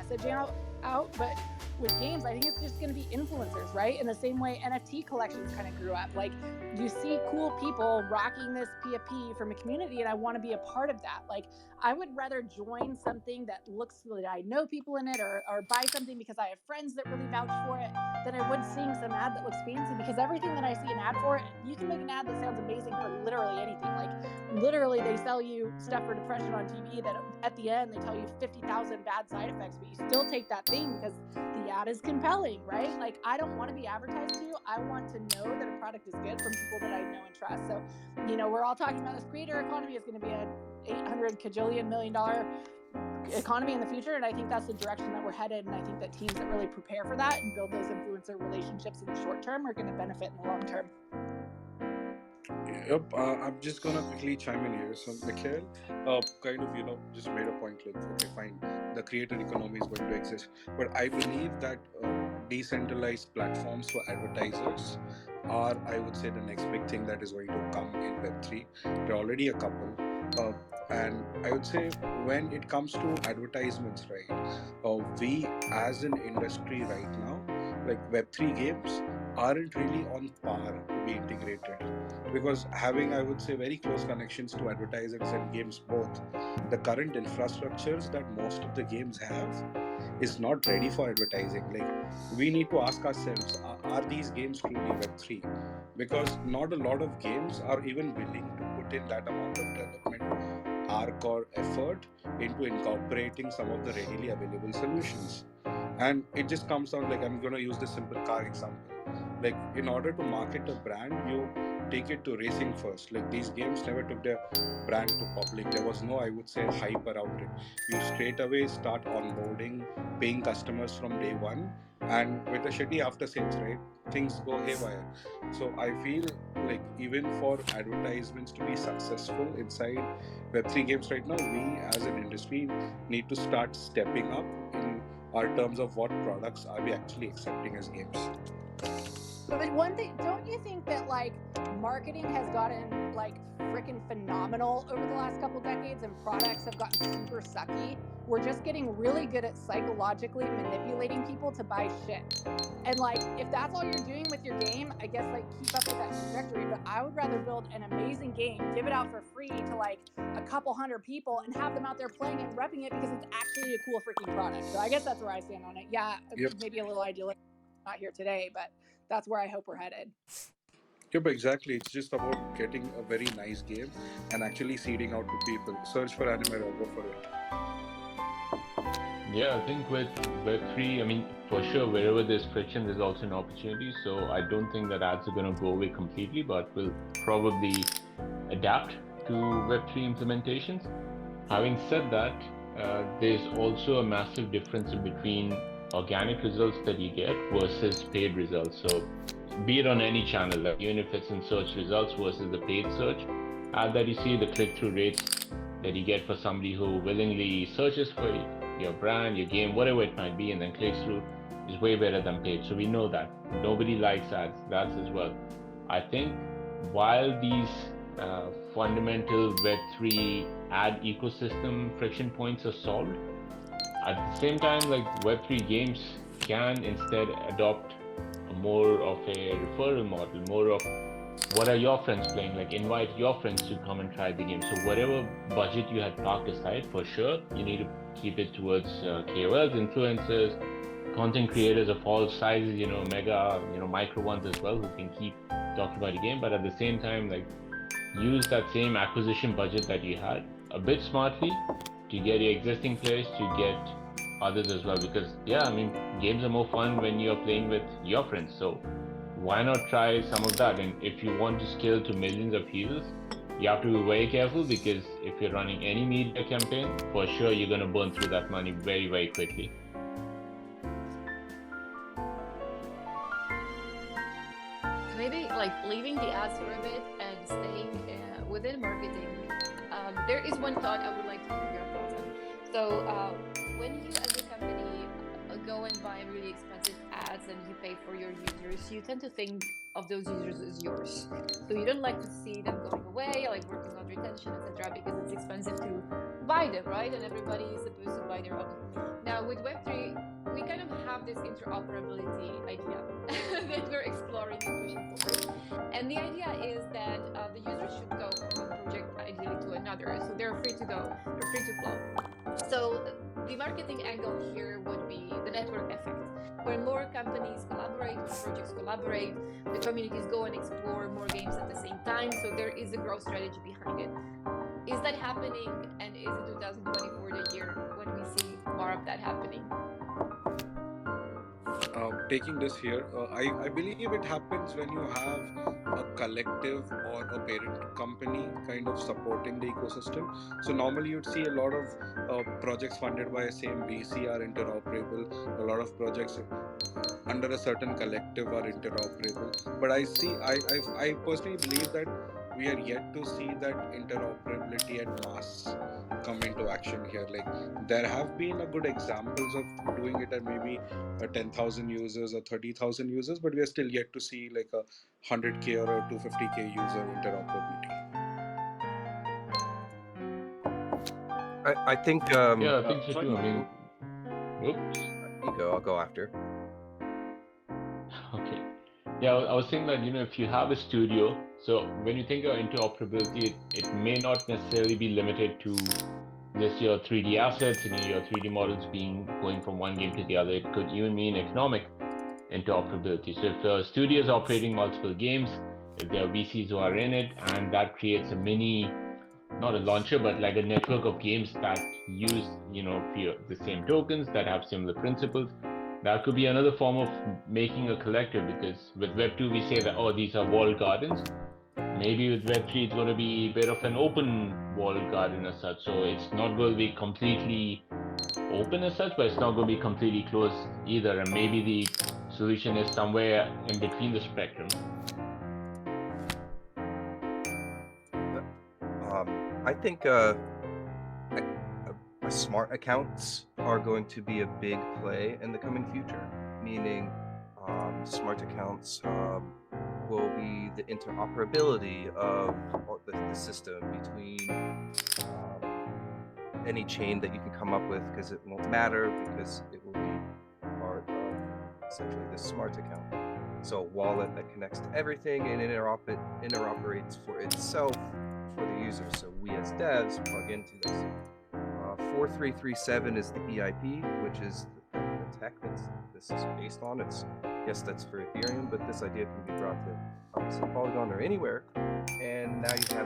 message out. But with games, I think it's just going to be influencers, right? In the same way NFT collections kind of grew up. Like, you see cool people rocking this PFP from a community, and I want to be a part of that. Like, I would rather join something that looks that I know people in it, or buy something because I have friends that really vouch for it, than I would seeing some ad that looks fancy. Because everything that I see an ad for, you can make an ad that sounds amazing for literally anything. Like, literally, they sell you stuff for depression on TV that at the end they tell you 50,000 bad side effects, but you still take that thing because the ad is compelling, right? Like, I don't want to be advertised to. I want to know that a product is good from people that I know and trust. So, we're all talking about this creator economy is going to be a $800 kajillion million economy in the future, and I think that's the direction that we're headed. And I think that teams that really prepare for that and build those influencer relationships in the short term are going to benefit in the long term. Yep, I'm just gonna quickly chime in here. So, Mikhail, kind of, just made a point like, okay, fine, the creator economy is going to exist, but I believe that decentralized platforms for advertisers are, I would say, the next big thing that is going to come in Web3. There are already a couple, and I would say when it comes to advertisements, right, we as an industry right now, like Web3 games, aren't really on par to be integrated, because having, I would say, very close connections to advertisers and games both, the current infrastructures that most of the games have is not ready for advertising. Like, we need to ask ourselves, are these games truly Web3? Because not a lot of games are even willing to put in that amount of development arc or effort into incorporating some of the readily available solutions. And it just comes down, like, I'm going to use this simple car example. Like, in order to market a brand, you take it to racing first. Like, these games never took their brand to public. There was no, I would say, hype around it. You straight away start onboarding paying customers from day one, and with a shitty after sales, right, things go haywire. So I feel like even for advertisements to be successful inside Web3 games right now, we as an industry need to start stepping up in our terms of what products are we actually accepting as games. But one thing, don't you think that like marketing has gotten like freaking phenomenal over the last couple decades, and products have gotten super sucky? We're just getting really good at psychologically manipulating people to buy shit. And like, if that's all you're doing with your game, I guess like keep up with that trajectory. But I would rather build an amazing game, give it out for free to like a couple hundred people, and have them out there playing it and repping it because it's actually a cool freaking product. So I guess that's where I stand on it. Yeah, Yep. maybe a little idealistic, not here today, but that's where I hope we're headed. Yep, exactly. It's just about getting a very nice game and actually seeding out to people. Search for anime or go for it. Yeah, I think with Web3, I mean, for sure, wherever there's friction, there's also an opportunity. So I don't think that ads are going to go away completely, but we'll probably adapt to Web3 implementations. Having said that, there's also a massive difference in between organic results that you get versus paid results. So be it on any channel, like even if it's in search results versus the paid search ad that you see, the click-through rates that you get for somebody who willingly searches for your brand, your game, whatever it might be, and then clicks through is way better than paid. So we know that. Nobody likes ads, that's as well. I think while these fundamental Web3 ad ecosystem friction points are solved, at the same time, like Web3 games can instead adopt more of a referral model, more of what are your friends playing, like invite your friends to come and try the game. So whatever budget you had parked aside, for sure, you need to keep it towards KOLs, influencers, content creators of all sizes, mega, micro ones as well, who can keep talking about the game. But at the same time, like use that same acquisition budget that you had a bit smartly to get your existing players, to get others as well. Because yeah, I mean, games are more fun when you're playing with your friends. So why not try some of that? And if you want to scale to millions of users, you have to be very careful, because if you're running any media campaign, for sure you're going to burn through that money very, very quickly. Maybe like leaving the ads for a bit and staying within marketing. There is one thought I would like to hear your thoughts on. So when you as a company go and buy really expensive ads and you pay for your users, you tend to think of those users as yours. So you don't like to see them going away, like working on retention, etc., because it's expensive to buy them, right? And everybody is supposed to buy their own. Now with Web3, we kind of have this interoperability idea that we're exploring and pushing forward. And the idea is that the users should go from one project ideally to another. So they're free to go, they're free to flow. So the marketing angle here would be the network effect. When more companies collaborate, when projects collaborate, the communities go and explore more games at the same time. So there is a growth strategy behind it. Is that happening? And is it 2024 the year when we see more of that happening? Taking this here, I believe it happens when you have a collective or a parent company kind of supporting the ecosystem. So normally you'd see a lot of projects funded by same VC are interoperable. A lot of projects under a certain collective are interoperable. But I personally believe that we are yet to see that interoperability at mass come into action here. Like there have been a good examples of doing it at maybe 10,000 users or 30,000 users, but we are still yet to see like a 100k or a 250k user interoperability. I think. Yeah, I think so too. I mean, whoops. You go. I'll go after. Okay. Yeah, I was saying that, if you have a studio, so when you think of interoperability, it may not necessarily be limited to just your 3D assets and your 3D models going from one game to the other. It could even mean economic interoperability. So if a studio is operating multiple games, if there are VCs who are in it, and that creates a mini, not a launcher, but like a network of games that use, the same tokens, that have similar principles, that could be another form of making a collective, because with Web 2 we say that, oh, these are walled gardens. Maybe with Web 3 it's going to be a bit of an open walled garden as such. So it's not going to be completely open as such, but it's not going to be completely closed either. And maybe the solution is somewhere in between the spectrum. I think smart accounts are going to be a big play in the coming future, meaning smart accounts will be the interoperability of the system between any chain that you can come up with, because it won't matter, because it will be part of essentially the smart account. So a wallet that connects to everything and interoperates for itself for the user. So we as devs plug into this. 4337 is the EIP, which is the tech that this is based on. Yes, that's for Ethereum, but this idea can be brought to obviously Polygon or anywhere. And now you have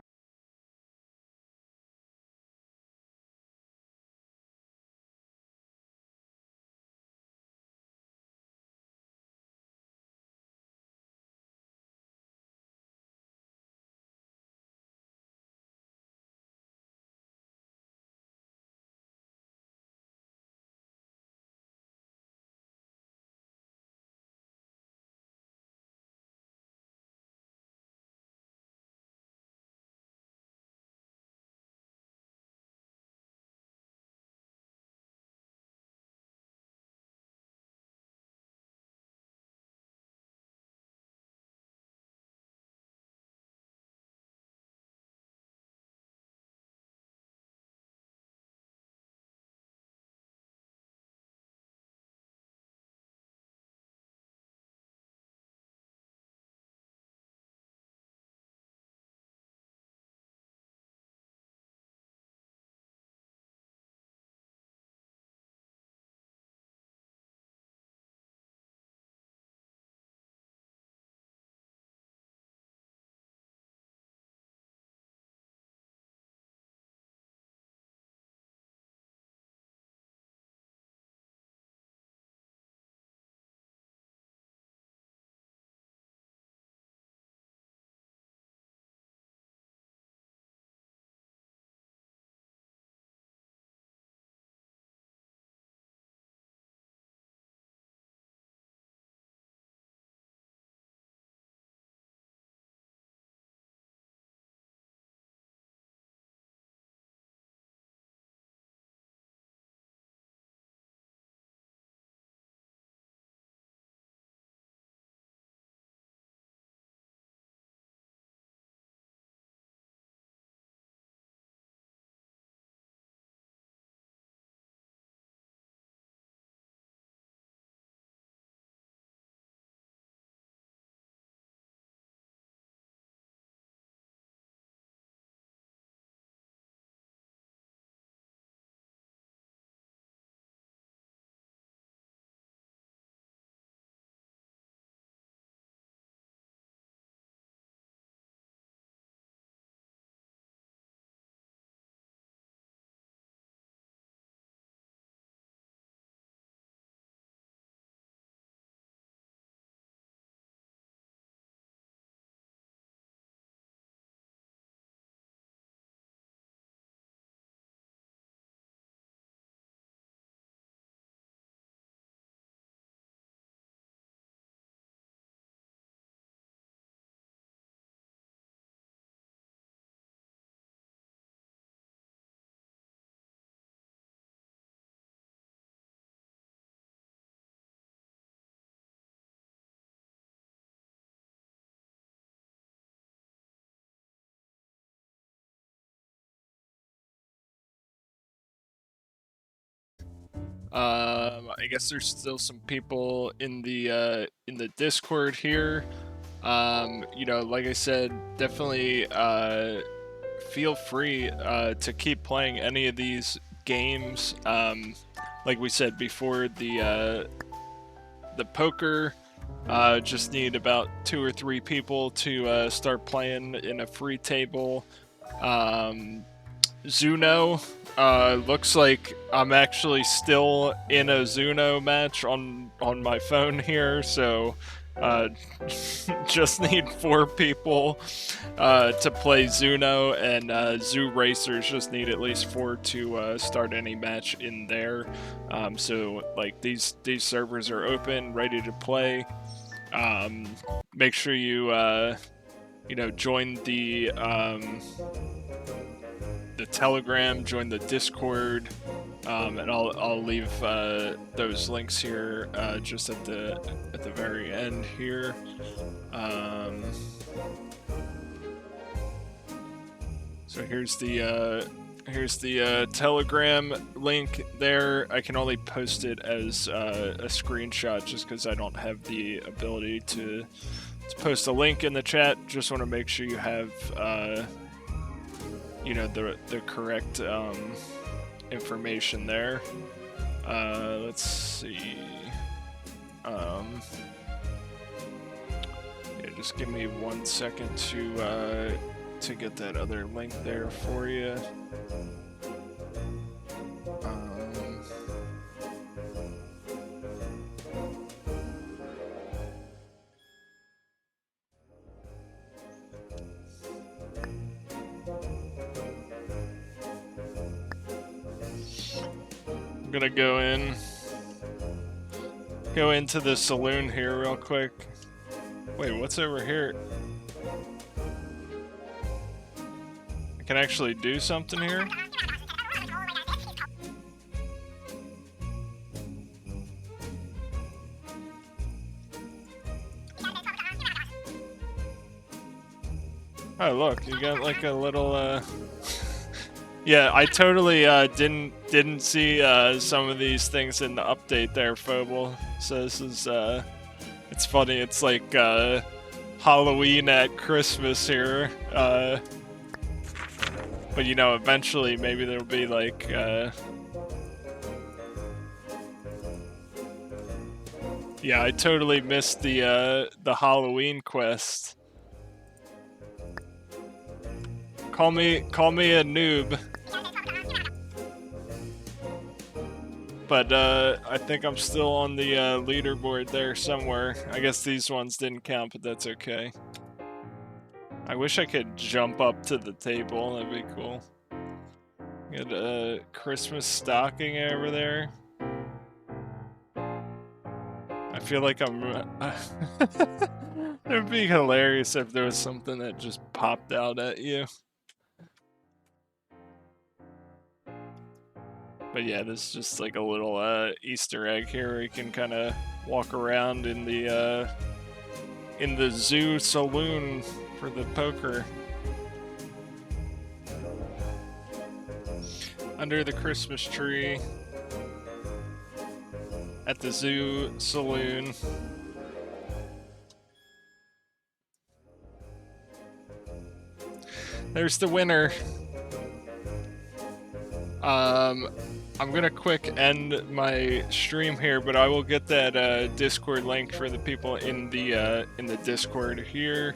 I guess there's still some people in the Discord here. You know, like I said, definitely feel free to keep playing any of these games. Like we said before, the poker, just need about 2 or 3 people to start playing in a free table. ZooNo, looks like I'm actually still in a ZooNo match on my phone here, so just need 4 people to play ZooNo, and ZooRacers just need at least 4 to start any match in there. So like these servers are open, ready to play. Make sure you you know, join the Telegram, join the Discord, and I'll leave those links here just at the very end here. So here's the Telegram link there. I can only post it as a screenshot just because I don't have the ability to post a link in the chat. Just want to make sure you have you know, the correct information there. Let's see. Yeah, just give me 1 second to get that other link there for you. I'm gonna go into the saloon here real quick. Wait, what's over here? I can actually do something here? Oh look, you got like a little yeah, I totally didn't see some of these things in the update there, Phobal. So this is it's funny, it's like Halloween at Christmas here. But you know, eventually maybe there'll be like yeah, I totally missed the Halloween quest. Call me a noob. But I think I'm still on the leaderboard there somewhere. I guess these ones didn't count, but that's okay. I wish I could jump up to the table, that'd be cool. Get a Christmas stocking over there. I feel like I'm... It'd be hilarious if there was something that just popped out at you. But yeah, this is just like a little Easter egg here where you can kind of walk around in the zoo saloon for the poker. Under the Christmas tree at the zoo saloon. There's the winner. I'm gonna quick end my stream here, but I will get that Discord link for the people in the Discord here.